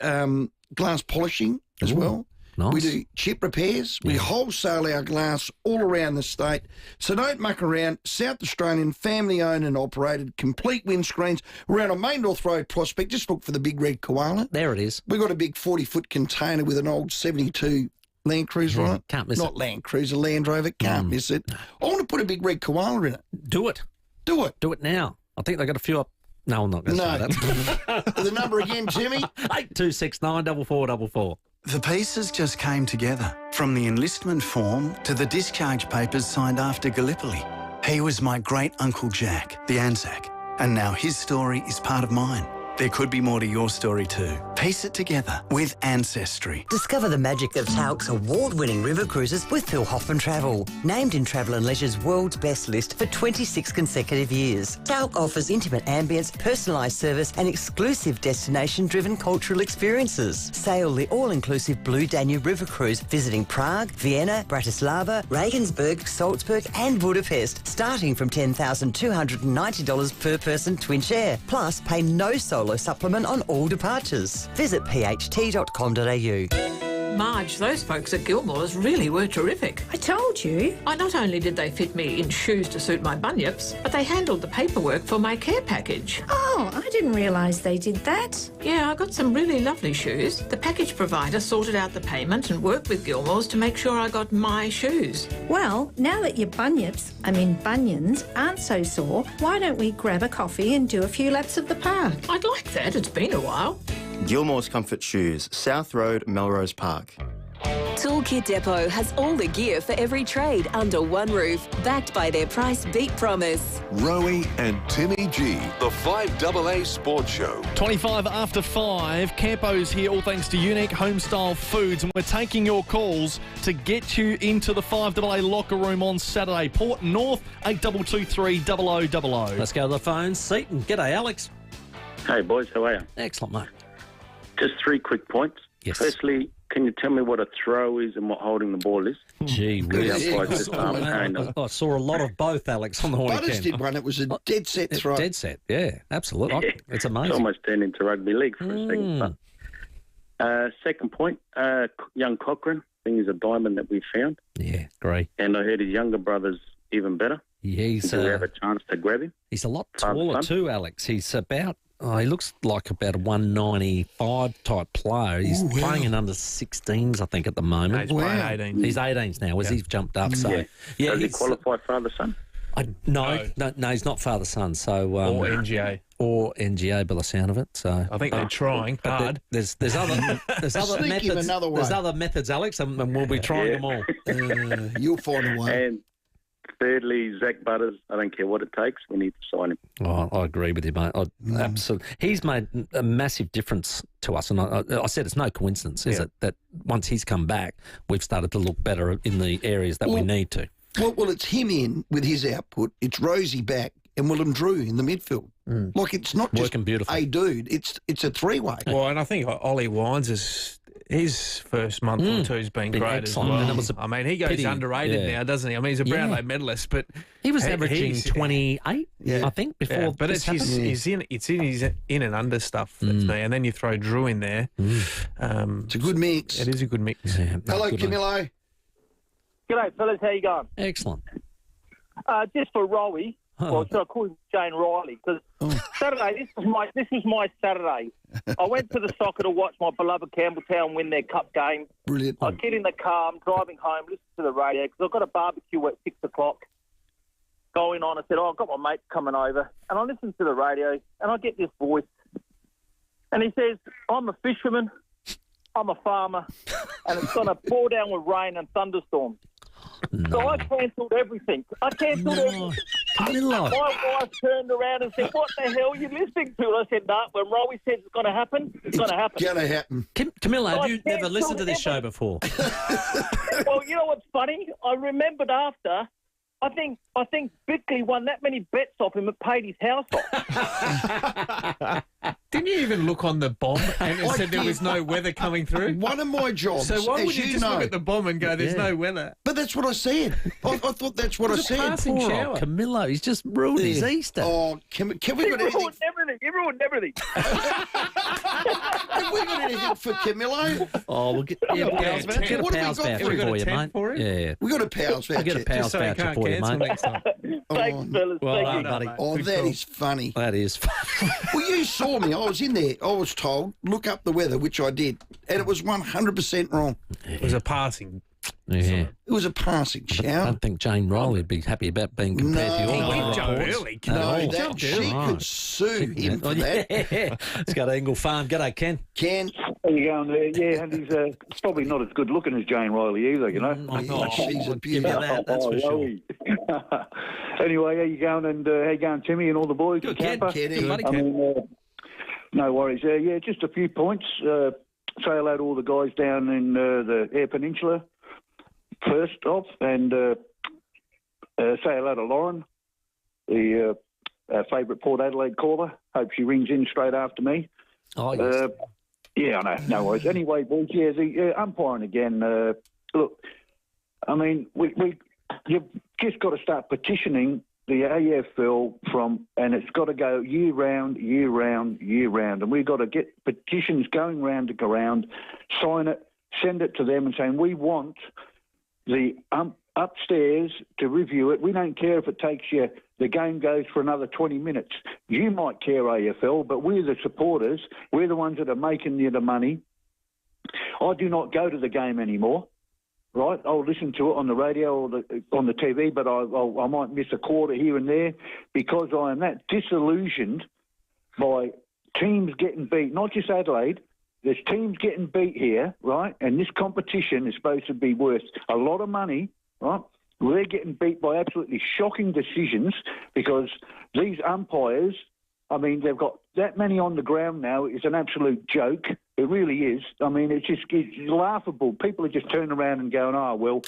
glass polishing as well. Nice. We do chip repairs. We wholesale our glass all around the state. So don't muck around. South Australian, family-owned and operated, Complete Windscreens. We're out on Main North Road, Prospect. Just look for the Big Red Koala. There it is. We've got a big 40-foot container with an old 72 Land Cruiser on it. Can't miss Not it. Land Cruiser, Land Rover. Can't miss it. I want to put a Big Red Koala in it. Do it. Do it. Do it now. I think they've got a few up. No, I'm not going to say that. The number again, Timmy? 8269 4444. The pieces just came together, from the enlistment form to the discharge papers signed after Gallipoli. He was my great-uncle Jack, the Anzac, and now his story is part of mine. There could be more to your story too. Piece it together with Ancestry. Discover the magic of Talc's award-winning river cruises with Phil Hoffman Travel. Named in Travel + Leisure's World's Best list for 26 consecutive years. Talc offers intimate ambience, personalised service and exclusive destination-driven cultural experiences. Sail the all-inclusive Blue Danube River Cruise visiting Prague, Vienna, Bratislava, Regensburg, Salzburg and Budapest, starting from $10,290 per person twin share. Plus, pay no solo supplement on all departures. Visit pht.com.au. Marge, those folks at Gilmore's really were terrific. I told you. Not only did they fit me in shoes to suit my bunyips, but they handled the paperwork for my care package. Oh, I didn't realise they did that. Yeah, I got some really lovely shoes. The package provider sorted out the payment and worked with Gilmore's to make sure I got my shoes. Well, now that your bunions, aren't so sore, why don't we grab a coffee and do a few laps of the park? I'd like that. It's been a while. Gilmore's Comfort Shoes, South Road, Melrose Park. Toolkit Depot has all the gear for every trade under one roof, backed by their price beat promise. Rowey and Timmy G, the 5AA Sports Show. 25 after 5. Campo's here, all thanks to Unique Homestyle Foods, and we're taking your calls to get you into the 5AA locker room on Saturday. Port North, 8223 0000. Let's go to the phones. Seaton. G'day, Alex. Hey, boys. How are you? Excellent, mate. Just 3 quick points. Yes. Firstly, can you tell me what a throw is and what holding the ball is? Gee The whiz. umpire just I saw a lot of both, Alex, on the weekend. Butters did one. It was a dead set throw. Dead set, yeah, absolutely. It's amazing. It's almost turned into rugby league for a second. But, second point, young Cochrane. I think he's a diamond that we found. Yeah, great. And I heard his younger brother's even better. Yeah, he's... Do we have a chance to grab him? He's a lot Father, taller son? too, Alex. He's about... Oh, he looks like about a 195 type player. He's playing in under 16s, I think, at the moment. No, he's playing 18s. He's 18s now, as he's jumped up. So, yeah. Does he he's- qualify father-son? No, he's not father-son. So Or NGA. Or NGA by the sound of it. So I think they're trying But hard. There's other Sneak him methods. another way. There's other methods, Alex, and we'll be trying them all. You'll find a way. And thirdly, Zach Butters. I don't care what it takes. We need to sign him. Oh, I agree with you, mate. Absolutely. He's made a massive difference to us, and I said it's no coincidence, is it, that once he's come back, we've started to look better in the areas that we need to. Well, it's him in with his output. It's Rosie back and Willem Drew in the midfield. Like, it's not just Working beautifully. a dude. It's a three-way. Well, and I think Ollie Wines is... His first month or two's been great excellent. as well. And it was I mean, he goes pity, underrated now, doesn't he? I mean, he's a Brownlow medalist, but He was averaging he's- 28, I think, before. Yeah, but this it's happened. his in and under stuff that's me, and then you throw Drew in there. It's a good mix. It is a good mix. Hello, Camillo. G'day, fellas. How you going? Excellent. Just for Rowey, or should I call him Jane Riley? Because Saturday, this was my Saturday. I went to the soccer to watch my beloved Campbelltown win their cup game. Brilliant. I get in the car, I'm driving home, listen to the radio, because I've got a barbecue at 6 o'clock going on. I said, I've got my mate coming over. And I listen to the radio, and I get this voice. And he says, I'm a fisherman, I'm a farmer, and it's going to pour down with rain and thunderstorms. So I cancelled everything. Everything. Camillo. My wife turned around and said, what the hell are you listening to? And I said, no, when Rowey says it's going to happen, it's going to happen. Gonna happen. Camillo, So have I you never listened to this show cancelled before? Well, you know what's funny? I remembered after, I think Bickley won that many bets off him, it paid his house off. Didn't you even look on the bomb and it said there was no weather coming through? One of my jobs, So why as would you just know, look at the bomb and go, there's no weather? But that's what I said. I thought that's what I It was a said. passing Poor shower. old Camillo, he's just ruined his Easter. Oh, can we You got anything? ruined everything. You ruined everything. Have we got anything for Camillo? Oh, we'll get, Yeah, a what Pals have we voucher got? for We got a you, tent mate. for him? Yeah. We got a Pals We'll voucher. get a Pals Just so he voucher can't for you, cancel mate. next time. Thanks, fellas. Well Thank done, you. buddy. Oh, Good that call. is funny. That is fun. Well, you saw me. I was in there. I was told, look up the weather, which I did. And it was 100% wrong. It was a passing. Yeah. It was a passing I shower. don't think Jane Riley would be happy about being compared to No. your He weather did jump reports. early. No, He that jumped she early. could sue him for that. Yeah. Let's go to Engle Farm. G'day, Ken. Ken, How you going there? Yeah, and he's probably not as good looking as Jane Riley either, you know. she's a Give beauty. you that, that's for sure. Rowey. Anyway, how you going? And how you going, Timmy, and all the boys? Good, at Ken. Camper? Good, buddy, I Ken. mean, no worries. Yeah, just a few points. Say hello to all the guys down in the Eyre Peninsula, first off, and say hello to Lauren, the favourite Port Adelaide caller. Hope she rings in straight after me. Oh, yes. Yeah, I know. No worries. Anyway, boys, yeah, the umpiring again. Look, I mean, you've just got to start petitioning the AFL and it's got to go year round, and we've got to get petitions going round to around, sign it, send it to them and saying we want the upstairs to review it. We don't care if it takes you, the game goes for another 20 minutes. You might care, AFL, but we're the supporters. We're the ones that are making the money. I do not go to the game anymore, right? I'll listen to it on the radio or on the TV, but I might miss a quarter here and there because I am that disillusioned by teams getting beat, not just Adelaide, there's teams getting beat here, right? And this competition is supposed to be worth a lot of money, right? Well, they're getting beat by absolutely shocking decisions because these umpires, I mean, they've got that many on the ground now. It's an absolute joke. It really is. I mean, it's laughable. People are just turning around and going, oh, well,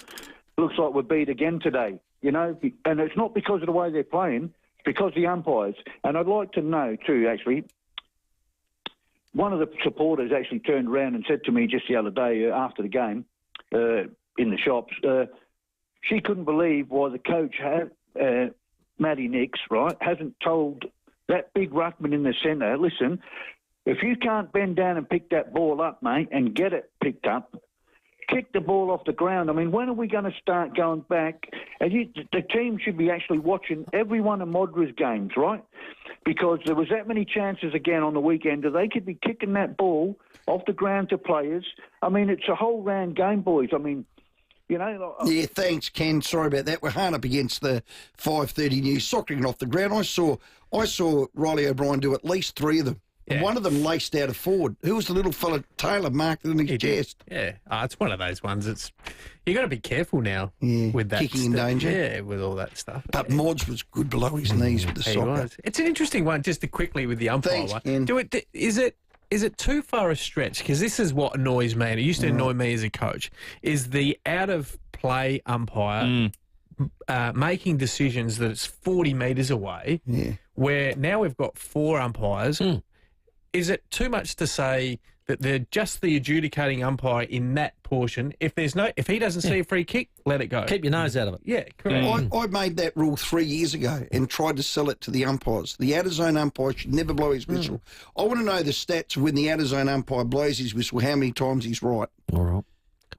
looks like we're beat again today, you know? And it's not because of the way they're playing, it's because of the umpires. And I'd like to know, too, actually, one of the supporters actually turned around and said to me just the other day after the game in the shops, she couldn't believe why the coach, Matty Nix, right, hasn't told that big ruckman in the centre, listen, if you can't bend down and pick that ball up, mate, and get it picked up, kick the ball off the ground. I mean, when are we going to start going back? And the team should be actually watching every one of Modra's games, right? Because there was that many chances again on the weekend that they could be kicking that ball off the ground to players. I mean, it's a whole round game, boys. I mean, you know. Yeah, thanks, Ken. Sorry about that. We're hard up against the 5:30 news, soccering off the ground. I saw Riley O'Brien do at least 3 of them. Yeah. And one of them laced out a forward. Who was the little fella, Taylor, marked it in his chest? Yeah, it's one of those ones. You got to be careful now with that. Kicking in danger. Yeah, with all that stuff. But Mods was good below his knees with the soccer. It's an interesting one, just quickly with the umpire. Thanks, Ken. Is it too far a stretch? Because this is what annoys me, and it used to annoy me as a coach, is the out-of-play umpire making decisions that it's 40 metres away, where now we've got 4 umpires. Is it too much to say that they're just the adjudicating umpire in that portion? If he doesn't see a free kick, let it go. Keep your nose out of it. Yeah, correct. I made that rule 3 years ago and tried to sell it to the umpires. The out-of-zone umpire should never blow his whistle. I want to know the stats of when the out-of-zone umpire blows his whistle, how many times he's right. All right.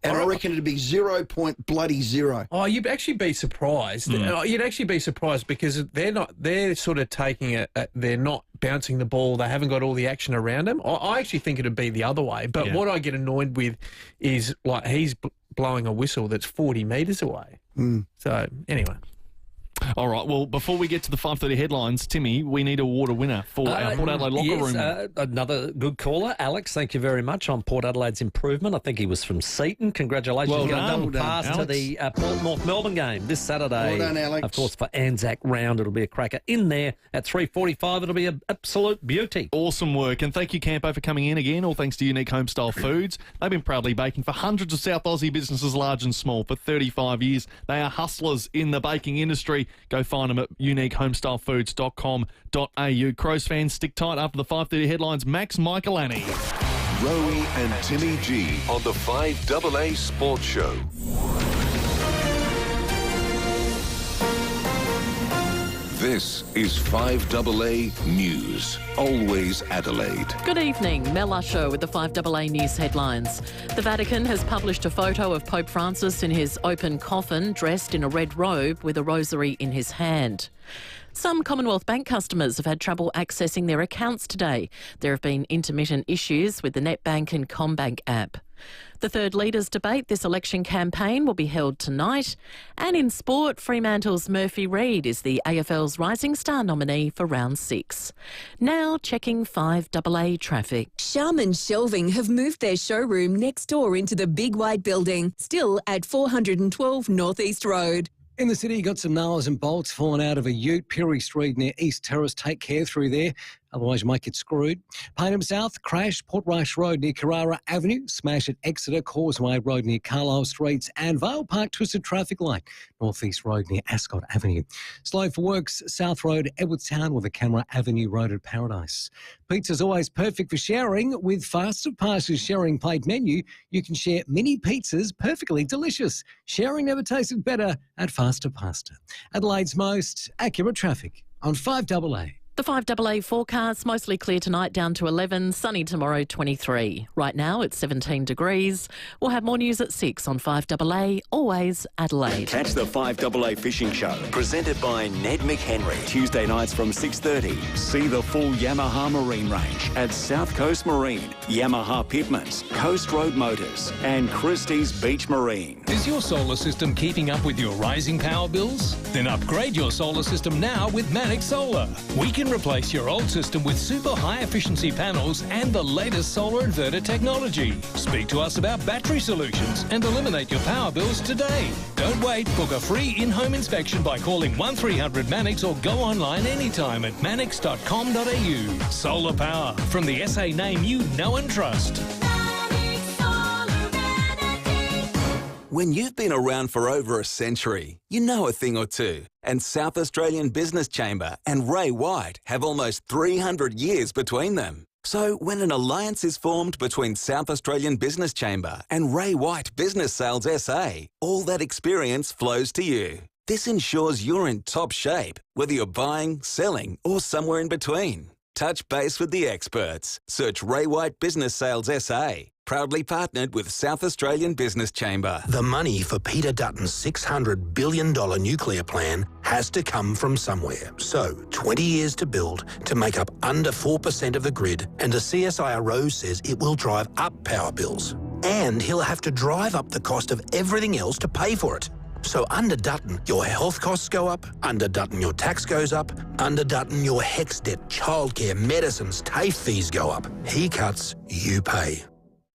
And I reckon it'd be 0.0. Oh, you'd actually be surprised. You'd actually be surprised because they're sort of taking it, they're not bouncing the ball, they haven't got all the action around them. I actually think it'd be the other way. But what I get annoyed with is, like, he's blowing a whistle that's 40 metres away. So, anyway. All right, well, before we get to the 5:30 headlines, Timmy, we need to award a winner for our Port Adelaide locker room. Another good caller, Alex. Thank you very much on Port Adelaide's improvement. I think he was from Seaton. Congratulations. Well Got a double done, pass Alex. to the Port North Melbourne game this Saturday. Well done, Alex. Of course, for Anzac round, it'll be a cracker. In there at 3:45, it'll be an absolute beauty. Awesome work, and thank you, Campo, for coming in again, all thanks to Unique Homestyle Foods. They've been proudly baking for hundreds of South Aussie businesses, large and small, for 35 years. They are hustlers in the baking industry. Go find them at uniquehomestylefoods.com.au. Crows fans, stick tight after the 5:30 headlines. Max Michaelani. Rowey and Timmy G on the 5AA Sports Show. This is 5AA News. Always Adelaide. Good evening. Mel Usher with the 5AA News headlines. The Vatican has published a photo of Pope Francis in his open coffin, dressed in a red robe with a rosary in his hand. Some Commonwealth Bank customers have had trouble accessing their accounts today. There have been intermittent issues with the NetBank and CommBank app. The third Leaders debate this election campaign will be held tonight. And in sport, Fremantle's Murphy Reid is the AFL's Rising Star nominee for round 6. Now checking 5AA traffic. Sharman Shelving have moved their showroom next door into the big white building, still at 412 North East Road. In the city, you got some nails and bolts falling out of a ute, Peary Street near East Terrace. Take care through there, otherwise you might get screwed. Payneham South, crash, Port Rice Road near Carrara Avenue, smash at Exeter, Causeway Road near Carlisle Streets, and Vale Park twisted traffic light, North East Road near Ascot Avenue. Slow for works, South Road, Edwardstown with the Camera Avenue Road at Paradise. Pizza's always perfect for sharing. With Faster Pasta's sharing plate menu, you can share mini pizzas perfectly delicious. Sharing never tasted better at Faster Pasta. Adelaide's most accurate traffic on 5AA. The 5AA forecast, mostly clear tonight down to 11, sunny tomorrow 23. Right now it's 17 degrees. We'll have more news at 6 on 5AA, always Adelaide. Catch the 5AA Fishing Show, presented by Ned McHenry, Tuesday nights from 6:30. See the full Yamaha Marine range at South Coast Marine, Yamaha Pitmans, Coast Road Motors and Christie's Beach Marine. Is your solar system keeping up with your rising power bills? Then upgrade your solar system now with Manic Solar. We can replace your old system with super high efficiency panels and the latest solar inverter technology. Speak to us about battery solutions and eliminate your power bills today. Don't wait. Book a free in-home inspection by calling 1300 Manix or go online anytime at manix.com.au. Solar power from the SA name you know and trust. When you've been around for over a century, you know a thing or two. And South Australian Business Chamber and Ray White have almost 300 years between them. So when an alliance is formed between South Australian Business Chamber and Ray White Business Sales SA, all that experience flows to you. This ensures you're in top shape, whether you're buying, selling, or somewhere in between. Touch base with the experts. Search Ray White Business Sales SA. Proudly partnered with South Australian Business Chamber. The money for Peter Dutton's $600 billion nuclear plan has to come from somewhere. So, 20 years to build, to make up under 4% of the grid, and the CSIRO says it will drive up power bills. And he'll have to drive up the cost of everything else to pay for it. So under Dutton, your health costs go up. Under Dutton, your tax goes up. Under Dutton, your HECS debt, childcare, medicines, TAFE fees go up. He cuts, you pay.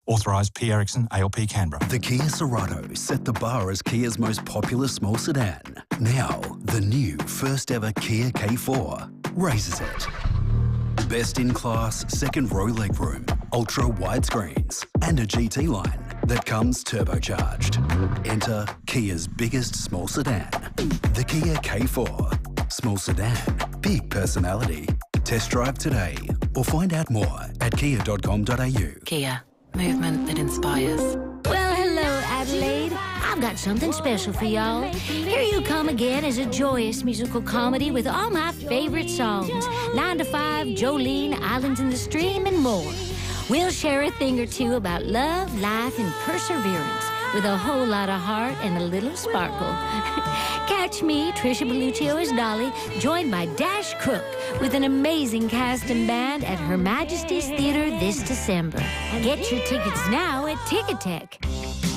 Authorised P. Ericsson, ALP Canberra. The Kia Cerato set the bar as Kia's most popular small sedan. Now, the new first ever Kia K4 raises it. Best in class second row legroom, ultra wide screens, and a GT line that comes turbocharged. Enter Kia's biggest small sedan, the Kia K4. Small sedan, big personality. Test drive today or find out more at kia.com.au. Kia. Movement that inspires. Well, hello, Adelaide. I've got something special for y'all. Here You Come Again is a joyous musical comedy with all my favourite songs. 9 to 5, Jolene, Islands in the Stream, and more. We'll share a thing or two about love, life, and perseverance with a whole lot of heart and a little sparkle. Catch me, Trisha Belluccio as Dolly, joined by Dash Cook with an amazing cast and band at Her Majesty's Theatre this December. Get your tickets now at Ticketek.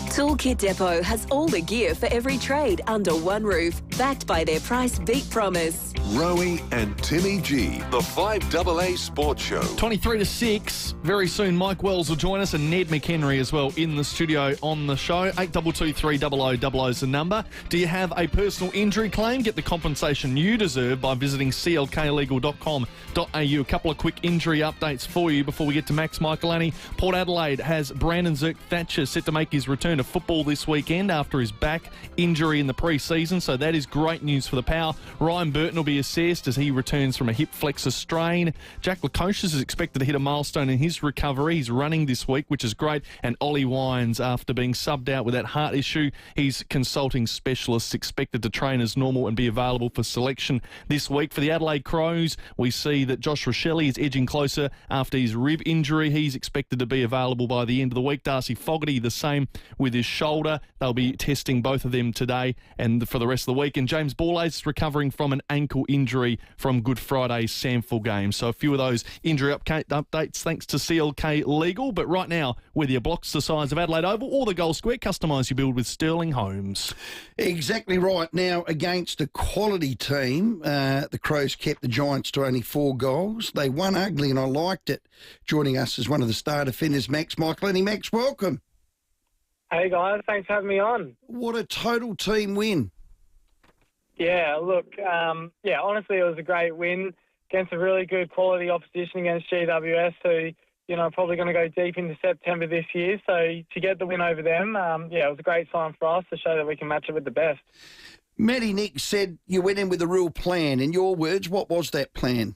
Toolkit Depot has all the gear for every trade under one roof, backed by their price beat promise. Rowey and Timmy G, the 5AA Sports Show. 23 to 6. Very soon, Mike Wells will join us and Ned McHenry as well in the studio on the show. 8223 0000 is the number. Do you have a personal injury claim? Get the compensation you deserve by visiting clklegal.com.au. A couple of quick injury updates for you before we get to Max Michaelani. Port Adelaide has Brandon Zirk-Thatcher set to make his return to football this weekend after his back injury in the pre-season, so that is great news for the Power. Ryan Burton will be assessed as he returns from a hip flexor strain. Jack Lukosius is expected to hit a milestone in his recovery. He's running this week, which is great. And Ollie Wines, after being subbed out with that heart issue, he's consulting specialists, expected to train as normal and be available for selection this week. For the Adelaide Crows, we see that Josh Rochelle is edging closer after his rib injury. He's expected to be available by the end of the week. Darcy Fogarty, the same with his shoulder. They'll be testing both of them today and for the rest of the week. And James Borlase is recovering from an ankle injury from Good Friday's Samford game. So a few of those injury updates thanks to CLK Legal. But right now, whether your block's the size of Adelaide Oval or the goal square, customise your build with Sterling Homes. Exactly right. Now, against a quality team, the Crows kept the Giants to only 4 goals. They won ugly, and I liked it. Joining us as one of the star defenders, Max Michaelani. Max, welcome. Hey guys, thanks for having me on. What a total team win. Yeah, look, honestly, it was a great win against a really good quality opposition against GWS, who, probably going to go deep into September this year. So to get the win over them, it was a great sign for us to show that we can match it with the best. Matty Nick said you went in with a real plan. In your words, what was that plan?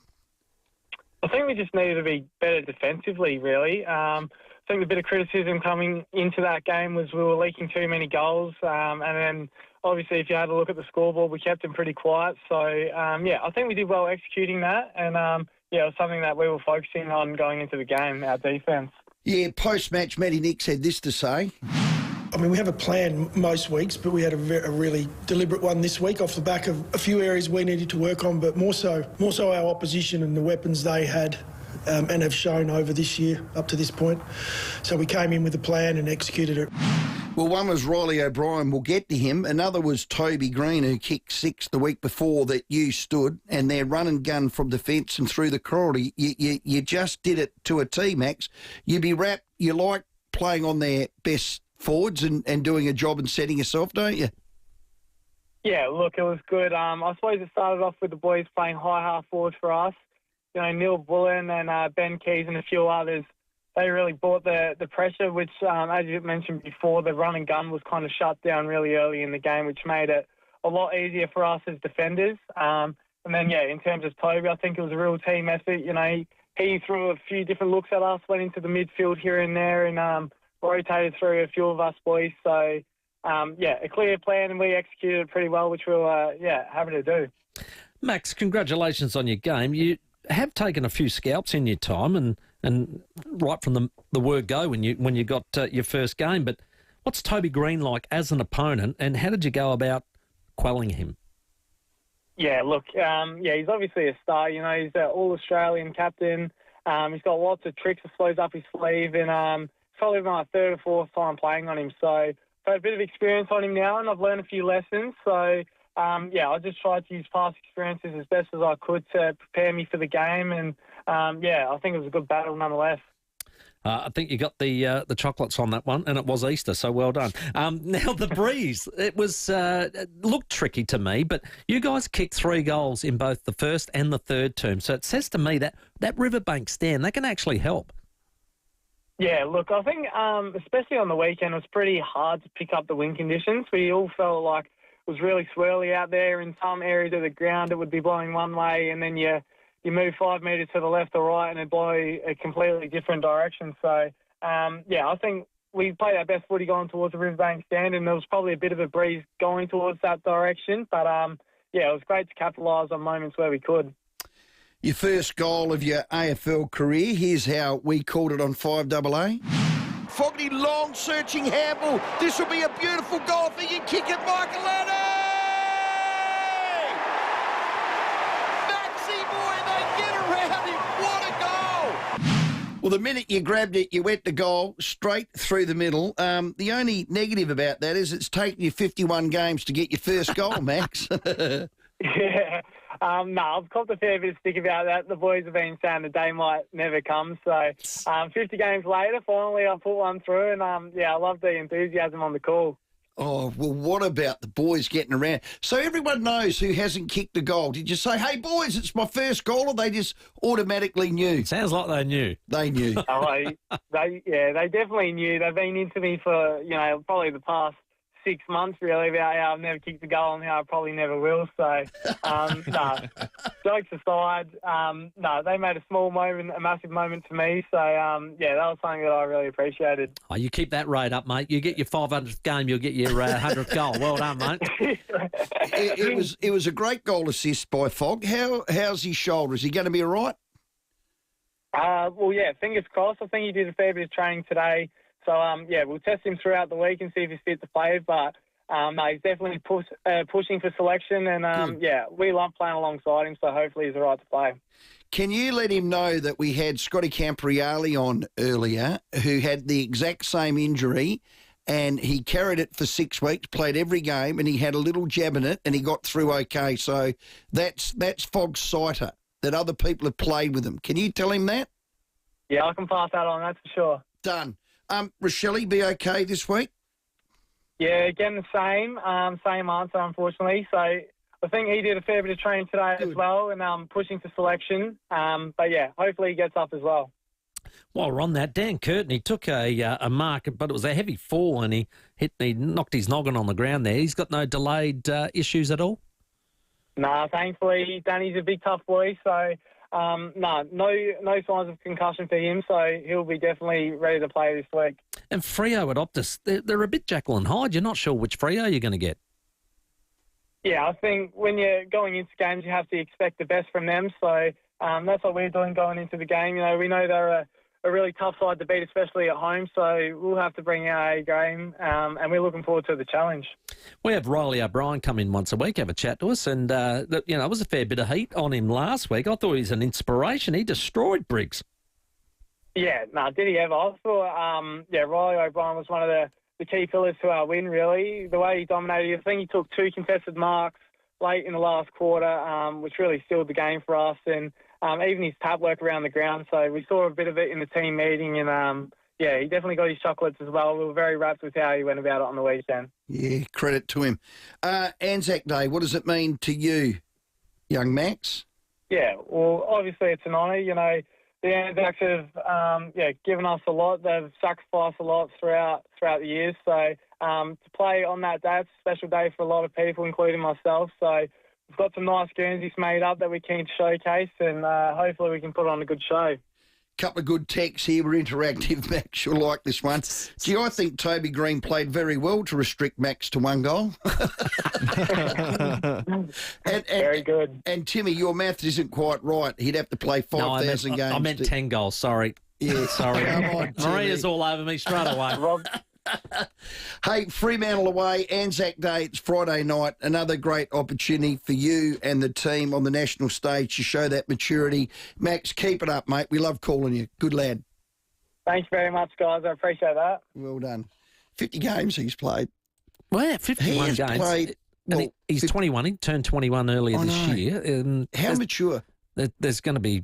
I think we just needed to be better defensively, really. I think the bit of criticism coming into that game was we were leaking too many goals. And then, obviously, if you had a look at the scoreboard, we kept them pretty quiet. So, I think we did well executing that. And, it was something that we were focusing on going into the game, our defence. Yeah, post-match, Matty Nick said this to say. I mean, we have a plan most weeks, but we had a really deliberate one this week off the back of a few areas we needed to work on, but more so our opposition and the weapons they had. And have shown over this year up to this point. So we came in with a plan and executed it. Well, one was Riley O'Brien, we'll get to him. Another was Toby Green, who kicked 6 the week before that you stood, and their run and gun from defence and through the corridor. You just did it to a T, Max. You like playing on their best forwards and doing a job and setting yourself, don't you? Yeah, look, it was good. I suppose it started off with the boys playing high half forward for us. You know, Neil Bullen and Ben Keys and a few others. They really brought the pressure, which, as you mentioned before, the run and gun was kind of shut down really early in the game, which made it a lot easier for us as defenders. And then, in terms of Toby, I think it was a real team effort. You know, he threw a few different looks at us, went into the midfield here and there, and rotated through a few of us boys. So, a clear plan, and we executed pretty well, which we were, happy to do. Max, congratulations on your game. You have taken a few scalps in your time, and right from the word go when you got your first game. But what's Toby Green like as an opponent, and how did you go about quelling him? Yeah, look, he's obviously a star. You know, he's an all-Australian captain. He's got lots of tricks, I suppose, up his sleeve, and it's probably my third or fourth time playing on him. So I've got a bit of experience on him now, and I've learned a few lessons. So, I just tried to use past experiences as best as I could to prepare me for the game, and I think it was a good battle nonetheless. I think you got the chocolates on that one, and it was Easter, so well done. Now, the breeze, it was looked tricky to me, but you guys kicked 3 goals in both the first and the third term, so it says to me that riverbank stand, that can actually help. Yeah, look, I think especially on the weekend, it was pretty hard to pick up the wind conditions. We all felt like it was really swirly out there. In some areas of the ground, it would be blowing one way, and then you move 5 metres to the left or right and it blow a completely different direction. So, I think we played our best footy going towards the riverbank stand, and there was probably a bit of a breeze going towards that direction. But, it was great to capitalise on moments where we could. Your first goal of your AFL career, here's how we called it on 5AA. Fogarty, long searching handball. This will be a beautiful goal for you. Kick it, Michael Adelaide! Well, the minute you grabbed it, you went to goal, straight through the middle. The only negative about that is it's taken you 51 games to get your first goal, Max. Yeah. I've copped a fair bit of stick about that. The boys have been saying the day might never come. So 50 games later, finally I put one through, and I love the enthusiasm on the call. Oh, well, what about the boys getting around? So everyone knows who hasn't kicked a goal. Did you say, hey, boys, it's my first goal, or they just automatically knew? Sounds like they knew. They knew. They definitely knew. They've been into me for, probably the past 6 months, really, about how I've never kicked a goal and how I probably never will. So, jokes aside, they made a small moment, a massive moment to me. So, that was something that I really appreciated. Oh, you keep that rate up, mate. You get your 500th game, you'll get your 100th goal. Well done, mate. It was a great goal assist by Fogg. How's his shoulder? Is he going to be all right? Fingers crossed. I think he did a fair bit of training today. So, we'll test him throughout the week and see if he's fit to play. But, he's definitely pushing for selection. And, we love playing alongside him, so hopefully he's all right to play. Can you let him know that we had Scotty Campriali on earlier, who had the exact same injury, and he carried it for 6 weeks, played every game, and he had a little jab in it, and he got through okay. So that's Fogg's sighter, that other people have played with him. Can you tell him that? Yeah, I can pass that on, that's for sure. Done. Rochelle be okay this week? Yeah, again, the same answer, unfortunately. So I think he did a fair bit of training today as well, and pushing for selection. Hopefully he gets up as well. While we're on that, Dan Curtin, he took a mark, but it was a heavy fall, and he knocked his noggin on the ground there. He's got no delayed issues at all? No, thankfully, Danny's a big, tough boy, so... no signs of concussion for him, so he'll be definitely ready to play this week. And Freo at Optus, they're a bit Jekyll and Hyde. You're not sure which Freo you're going to get. Yeah, I think when you're going into games, you have to expect the best from them. So that's what we're doing going into the game. We know they're a really tough side to beat, especially at home. So we'll have to bring our A game, and we're looking forward to the challenge. We have Riley O'Brien come in once a week, have a chat to us, and it was a fair bit of heat on him last week. I thought he was an inspiration. He destroyed Briggs. Yeah, did he ever? I thought, Riley O'Brien was one of the the key pillars to our win, really. The way he dominated, I think he took 2 contested marks late in the last quarter, which really sealed the game for us, and even his tap work around the ground. So we saw a bit of it in the team meeting, and he definitely got his chocolates as well. We were very rapt with how he went about it on the weekend. Yeah, credit to him. Anzac Day, what does it mean to you, young Max? Yeah, well, obviously it's an honour. You know, the Anzacs have, given us a lot. They've sacrificed a lot throughout the years. So to play on that day, it's a special day for a lot of people, including myself. So we've got some nice Guernseys made up that we're keen to showcase, and hopefully we can put on a good show. Couple of good texts here. We're interactive, Max. You'll like this one. Gee, I think Toby Green played very well to restrict Max to 1 goal. Very good. And Timmy, your math isn't quite right. He'd have to play 5,000 games. I meant 10 goals. Sorry. Yeah, sorry. Come on, Maria's all over me straight away. Hey, Fremantle away, Anzac Day, it's Friday night. Another great opportunity for you and the team on the national stage to show that maturity. Max, keep it up, mate. We love calling you. Good lad. Thanks very much, guys. I appreciate that. Well done. 50 games he's played. Well, yeah, 51 games. Played, and he's 21. He turned 21 earlier this year. And how mature? There's going to be...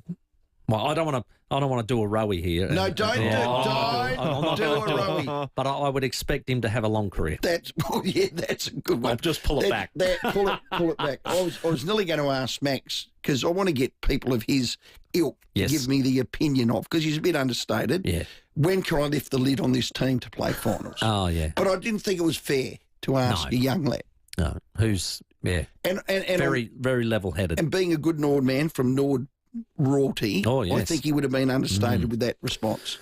Well, I don't want to do a Rowey here. No, don't do a Rowey. But I would expect him to have a long career. That's a good one. I'll just pull it back. Pull it back. I was nearly going to ask Max, because I want to get people of his ilk to give me the opinion of, because he's a bit understated. Yeah. When can I lift the lid on this team to play finals? Oh, yeah. But I didn't think it was fair to ask a young lad. No, who's, and very level-headed. And being a good Nord man from Nord Royalty, I think he would have been understated with that response.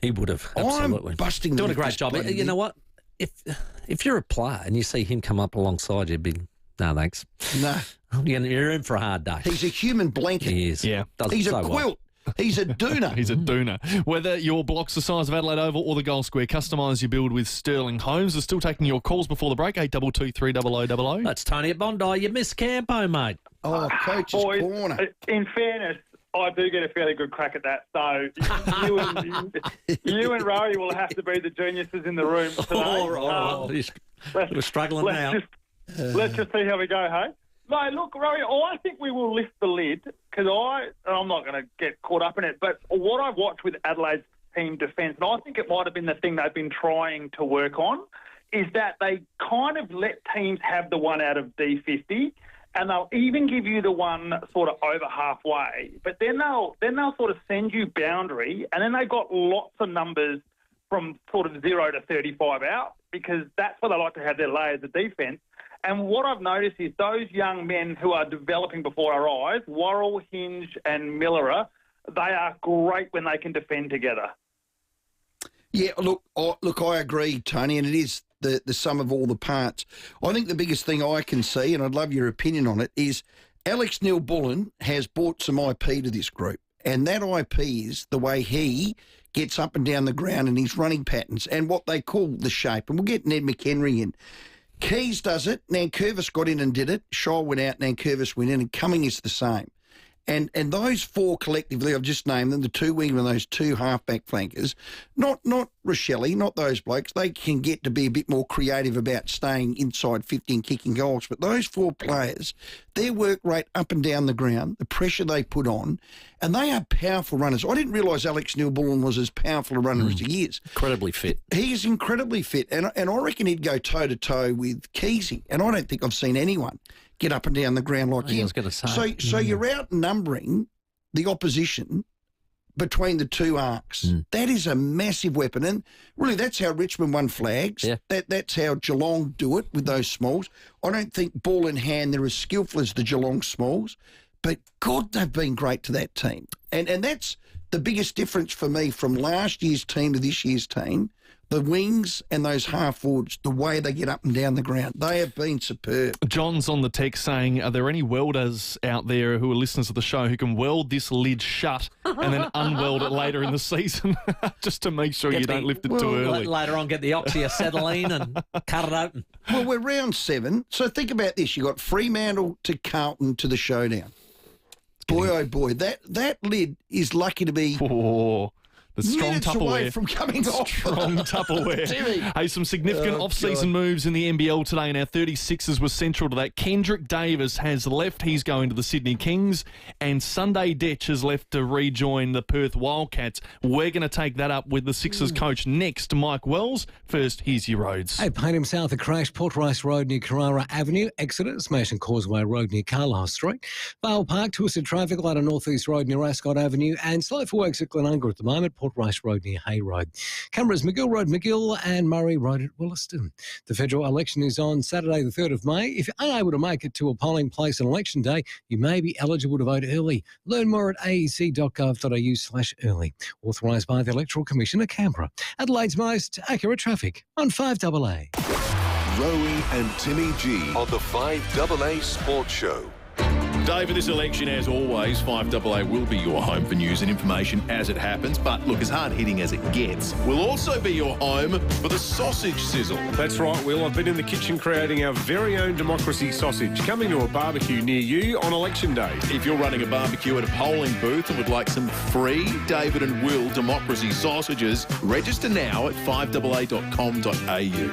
He would have, absolutely. I'm busting doing a great job. You know what? If you're a player and you see him come up alongside you, no thanks. No. You're in for a hard day. He's a human blanket. He is. Yeah. He's a quilt. He's a doona. He's a doona. Whether your block's the size of Adelaide Oval or the goal square, customise your build with Sterling Homes. We're still taking your calls before the break, 822 300 That's Tony at Bondi. You missed Campo, mate. Oh, Coach's Corner. In fairness, I do get a fairly good crack at that. So you and Rowey will have to be the geniuses in the room today. We're struggling now. Let's just see how we go, hey? No, look, Rowey, I think we will lift the lid, because I'm not going to get caught up in it, but what I've watched with Adelaide's team defence, and I think it might have been the thing they've been trying to work on, is that they kind of let teams have the one out of D50, and they'll even give you the one sort of over halfway, but then they'll sort of send you boundary, and then they've got lots of numbers from sort of 0 to 35 out, because that's where they like to have their layers of defence. And what I've noticed is those young men who are developing before our eyes, Worrell, Hinge and Miller, they are great when they can defend together. Yeah, look, I agree, Tony, and it is the sum of all the parts. I think the biggest thing I can see, and I'd love your opinion on it, is Alex Neil-Bullen has brought some IP to this group, and that IP is the way he gets up and down the ground and his running patterns and what they call the shape. And we'll get Ned McHenry in. Keys does it. Nankervis got in and did it. Shaw went out, Nankervis went in, and Cumming is the same. And those four collectively, I've just named them, the two wingmen and those two halfback flankers, not Rochelle, not those blokes. They can get to be a bit more creative about staying inside 50 and kicking goals. But those four players, their work rate up and down the ground, the pressure they put on, and they are powerful runners. I didn't realise Alex Neil-Bullen was as powerful a runner as he is. Incredibly fit. He is incredibly fit. And I reckon he'd go toe-to-toe with Keesey. And I don't think I've seen anyone get up and down the ground like him. I was going to say. So you're outnumbering the opposition between the two arcs. That is a massive weapon. And really, that's how Richmond won flags. Yeah. That's how Geelong do it with those smalls. I don't think ball in hand they're as skillful as the Geelong smalls, but God, they've been great to that team. And that's the biggest difference for me from last year's team to this year's team. The wings and those half forwards, the way they get up and down the ground, they have been superb. John's on the text saying, are there any welders out there who are listeners of the show who can weld this lid shut and then unweld it later in the season just to make sure you don't lift it too early? Later on, get the oxyacetylene and cut it open. Well, we're round 7, so think about this. You got Fremantle to Carlton to the showdown. Boy, oh boy, that lid is lucky to be... The strong Minutes Tupperware. away from coming off. Strong Tupperware. Timmy. Hey, some significant off-season moves in the NBL today, and our 36ers were central to that. Kendrick Davis has left. He's going to the Sydney Kings, and Sunday Detch has left to rejoin the Perth Wildcats. We're going to take that up with the Sixers coach next, Mike Wells. First, here's your roads. Hey, Payneham South, a crash. Port Rice Road near Carrara Avenue. Exeter, Smash and Causeway Road near Carlisle Street. Vale Park, twisted traffic light on North East Road near Ascot Avenue. And slow for works at Glenunga at the moment. Port Rice Road near Hay Road. Cameras, McGill Road, McGill and Murray Road at Williston. The federal election is on Saturday the 3rd of May. If you're unable to make it to a polling place on election day, you may be eligible to vote early. Learn more at aec.gov.au/early. Authorised by the Electoral Commission of Canberra. Adelaide's most accurate traffic on 5AA. Rowey and Timmy G on the 5AA Sports Show. Dave, for this election, as always, 5AA will be your home for news and information as it happens. But look, as hard-hitting as it gets, we'll also be your home for the sausage sizzle. That's right, Will. I've been in the kitchen creating our very own democracy sausage, coming to a barbecue near you on election day. If you're running a barbecue at a polling booth and would like some free David and Will democracy sausages, register now at 5AA.com.au.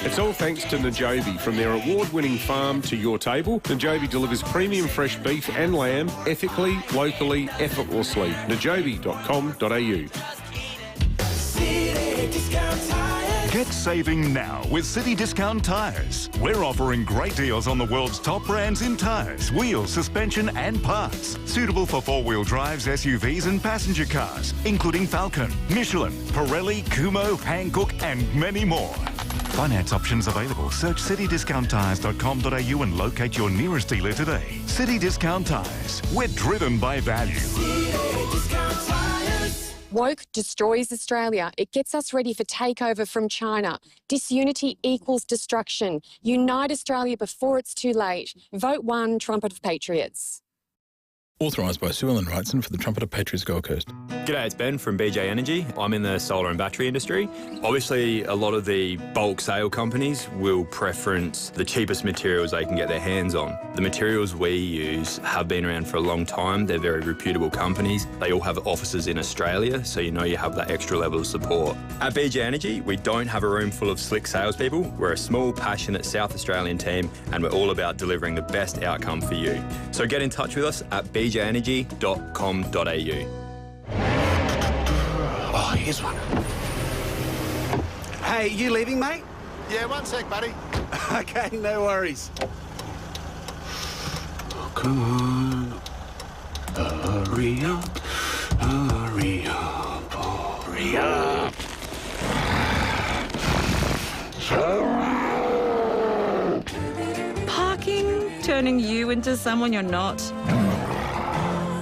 It's all thanks to Najobi. From their award-winning farm to your table, Najobi delivers premium fresh beef and lamb ethically, locally, effortlessly. Najobi.com.au. Get saving now with City Discount Tyres. We're offering great deals on the world's top brands in tyres, wheels, suspension and parts. Suitable for four-wheel drives, SUVs and passenger cars, including Falcon, Michelin, Pirelli, Kumho, Hankook and many more. Finance options available. Search citydiscounttires.com.au and locate your nearest dealer today. City Discount Tyres. We're driven by value. Woke destroys Australia. It gets us ready for takeover from China. Disunity equals destruction. Unite Australia before it's too late. Vote 1, Trumpet of Patriots. Authorised by Sue Ellen Wrightson for the Trumpet of Patriots Gold Coast. G'day, it's Ben from BJ Energy. I'm in the solar and battery industry. Obviously, a lot of the bulk sale companies will preference the cheapest materials they can get their hands on. The materials we use have been around for a long time. They're very reputable companies. They all have offices in Australia, so you know you have that extra level of support. At BJ Energy, we don't have a room full of slick salespeople. We're a small, passionate South Australian team, and we're all about delivering the best outcome for you. So get in touch with us at bjenergy.com.au. Oh, here's one. Hey, you leaving, mate? Yeah, one sec, buddy. Okay, no worries. Oh, come on. Hurry up. Hurry up. Hurry up. Parking turning you into someone you're not?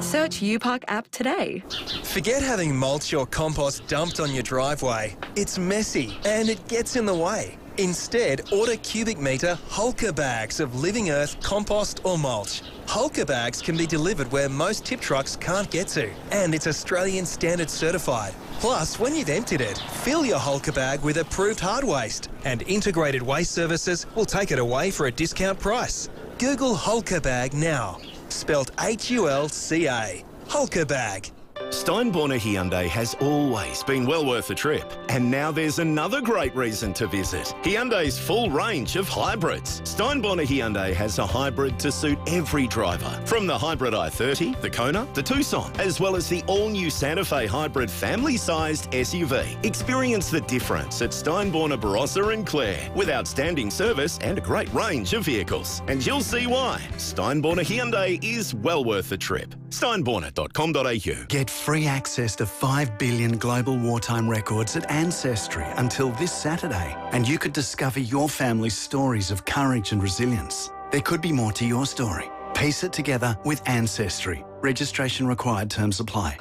Search UPark app today. Forget having mulch or compost dumped on your driveway. It's messy and it gets in the way. Instead, order cubic metre Hulker bags of Living Earth compost or mulch. Hulker bags can be delivered where most tip trucks can't get to, and it's Australian Standard certified. Plus, when you've emptied it, fill your Hulker bag with approved hard waste, and Integrated Waste Services will take it away for a discount price. Google Hulker bag now. Spelt Hulca. Hulker bag. Steinborner Hyundai has always been well worth the trip. And now there's another great reason to visit. Hyundai's full range of hybrids. Steinborner Hyundai has a hybrid to suit every driver. From the hybrid i30, the Kona, the Tucson, as well as the all-new Santa Fe hybrid family-sized SUV. Experience the difference at Steinborner Barossa and Clare with outstanding service and a great range of vehicles. And you'll see why. Steinborner Hyundai is well worth the trip. Steinborner.com.au. Get free access to 5 billion global wartime records at Ancestry until this Saturday, and you could discover your family's stories of courage and resilience. There could be more to your story. Piece it together with Ancestry. Registration required. Terms apply.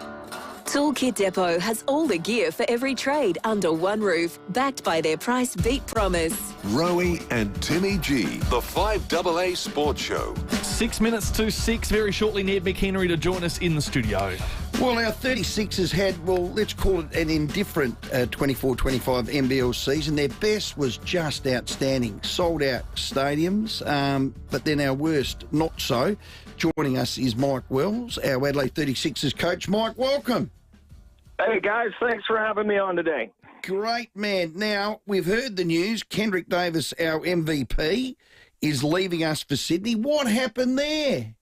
Toolkit Depot has all the gear for every trade under one roof, backed by their price beat promise. Rowey and Timmy G, the 5AA Sports Show. 6 minutes to 6. Very shortly, Ned McHenry to join us in the studio. Well, our 36ers had, well, let's call it an indifferent 24-25 NBL season. Their best was just outstanding. Sold out stadiums, but then our worst, not so. Joining us is Mike Wells, our Adelaide 36ers coach. Mike, welcome. Hey, guys. Thanks for having me on today. Great, man. Now, we've heard the news. Kendrick Davis, our MVP, is leaving us for Sydney. What happened there?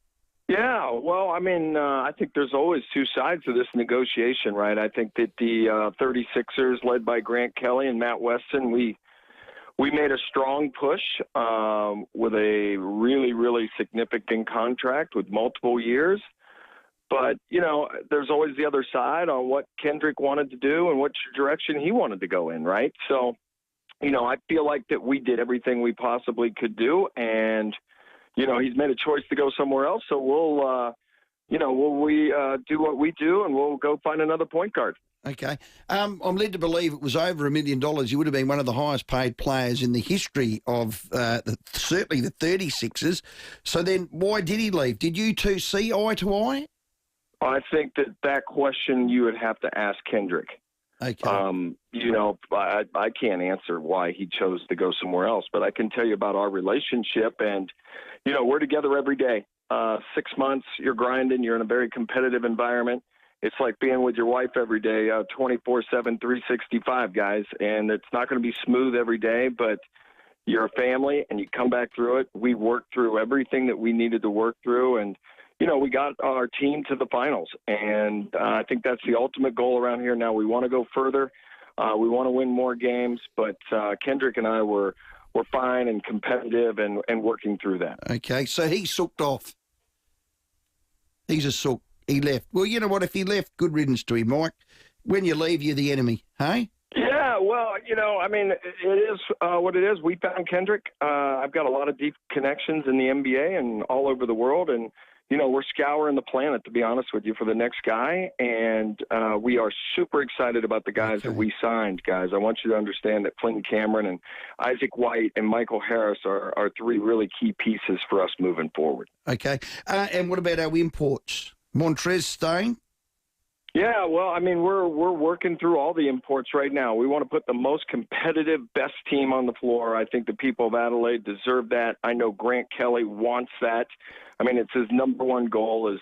Yeah, well, I mean, I think there's always two sides to this negotiation, right? I think that the 36ers, led by Grant Kelly and Matt Weston, we made a strong push with a really, really significant contract with multiple years. But, you know, there's always the other side on what Kendrick wanted to do and which direction he wanted to go in, right? So, you know, I feel like that we did everything we possibly could do, and, you know, he's made a choice to go somewhere else. So we'll, do what we do, and we'll go find another point guard. Okay. I'm led to believe it was over $1 million. You would have been one of the highest paid players in the history of certainly the 36ers. So then why did he leave? Did you two see eye to eye? I think that question you would have to ask Kendrick. Okay. You know, I can't answer why he chose to go somewhere else, but I can tell you about our relationship. And, you know, we're together every day. 6 months, you're grinding. You're in a very competitive environment. It's like being with your wife every day, 24/7, 365, guys. And it's not going to be smooth every day, but you're a family and you come back through it. We worked through everything that we needed to work through. And, you know, we got our team to the finals, and I think that's the ultimate goal around here. Now we want to go further. We want to win more games, but Kendrick and I were fine and competitive and working through that. Okay, so he sooked off. He's a sook. He left. Well, you know what? If he left, good riddance to him, Mike. When you leave, you're the enemy, hey? Yeah, well, you know, I mean, it is what it is. We found Kendrick. I've got a lot of deep connections in the NBA and all over the world, and you know, we're scouring the planet, to be honest with you, for the next guy. And we are super excited about the guys that we signed, guys. I want you to understand that Clinton Cameron and Isaac White and Michael Harris are three really key pieces for us moving forward. Okay. And what about our imports? Montrez staying? Yeah, well, I mean, we're working through all the imports right now. We want to put the most competitive, best team on the floor. I think the people of Adelaide deserve that. I know Grant Kelly wants that. I mean, it's his number one goal is,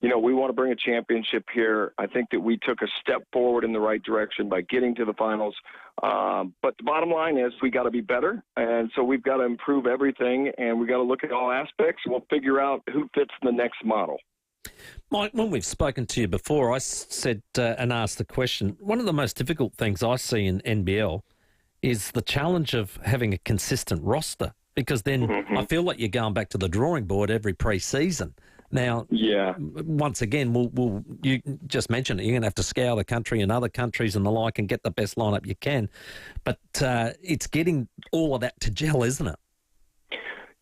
you know, we want to bring a championship here. I think that we took a step forward in the right direction by getting to the finals. But the bottom line is we got to be better. And so we've got to improve everything, and we got to look at all aspects. We'll figure out who fits the next model. Mike, when we've spoken to you before, I said and asked the question, one of the most difficult things I see in NBL is the challenge of having a consistent roster, because then I feel like you're going back to the drawing board every pre-season. Now, once again, you just mentioned it, you're going to have to scour the country and other countries and the like and get the best lineup you can. But it's getting all of that to gel, isn't it?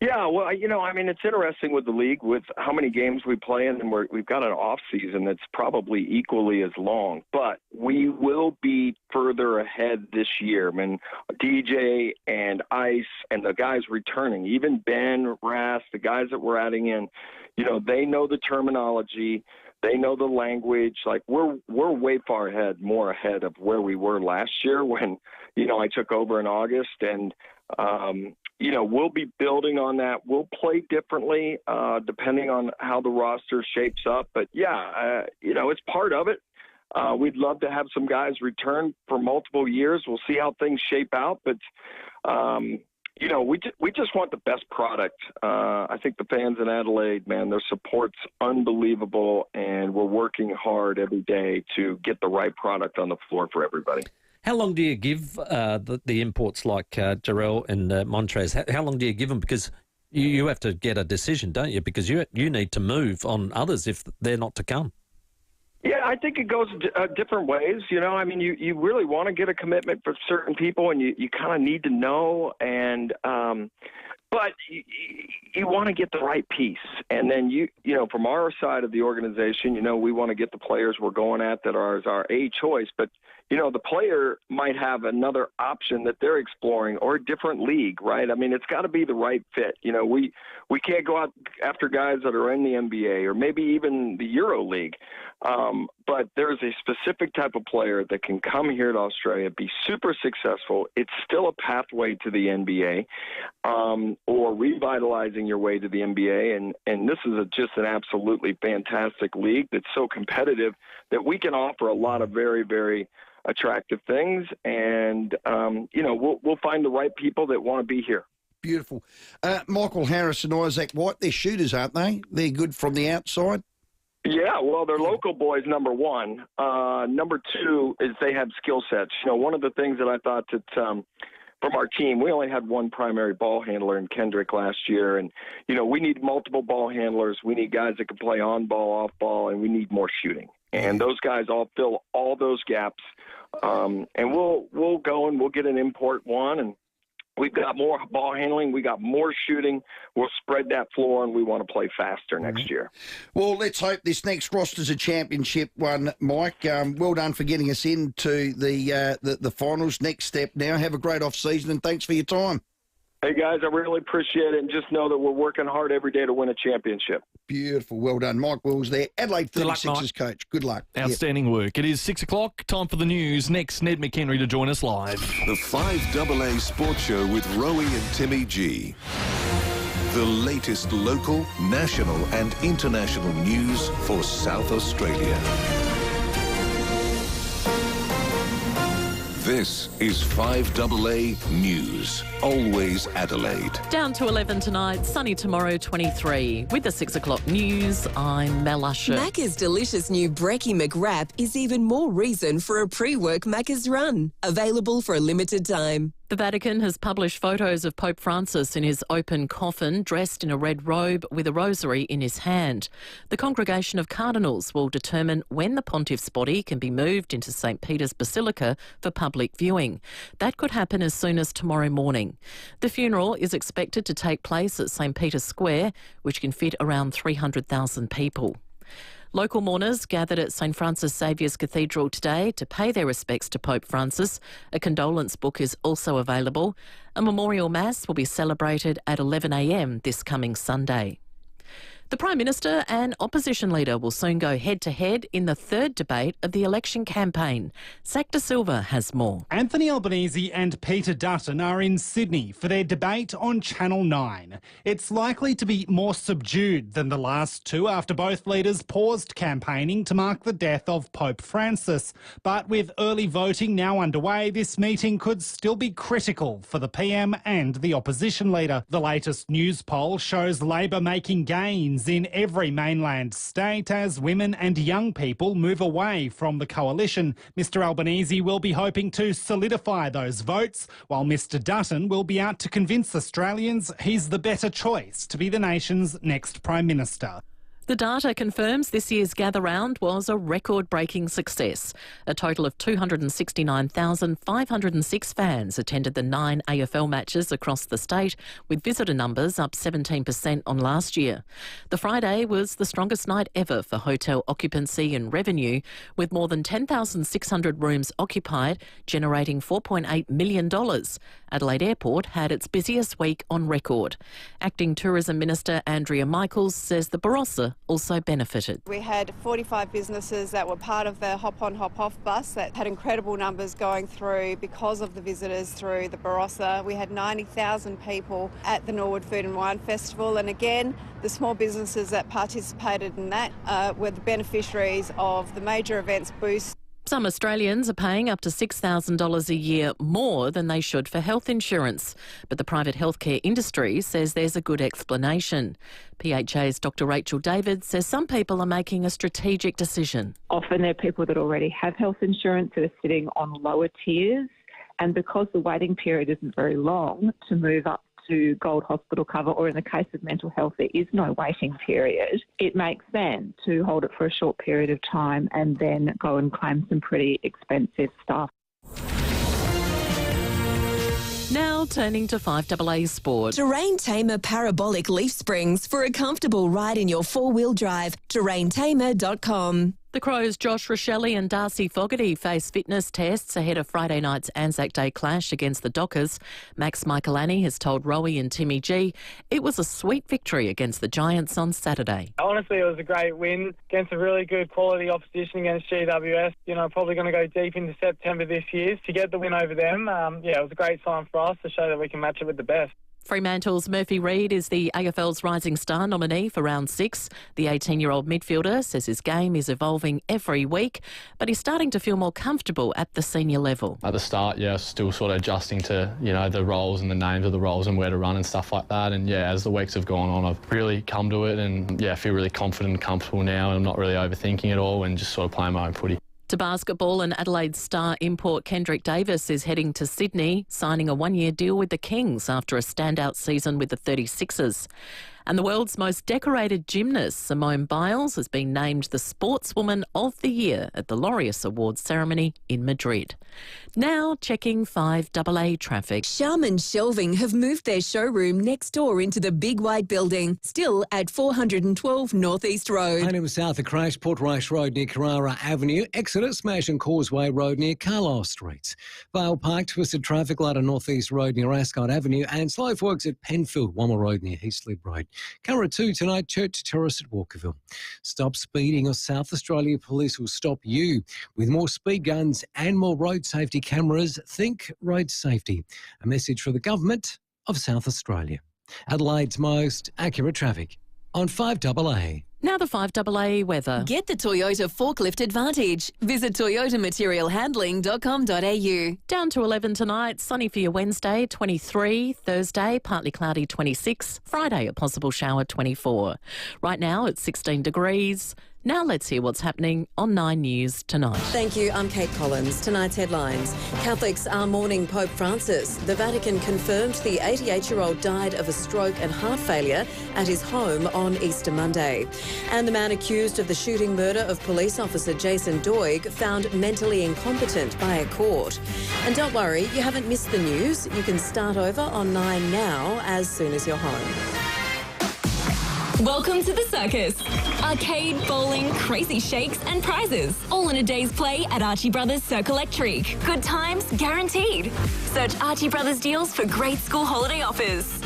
Yeah, well, you know, I mean, it's interesting with the league, with how many games we play in, and we've got an off season that's probably equally as long. But we will be further ahead this year. I mean, DJ and Ice and the guys returning, even Ben, Rath, the guys that we're adding in, you know, they know the terminology. They know the language. Like, we're way far ahead, more ahead of where we were last year when, you know, I took over in August. And, you know, we'll be building on that. We'll play differently depending on how the roster shapes up. But, yeah, you know, it's part of it. We'd love to have some guys return for multiple years. We'll see how things shape out. But, you know, we just want the best product. I think the fans in Adelaide, man, their support's unbelievable, and we're working hard every day to get the right product on the floor for everybody. How long do you give the imports like Jarrell and Montrez? How long do you give them? Because you have to get a decision, don't you? Because you need to move on others if they're not to come. Yeah, I think it goes different ways. You know, I mean, you really want to get a commitment for certain people, and you kind of need to know. And but you want to get the right piece. And then, you know, from our side of the organization, you know, we want to get the players we're going at that are our A choice. But, you know, the player might have another option that they're exploring or a different league, right? I mean, it's got to be the right fit. You know, we can't go out after guys that are in the NBA or maybe even the Euro League. but there's a specific type of player that can come here to Australia, be super successful. It's still a pathway to the NBA, or revitalizing your way to the NBA. And this is just an absolutely fantastic league that's so competitive that we can offer a lot of very, very attractive things. And, we'll find the right people that want to be here. Beautiful. Michael Harris and Isaac White, they're shooters, aren't they? They're good from the outside. Yeah, well, they're local boys, number one. Number two is they have skill sets. One of the things that I thought that from our team, we only had one primary ball handler in Kendrick last year. And, we need multiple ball handlers. We need guys that can play on ball, off ball, and we need more shooting. And those guys all fill all those gaps. And we'll go and we'll get an import one, and we've got more ball handling. We got more shooting. We'll spread that floor, and we want to play faster next year. Well, let's hope this next roster's a championship one, Mike. Well done for getting us into the finals. Next step now. Have a great off-season, and thanks for your time. Hey, guys, I really appreciate it, and just know that we're working hard every day to win a championship. Beautiful. Well done. Mike Wills there, Adelaide 36ers coach. Good luck. Outstanding work. It is 6 o'clock. Time for the news. Next, Ned McHenry to join us live. The 5AA Sports Show with Rowey and Timmy G. The latest local, national and international news for South Australia. This is 5AA News. Always Adelaide. Down to 11 tonight, sunny tomorrow 23. With the 6 o'clock news, I'm Mel Usher. Macca's delicious new Brekkie McWrap is even more reason for a pre-work Macca's run. Available for a limited time. The Vatican has published photos of Pope Francis in his open coffin, dressed in a red robe with a rosary in his hand. The Congregation of Cardinals will determine when the pontiff's body can be moved into St. Peter's Basilica for public viewing. That could happen as soon as tomorrow morning. The funeral is expected to take place at St. Peter's Square, which can fit around 300,000 people. Local mourners gathered at St Francis Saviour's Cathedral today to pay their respects to Pope Francis. A condolence book is also available. A memorial mass will be celebrated at 11 a.m. this coming Sunday. The Prime Minister and opposition leader will soon go head-to-head in the third debate of the election campaign. Zach De Silva has more. Anthony Albanese and Peter Dutton are in Sydney for their debate on Channel 9. It's likely to be more subdued than the last two after both leaders paused campaigning to mark the death of Pope Francis. But with early voting now underway, this meeting could still be critical for the PM and the opposition leader. The latest news poll shows Labor making gains in every mainland state as women and young people move away from the coalition. Mr Albanese will be hoping to solidify those votes, while Mr Dutton will be out to convince Australians he's the better choice to be the nation's next Prime Minister. The data confirms this year's Gather Round was a record-breaking success. A total of 269,506 fans attended the 9 AFL matches across the state, with visitor numbers up 17% on last year. The Friday was the strongest night ever for hotel occupancy and revenue, with more than 10,600 rooms occupied, generating $4.8 million. Adelaide Airport had its busiest week on record. Acting Tourism Minister Andrea Michaels says the Barossa also benefited. We had 45 businesses that were part of the hop-on, hop-off bus that had incredible numbers going through because of the visitors through the Barossa. We had 90,000 people at the Norwood Food and Wine Festival, and again, the small businesses that participated in that were the beneficiaries of the major events boost. Some Australians are paying up to $6,000 a year more than they should for health insurance, but the private healthcare industry says there's a good explanation. PHA's Dr Rachel David says some people are making a strategic decision. Often they're people that already have health insurance that are sitting on lower tiers, and because the waiting period isn't very long to move up to gold hospital cover, or in the case of mental health there is no waiting period, it makes sense to hold it for a short period of time and then go and claim some pretty expensive stuff. Now turning to 5AA Sport. Terrain Tamer Parabolic Leaf Springs for a comfortable ride in your four-wheel drive. TerrainTamer.com. The Crows' Josh Rochelle and Darcy Fogarty face fitness tests ahead of Friday night's Anzac Day clash against the Dockers. Max Michaelani has told Rowey and Timmy G it was a sweet victory against the Giants on Saturday. Honestly, it was a great win against a really good quality opposition against GWS. Probably going to go deep into September this year to get the win over them. It was a great sign for us to show that we can match it with the best. Fremantle's Murphy Reid is the AFL's Rising Star nominee for round 6. The 18-year-old midfielder says his game is evolving every week, but he's starting to feel more comfortable at the senior level. At the start, still sort of adjusting to, the roles and the names of the roles and where to run and stuff like that. And, as the weeks have gone on, I've really come to it and, I feel really confident and comfortable now, and I'm not really overthinking it all and just sort of playing my own footy. To basketball, and Adelaide star import Kendrick Davis is heading to Sydney, signing a one-year deal with the Kings after a standout season with the 36ers. And the world's most decorated gymnast, Simone Biles, has been named the Sportswoman of the Year at the Laureus Awards ceremony in Madrid. Now checking 5AA traffic. Charmin Shelving have moved their showroom next door into the big white building, still at 412 North East Road. Hannum south of Crash, Port Rice Road near Carrara Avenue, Exeter, Smash and Causeway Road near Carlisle Streets. Vale Park, twisted traffic light on North East Road near Ascot Avenue, and slow works at Penfield, Wommer Road near Heaslip Road. Curra 2 tonight, Church Terrace at Walkerville. Stop speeding or South Australia Police will stop you. With more speed guns and more road safety cameras, think road safety. A message from the Government of South Australia. Adelaide's most accurate traffic on 5AA. Now the 5AA weather. Get the Toyota Forklift Advantage. Visit toyotamaterialhandling.com.au. Down to 11 tonight, sunny for your Wednesday, 23. Thursday, partly cloudy, 26. Friday, a possible shower, 24. Right now, it's 16 degrees. Now let's hear what's happening on 9 News tonight. Thank you. I'm Kate Collins. Tonight's headlines. Catholics are mourning Pope Francis. The Vatican confirmed the 88-year-old died of a stroke and heart failure at his home on Easter Monday. And the man accused of the shooting murder of police officer Jason Doig found mentally incompetent by a court. And don't worry, you haven't missed the news. You can start over on 9 now as soon as you're home. Welcome to the circus. Arcade, bowling, crazy shakes and prizes. All in a day's play at Archie Brothers Cirque Electric. Good times guaranteed. Search Archie Brothers deals for great school holiday offers.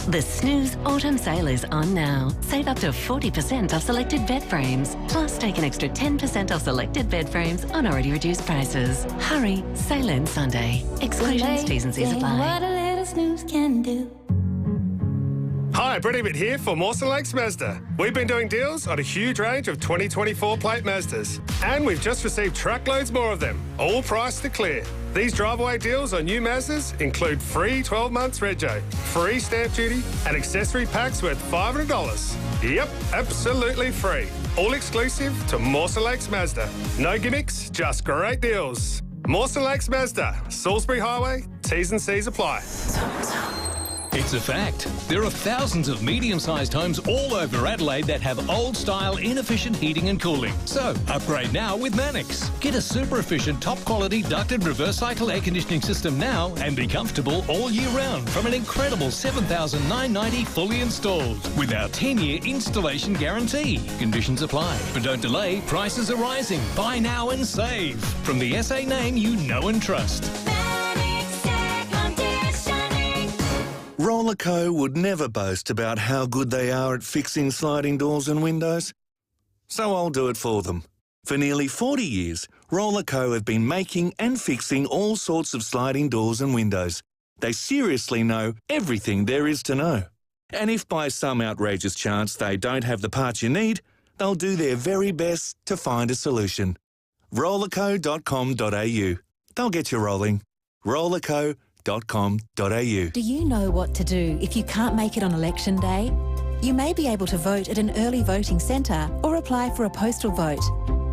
The Snooze Autumn Sale is on now. Save up to 40% off selected bed frames. Plus, take an extra 10% off selected bed frames on already reduced prices. Hurry, sale ends Sunday. Exclusions, T's and C's apply. What a little snooze can do. Hi, Brett Ebert here for Mawson Lakes Mazda. We've been doing deals on a huge range of 2024 plate Mazdas. And we've just received truckloads more of them, all priced to clear. These drive-away deals on new Mazdas include free 12 months rego, free stamp duty, and accessory packs worth $500. Yep, absolutely free. All exclusive to Mawson Lakes Mazda. No gimmicks, just great deals. Mawson Lakes Mazda, Salisbury Highway, T's and C's apply. It's a fact. There are thousands of medium-sized homes all over Adelaide that have old-style, inefficient heating and cooling. So, upgrade now with Mannix. Get a super-efficient, top-quality ducted reverse cycle air conditioning system now and be comfortable all year round from an incredible $7,990 fully installed with our 10-year installation guarantee. Conditions apply. But don't delay, prices are rising. Buy now and save. From the SA name you know and trust. Rollerco would never boast about how good they are at fixing sliding doors and windows. So I'll do it for them. For nearly 40 years, Rollerco have been making and fixing all sorts of sliding doors and windows. They seriously know everything there is to know. And if by some outrageous chance they don't have the parts you need, they'll do their very best to find a solution. Rollerco.com.au. They'll get you rolling. Rollerco.com.au. Do you know what to do if you can't make it on election day? You may be able to vote at an early voting centre or apply for a postal vote.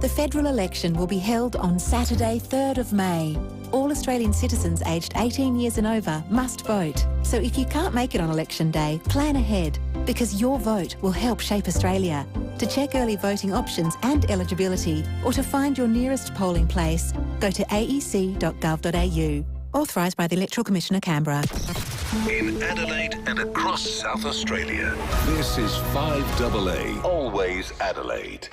The federal election will be held on Saturday, 3rd of May. All Australian citizens aged 18 years and over must vote. So if you can't make it on election day, plan ahead, because your vote will help shape Australia. To check early voting options and eligibility, or to find your nearest polling place, go to aec.gov.au. Authorised by the Electoral Commissioner, Canberra. in Adelaide and across South Australia. This is 5AA, always Adelaide.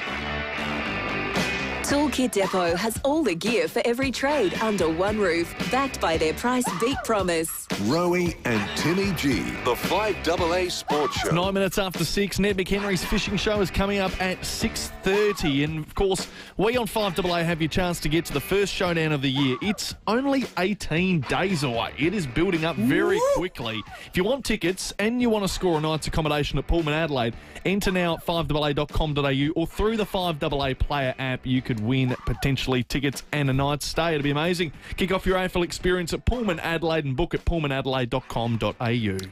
Toolkit Depot has all the gear for every trade under one roof, backed by their price beat promise. Rowey and Timmy G, the 5AA Sports Show. 9 minutes after 6, Ned McHenry's fishing show is coming up at 6:30. And, of course, we on 5AA have your chance to get to the first showdown of the year. It's only 18 days away. It is building up very quickly. If you want tickets and you want to score a night's accommodation at Pullman Adelaide, enter now at 5AA.com.au or through the 5AA player app. You could win potentially tickets and a night's stay. It'll be amazing. Kick off your AFL experience at Pullman Adelaide and book at pullmanadelaide.com.au.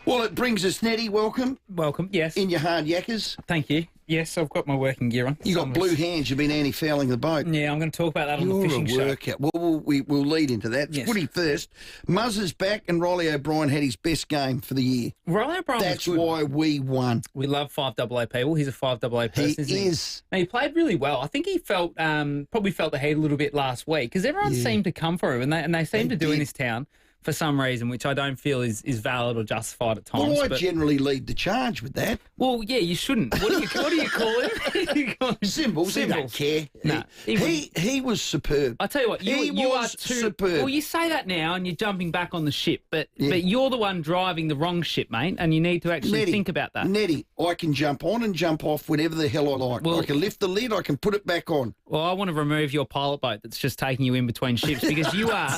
Well, it brings us, Nettie, welcome. Welcome, yes. In your hard yakkers. Thank you. Yes, I've got my working gear on. You got blue hands. You've been anti-fouling the boat. Yeah, I'm going to talk about that on the fishing show. Well, we'll lead into that. Yes. Footy first. Muzz is back and Riley O'Brien had his best game for the year. Riley O'Brien That's was good. why we won. We love 5AA people. He's a 5AA person, isn't he? He is. Now, he played really well. I think he felt probably felt the heat a little bit last week because everyone seemed to come for him and they seem to do in this town for some reason, which I don't feel is valid or justified at times. Well, I generally lead the charge with that. Well, yeah, you shouldn't. What do you call him? Symbols. He don't care. No, he was superb. I tell you what, you are superb. Well, you say that now, and you're jumping back on the ship, but you're the one driving the wrong ship, mate, and you need to actually think about that. Nettie, I can jump on and jump off whenever the hell I like. I can lift the lid, I can put it back on. Well, I want to remove your pilot boat that's just taking you in between ships because you are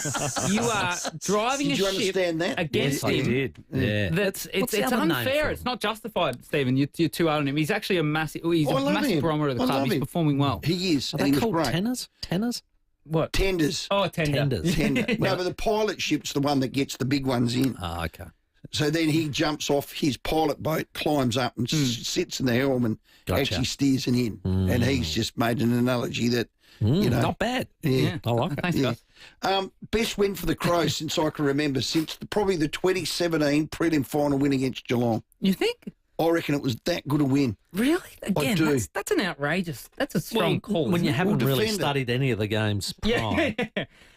driving Did you understand that? against him. I did. Yeah. It's unfair. It's not justified, Stephen. You're too hard on him. He's actually a massive. He's a massive barometer of the club. He's performing well. He is. Are they called tenors? What? Tenders. Oh, tender. Tender. No, but the pilot ship's the one that gets the big ones in. Oh, okay. So then he jumps off his pilot boat, climbs up and sits in the helm and actually steers it in. And he's just made an analogy that, you know. Not bad. Yeah. I like it. Thanks, guys. Best win for the Crows since I can remember, since probably the 2017 prelim final win against Geelong. You think? I reckon it was that good a win. Really? Again, I do. that's an outrageous. That's a strong call. When you isn't it? haven't really defend it. studied any of the games. Yeah.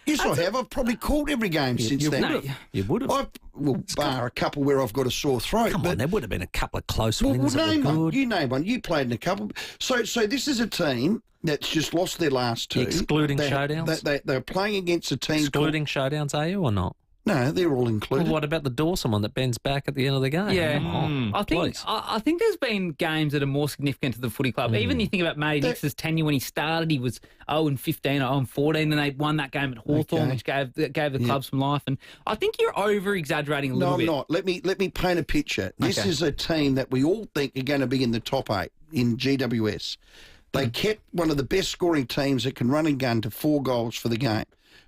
Yes, I have. I've probably called every game since then. You would have. Well, bar a couple where I've got a sore throat. Come on, there would have been a couple of close wins. Name that were one. good. You name one. You played in a couple. So this is a team that's just lost their last two. Excluding showdowns? They're playing against a team. Excluding showdowns, are you or not? No, they're all included. Well, what about the Dawson one that bends back at the end of the game? Yeah, I think there's been games that are more significant to the footy club. Even you think about Matty Nix's tenure when he started, he was 0-15 or 0-14, and they won that game at Hawthorn, which gave the club some life. And I think you're over exaggerating a little bit. No, I'm not. Let me paint a picture. This is a team that we all think are going to be in the top 8 in GWS. They kept one of the best scoring teams that can run and gun to 4 goals for the game.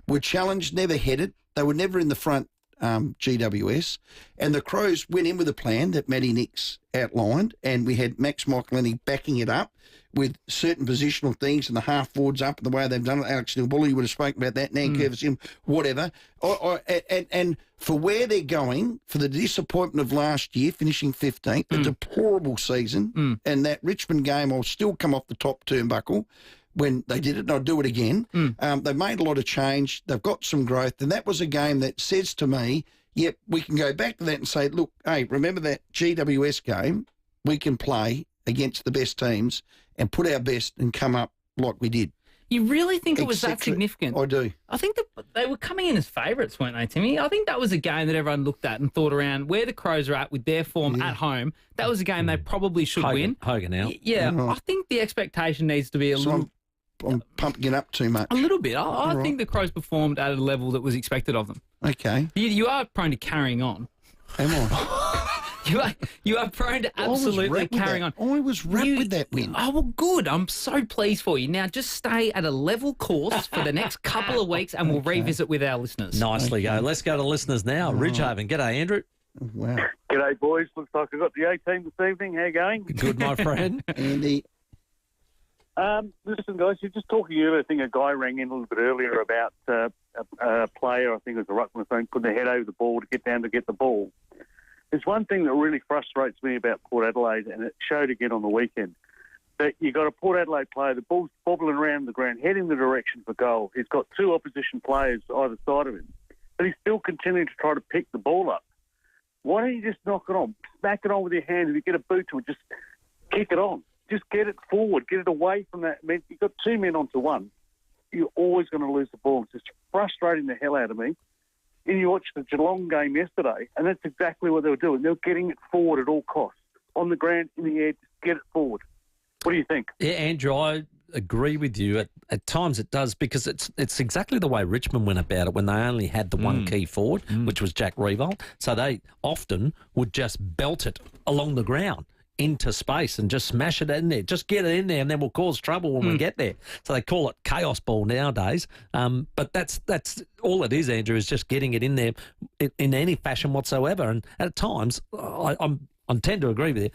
Were challenged, never headed. They were never in the front GWS. And the Crows went in with a plan that Matty Nix outlined, and we had Max Michelini backing it up with certain positional things and the half forwards up and the way they've done it. Alex Nilbully would have spoken about that, Nankervis, him, whatever. And for where they're going, for the disappointment of last year, finishing 15th, a deplorable season, and that Richmond game, I'll still come off the top turnbuckle when they did it, and I'll do it again. They've made a lot of change. They've got some growth, and that was a game that says to me, yep, we can go back to that and say, look, hey, remember that GWS game? We can play against the best teams and put our best and come up like we did. You really think it was that significant? I do. I think that they were coming in as favourites, weren't they, Timmy? I think that was a game that everyone looked at and thought around where the Crows are at with their form at home. That was a game they probably should win. Hogan out. Yeah, I think the expectation needs to be a little... I'm pumping it up too much. A little bit. I think the Crows performed at a level that was expected of them. Okay. You are prone to carrying on. Am I? You are prone to absolutely carrying on. I was wrapped with that win. Oh, well, good. I'm so pleased for you. Now, just stay at a level course for the next couple of weeks and we'll revisit with our listeners. Nicely go. Let's go to listeners now. Ridgehaven. G'day, Andrew. Wow. G'day, boys. Looks like I got the A team this evening. How you going? Good, my friend. Andy. Listen, guys, you're just talking earlier. I think a guy rang in a little bit earlier about a player, I think it was a ruckman, putting their head over the ball to get down to get the ball. There's one thing that really frustrates me about Port Adelaide, and it showed again on the weekend, that you got a Port Adelaide player, the ball's bobbling around the ground, heading the direction for goal. He's got 2 opposition players either side of him, but he's still continuing to try to pick the ball up. Why don't you just knock it on? Smack it on with your hand. If you get a boot to it, just kick it on. Just get it forward. Get it away from that. I mean, you've got two men onto one. You're always going to lose the ball. It's just frustrating the hell out of me. And you watched the Geelong game yesterday, and that's exactly what they were doing. They were getting it forward at all costs. On the ground, in the air, just get it forward. What do you think? Yeah, Andrew, I agree with you. At times it does, because it's exactly the way Richmond went about it when they only had the one key forward, which was Jack Revolt. So they often would just belt it along the ground into space and just smash it in there. Just get it in there, and then we'll cause trouble when we get there. So they call it chaos ball nowadays. But that's all it is, Andrew, is just getting it in there in any fashion whatsoever. And at times, I tend to agree with you.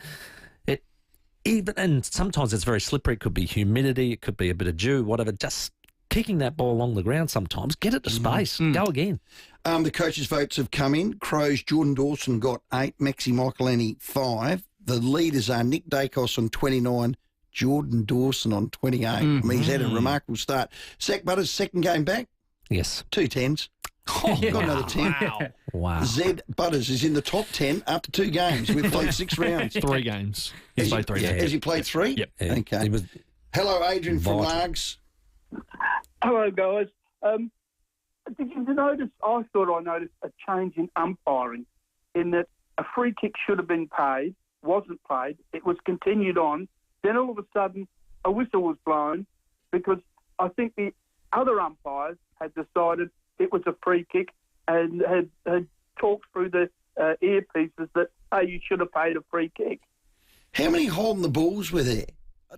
And sometimes it's very slippery. It could be humidity. It could be a bit of dew, whatever. Just kicking that ball along the ground sometimes. Get it to space. Go again. The coaches' votes have come in. Crows, Jordan Dawson got 8, Maxi Michaelini 5. The leaders are Nick Dacos on 29, Jordan Dawson on 28. I mean, he's had a remarkable start. Zach Butters, second game back? Yes. 2 10s. Oh, got another 10. Wow. Zed Butters is in the top 10 after 2 games. We've played 6 rounds. 3 games. He's played 3 games. Has he played 3? Yep. Yeah. Okay. Hello, Adrian from Largs. Hello, guys. Did you notice, I thought I noticed a change in umpiring in that a free kick should have been paid, wasn't paid, it was continued on, then all of a sudden a whistle was blown because I think the other umpires had decided it was a free kick and had talked through the earpieces that, hey, you should have paid a free kick. How many holding the balls were there?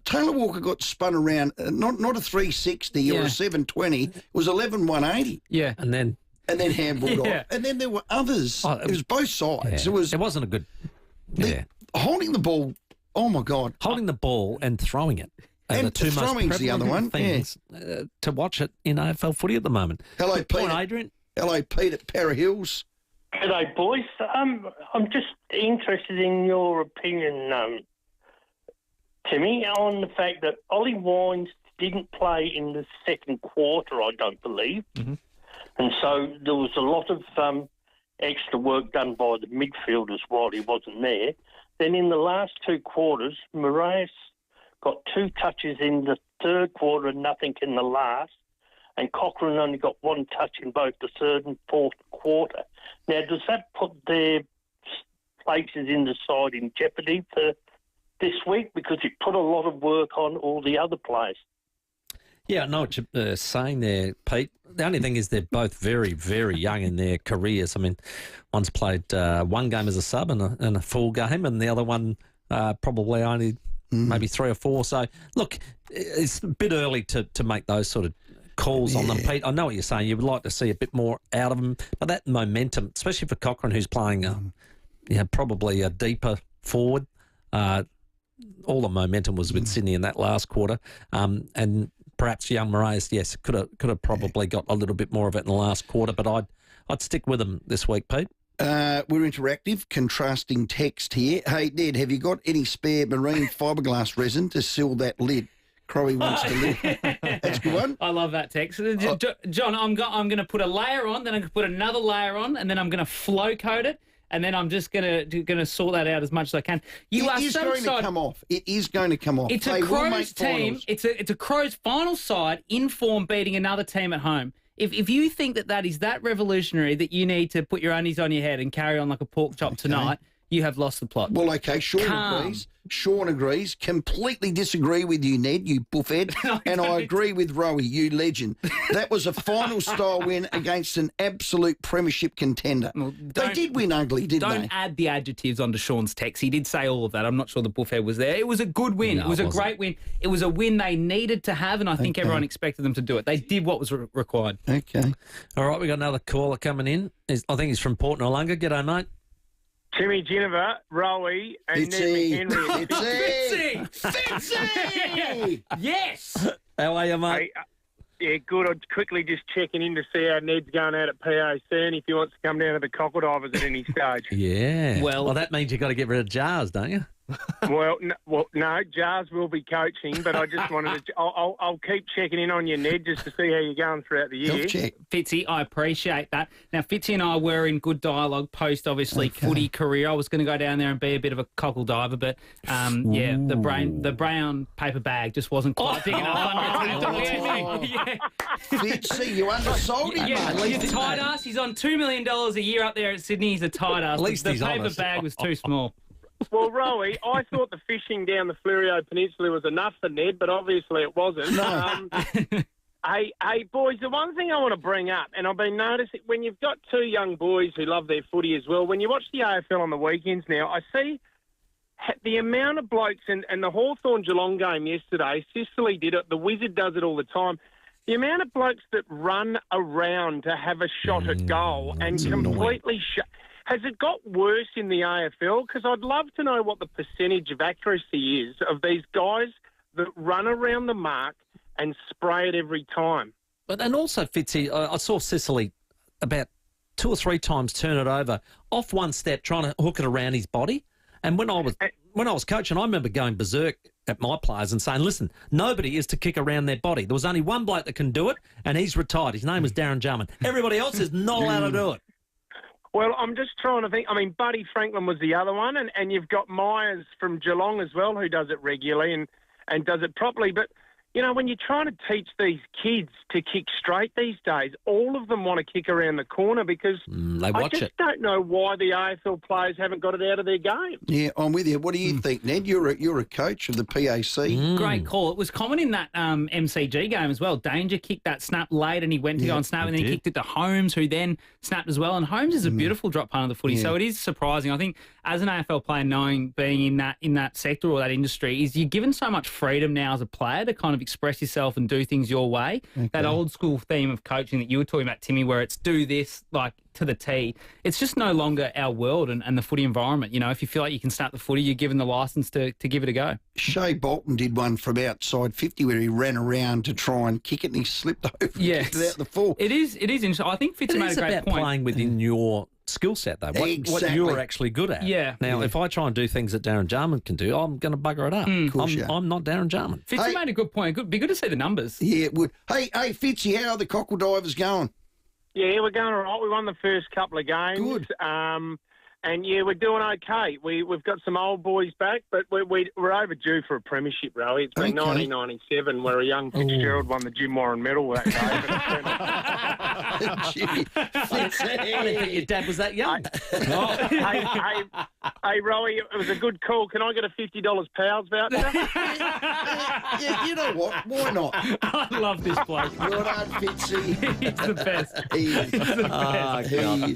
Taylor Walker got spun around, not a 360 or a 720, it was 11-180. Yeah. And then handballed off. And then there were others. It was both sides. Yeah. It wasn't a good... Holding the ball, oh, my God. Holding the ball and throwing it. And the two most throwing's the other one. Things to watch it in AFL footy at the moment. Hello, Pete. Morning, Adrian. Hello, Pete at Para Hills. G'day, boys. I'm just interested in your opinion, Timmy, on the fact that Ollie Wines didn't play in the second quarter, I don't believe. Mm-hmm. And so there was a lot of extra work done by the midfielders while he wasn't there. Then in the last 2 quarters, Moraes got 2 touches in the third quarter and nothing in the last. And Cochrane only got 1 touch in both the third and fourth quarter. Now, does that put their places in the side in jeopardy for this week? Because it put a lot of work on all the other players. Yeah, I know what you're saying there, Pete. The only thing is they're both very, very young in their careers. I mean, one's played 1 game as a sub and a full game, and the other one probably only maybe 3 or 4. So, look, it's a bit early to make those sort of calls on them, Pete. I know what you're saying. You would like to see a bit more out of them, but that momentum, especially for Cochrane, who's playing probably a deeper forward, all the momentum was with Sydney in that last quarter, and perhaps young Moraes, yes, could have probably got a little bit more of it in the last quarter, but I'd stick with them this week, Pete. We're interactive, contrasting text here. Hey, Ned, have you got any spare marine fiberglass resin to seal that lid? Crowey wants to live. That's a good one. I love that text. John, I'm going to put a layer on, then I'm going to put another layer on, and then I'm going to flow coat it, and then I'm just going to sort that out as much as I can. It is going to come off. It is going to come off. It's a Crows team. It's a Crows final side in form beating another team at home. If you think that is that revolutionary that you need to put your undies on your head and carry on like a pork chop tonight, you have lost the plot. Well, okay, Sean agrees. Completely disagree with you, Ned, you buffhead. And I agree with Rowey, you legend. That was a final-style win against an absolute premiership contender. Well, they did win ugly, didn't they? Don't add the adjectives onto Sean's text. He did say all of that. I'm not sure the buffhead was there. It was a good win. No, it was a great win. It was a win they needed to have, and I think everyone expected them to do it. They did what was required. Okay. All right, we got another caller coming in. I think he's from Port Noarlunga. G'day, mate. Timmy Ginniver, Rowey, and Ned McHenry. Fitzy! Yes! How are you, mate? Yeah, good. I'm quickly just checking in to see how Ned's going out at PAC and if he wants to come down to the Cockle Divers at any stage. Yeah. Well, that means you've got to get rid of jars, don't you? Well, no, Jars will be coaching, but I just wanted to. I'll keep checking in on you, Ned, just to see how you're going throughout the year. Fitzy, I appreciate that. Now, Fitzy and I were in good dialogue post, obviously, footy career. I was going to go down there and be a bit of a cockle diver, but the brown paper bag just wasn't quite big enough. Fitzy, you undersold him, mate. He's a tight ass. He's on $2 million a year up there at Sydney. He's a tight ass. At least the he's paper honest. bag was too small. Well, Rowey, I thought the fishing down the Fleurieu Peninsula was enough for Ned, but obviously it wasn't. No. Hey, boys, the one thing I want to bring up, and I've been noticing, when you've got two young boys who love their footy as well, when you watch the AFL on the weekends now, I see the amount of blokes, and the Hawthorn-Geelong game yesterday, Sicily did it, the Wizard does it all the time, the amount of blokes that run around to have a shot at goal and completely has it got worse in the AFL? Because I'd love to know what the percentage of accuracy is of these guys that run around the mark and spray it every time. And also, Fitzy, I saw Sicily about 2 or 3 times turn it over off one step, trying to hook it around his body. And when I was coaching, I remember going berserk at my players and saying, listen, nobody is to kick around their body. There was only one bloke that can do it, and he's retired. His name was Darren Jarman. Everybody else is not allowed to do it. Well, I'm just trying to think. I mean, Buddy Franklin was the other one, and you've got Myers from Geelong as well, who does it regularly and does it properly. But, you know, when you're trying to teach these kids to kick straight these days, all of them want to kick around the corner because I just don't know why the AFL players haven't got it out of their game. Yeah, I'm with you. What do you think, Ned? You're a coach of the PAC. Great call. It was common in that MCG game as well. Danger kicked that snap late and he went to go and snap and then he kicked it to Holmes, who then snapped as well. And Holmes is a beautiful drop punt of the footy. So it is surprising. I think as an AFL player, being in that sector or that industry, is you're given so much freedom now as a player to kind of express yourself and do things your way. That old school theme of coaching that you were talking about, Timmy, where it's do this like to the T. It's just no longer our world and the footy environment. You know, if you feel like you can snap the footy, you're given the licence to give it a go. Shea Bolton did one from outside 50 where he ran around to try and kick it and he slipped over and kicked it out the full. It is interesting. I think Fitz made a great point. It's about playing within your skill set, though. What you're actually good at. Yeah. Now, if I try and do things that Darren Jarman can do, I'm going to bugger it up. I'm not Darren Jarman. Fitzy made a good point. It'd be good to see the numbers. Yeah, it would. Hey, Fitzy, how are the cockle divers going? Yeah, we're going all right. We won the first couple of games. Good. And, yeah, we're doing okay. We've got some old boys back, but we're overdue for a premiership, Rowey. It's been 1997 where a young Fitzgerald won the Jim Warren medal that day. I didn't think your dad was that young. Hey, Rowey, it was a good call. Can I get a $50 Powell's voucher? Yeah, you know what? Why not? I love this bloke. Well done, Fitzy. He's the best. He is.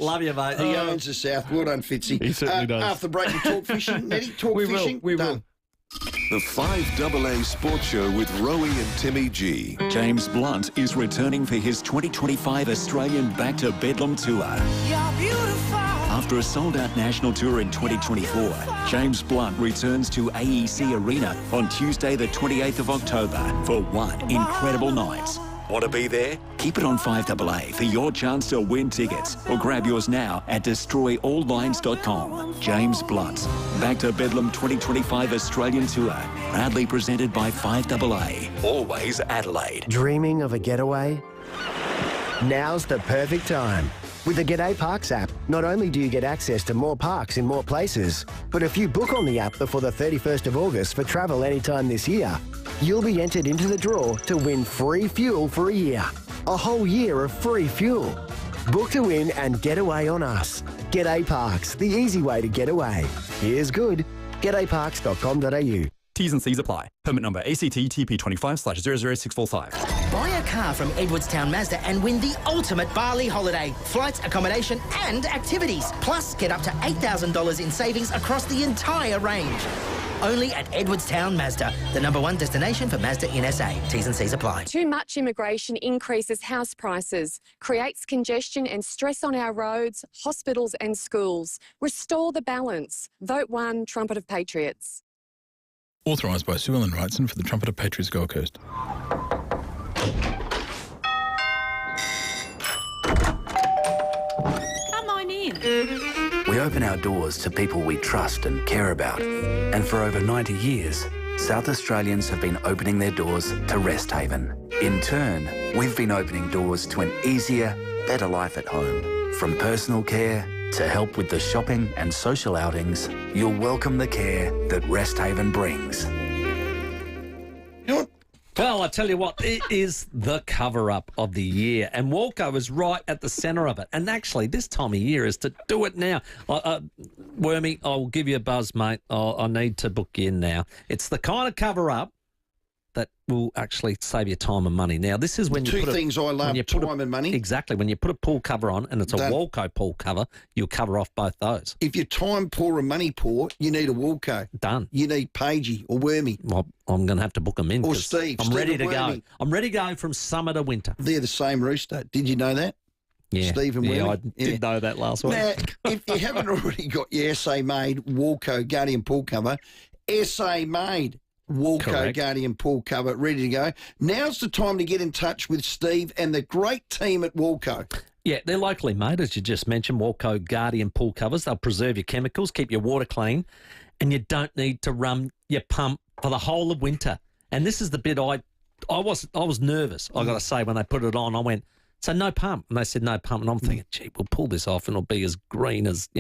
Love you, mate. He owns the South. Well done, Fitzy. He certainly does. After the break, we talk fishing. Nettie, talk fishing. We will. The FIVEAA Sports Show with Rowey and Timmy G. James Blunt is returning for his 2025 Australian Back to Bedlam Tour. After a sold-out national tour in 2024, James Blunt returns to AEC Arena on Tuesday the 28th of October for one incredible night. Want to be there? Keep it on 5AA for your chance to win tickets or grab yours now at destroyalllines.com. James Blunt, Back to Bedlam 2025 Australian Tour, proudly presented by 5AA, always Adelaide. Dreaming of a getaway? Now's the perfect time. With the G'day Parks app, not only do you get access to more parks in more places, but if you book on the app before the 31st of August for travel anytime this year, you'll be entered into the draw to win free fuel for a year. A whole year of free fuel. Book to win and get away on us. G'day Parks, the easy way to get away. Here's good. G'dayParks.com.au. T's and C's apply. Permit number ACT-TP25/00645. Buy a car from Edwardstown Mazda and win the ultimate Bali holiday. Flights, accommodation and activities. Plus, get up to $8,000 in savings across the entire range. Only at Edwardstown Mazda, the #1 destination for Mazda in SA. T's and C's apply. Too much immigration increases house prices, creates congestion and stress on our roads, hospitals and schools. Restore the balance. Vote 1, Trumpet of Patriots. Authorised by Sue Ellen Wrightson for the Trumpet of Patriots Gold Coast. Come on in. We open our doors to people we trust and care about. And for over 90 years, South Australians have been opening their doors to Rest Haven. In turn, we've been opening doors to an easier, better life at home. From personal care to help with the shopping and social outings, you'll welcome the care that Rest Haven brings. Well, I tell you what, it is the cover-up of the year, and Walco is right at the centre of it. And actually, this time of year is to do it now. Wormy, I'll give you a buzz, mate. I need to book you in now. It's the kind of cover-up that will actually save you time and money. Now, this is when you Two put things I love, time and money. Exactly. When you put a pool cover on and it's a Walco pool cover, you'll cover off both those. If you're time poor and money poor, you need a Walco. Done. You need Pagey or Wormy. Well, I'm going to have to book them in. Or Steve. I'm ready to go. I'm ready to go from summer to winter. They're the same rooster. Did you know that? Yeah. Steve and Wormy. I did know that last week. Now, if you haven't already got your SA-made Walco Guardian pool cover, SA-made Walco Correct. Guardian pool cover ready to go. Now's the time to get in touch with Steve and the great team at Walco. Yeah, they're locally made, as you just mentioned, Walco Guardian pool covers. They'll preserve your chemicals, keep your water clean, and you don't need to run your pump for the whole of winter. And this is the bit I was nervous, I got to say, when they put it on. I went, so no pump. And they said no pump. And I'm thinking, gee, we'll pull this off and it'll be as green as,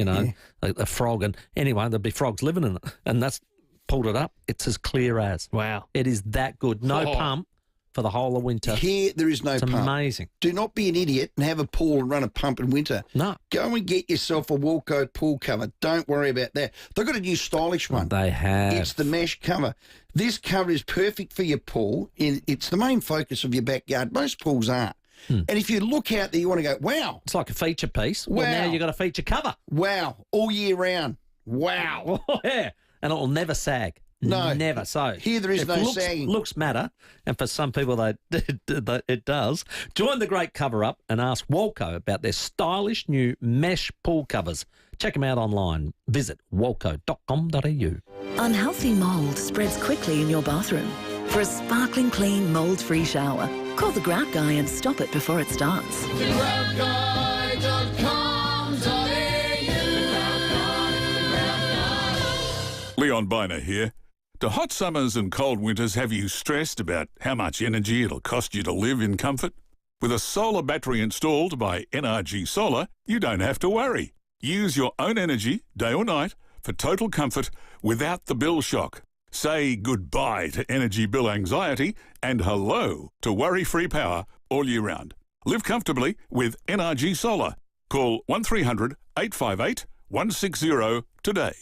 a frog. And anyway, there'll be frogs living in it. And that's pulled it up. It's as clear as. Wow. It is that good. No pump for the whole of winter. Here, there is no it's pump. It's amazing. Do not be an idiot and have a pool and run a pump in winter. No. Go and get yourself a Walco pool cover. Don't worry about that. They've got a new stylish one. They have. It's the mesh cover. This cover is perfect for your pool. It's the main focus of your backyard. Most pools aren't. And if you look out there, you want to go, wow. It's like a feature piece. Wow. Well, now you've got a feature cover. Wow. All year round. Wow. Oh, yeah. And it'll never sag. No. Never. So here there is no sagging. Looks matter, and for some people it does. Join the great cover-up and ask Walco about their stylish new mesh pool covers. Check them out online. Visit walco.com.au. Unhealthy mould spreads quickly in your bathroom. For a sparkling clean, mould-free shower, call the Grout Guy and stop it before it starts. Leon Biner here. Do hot summers and cold winters have you stressed about how much energy it'll cost you to live in comfort? With a solar battery installed by NRG Solar, you don't have to worry. Use your own energy, day or night, for total comfort without the bill shock. Say goodbye to energy bill anxiety and hello to worry-free power all year round. Live comfortably with NRG Solar. Call 1300 858 160 today.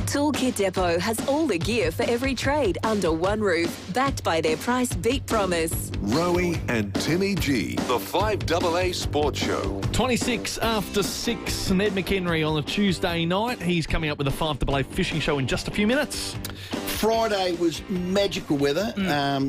Toolkit Depot has all the gear for every trade under one roof, backed by their price beat promise. Rowey and Timmy G, the FIVEAA Sports Show. 26 after 6, Ned McHenry on a Tuesday night. He's coming up with a FIVEAA fishing show in just a few minutes. Friday was magical weather.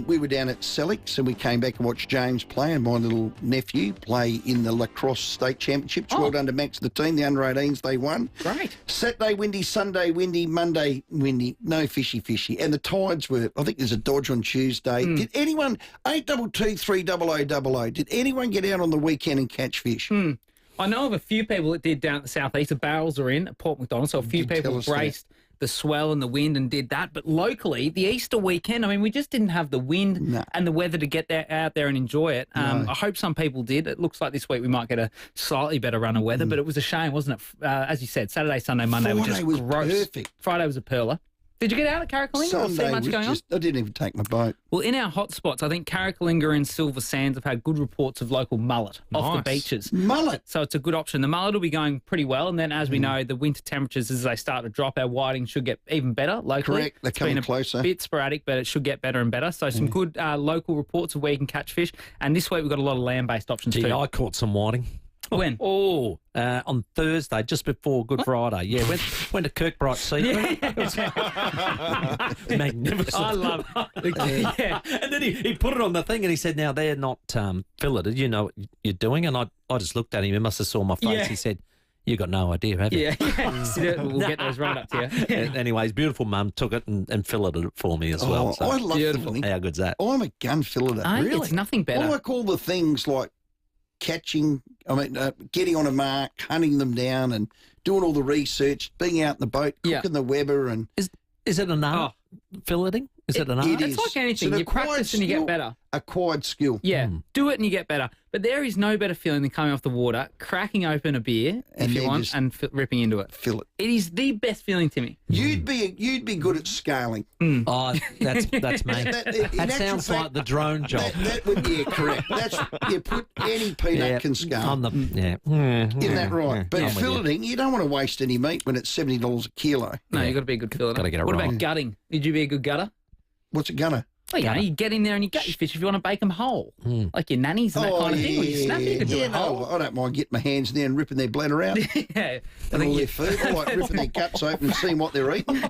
We were down at Sellex and we came back and watched James play and my little nephew play in the lacrosse state championships. Well done to Max, the team. The under-18s, they won. Great. Saturday windy, Sunday windy, Monday windy, no fishy. And the tides were, I think there's a dodge on Tuesday. Did anyone, 822 300 did anyone get out on the weekend and catch fish? I know of a few people that did down at the southeast. The barrels are in at Port Macdonald, so a few people braced the swell and the wind and did that. But locally, the Easter weekend, I mean, we just didn't have the wind and the weather to get out there and enjoy it. I hope some people did. It looks like this week we might get a slightly better run of weather, but it was a shame, wasn't it? As you said, Saturday, Sunday, Monday were just gross. Perfect. Friday was a perler. Did you get out at Carricklinga or see much going on? I didn't even take my boat. Well, in our hotspots, I think Carricklinga and Silver Sands have had good reports of local mullet off the beaches. Mullet? So it's a good option. The mullet will be going pretty well, and then as we know, the winter temperatures, as they start to drop, our whiting should get even better locally. Correct, they're coming closer. It's been a bit sporadic, but it should get better and better. So some good local reports of where you can catch fish. And this week we've got a lot of land-based options too. I caught some whiting. When? On Thursday, just before Good Friday. Yeah, went to Kirkbright Sea. Magnificent. I love it. Yeah. And then he put it on the thing and he said, now they're not filleted. You know what you're doing? And I just looked at him. He must have saw my face. Yeah. He said, you got no idea, have you? Yeah. We'll get those right up to you. Anyways, beautiful mum took it and filleted it for me as well. So, I love filleting. how good's that? I'm a gun filleter. Really? It's nothing better. I like all the things like catching, getting on a mark, hunting them down and doing all the research, being out in the boat, cooking the Weber. And Is it an art, filleting? Is it an art? It It's is. like anything. It's an You practice and you get better. Acquired skill. Yeah, do it and you get better. But there is no better feeling than coming off the water, cracking open a beer, And if you then want, just and ripping into it. Fill it. It is the best feeling, Timmy. You'd be good at scaling. Oh, that's me. In That actual sounds fact, like the drone job. That would, correct. That's you put any peanut can scale. On the, Isn't that right? But I'm with you. filleting, you don't want to waste any meat when it's $70 a kilo. No, you've got to be a good filler. Gotta get it What right. about gutting? Did you be a good gutter? What's it gonna? Well, you get in there and you gut your fish if you want to bake them whole, like your nannies and that kind of thing. Or you snap it, you can do it whole. I don't mind getting my hands in there and ripping their bladder out. Yeah, And all their food. I like ripping their guts open and seeing what they're eating.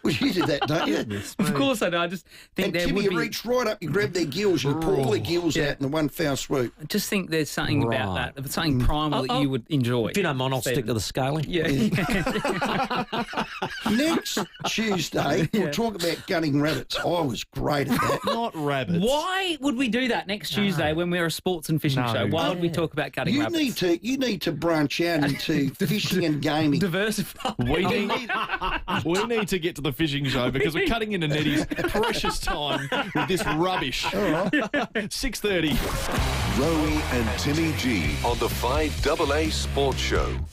Well, you did that, don't you? Of course I do. I just think And there Timmy, would you be. reach right up, you grab their gills, you pour all their gills out in the one foul swoop. I just think there's something about Right. that. It's something primal that you would enjoy. If you don't mind, I'll stick to the scaling. Yeah. Next Tuesday, we'll talk about gutting rabbits. I was great at that. Not rabbits. Why would we do that next Tuesday when we're a sports and fishing No. show? Why would we talk about cutting You rabbits? need to branch out into fishing and gaming. Diversify. We need to get to the fishing show because we're cutting into Nettie's precious time with this rubbish. 6:30. Rowey and Timmy G on the FIVEAA Sports Show.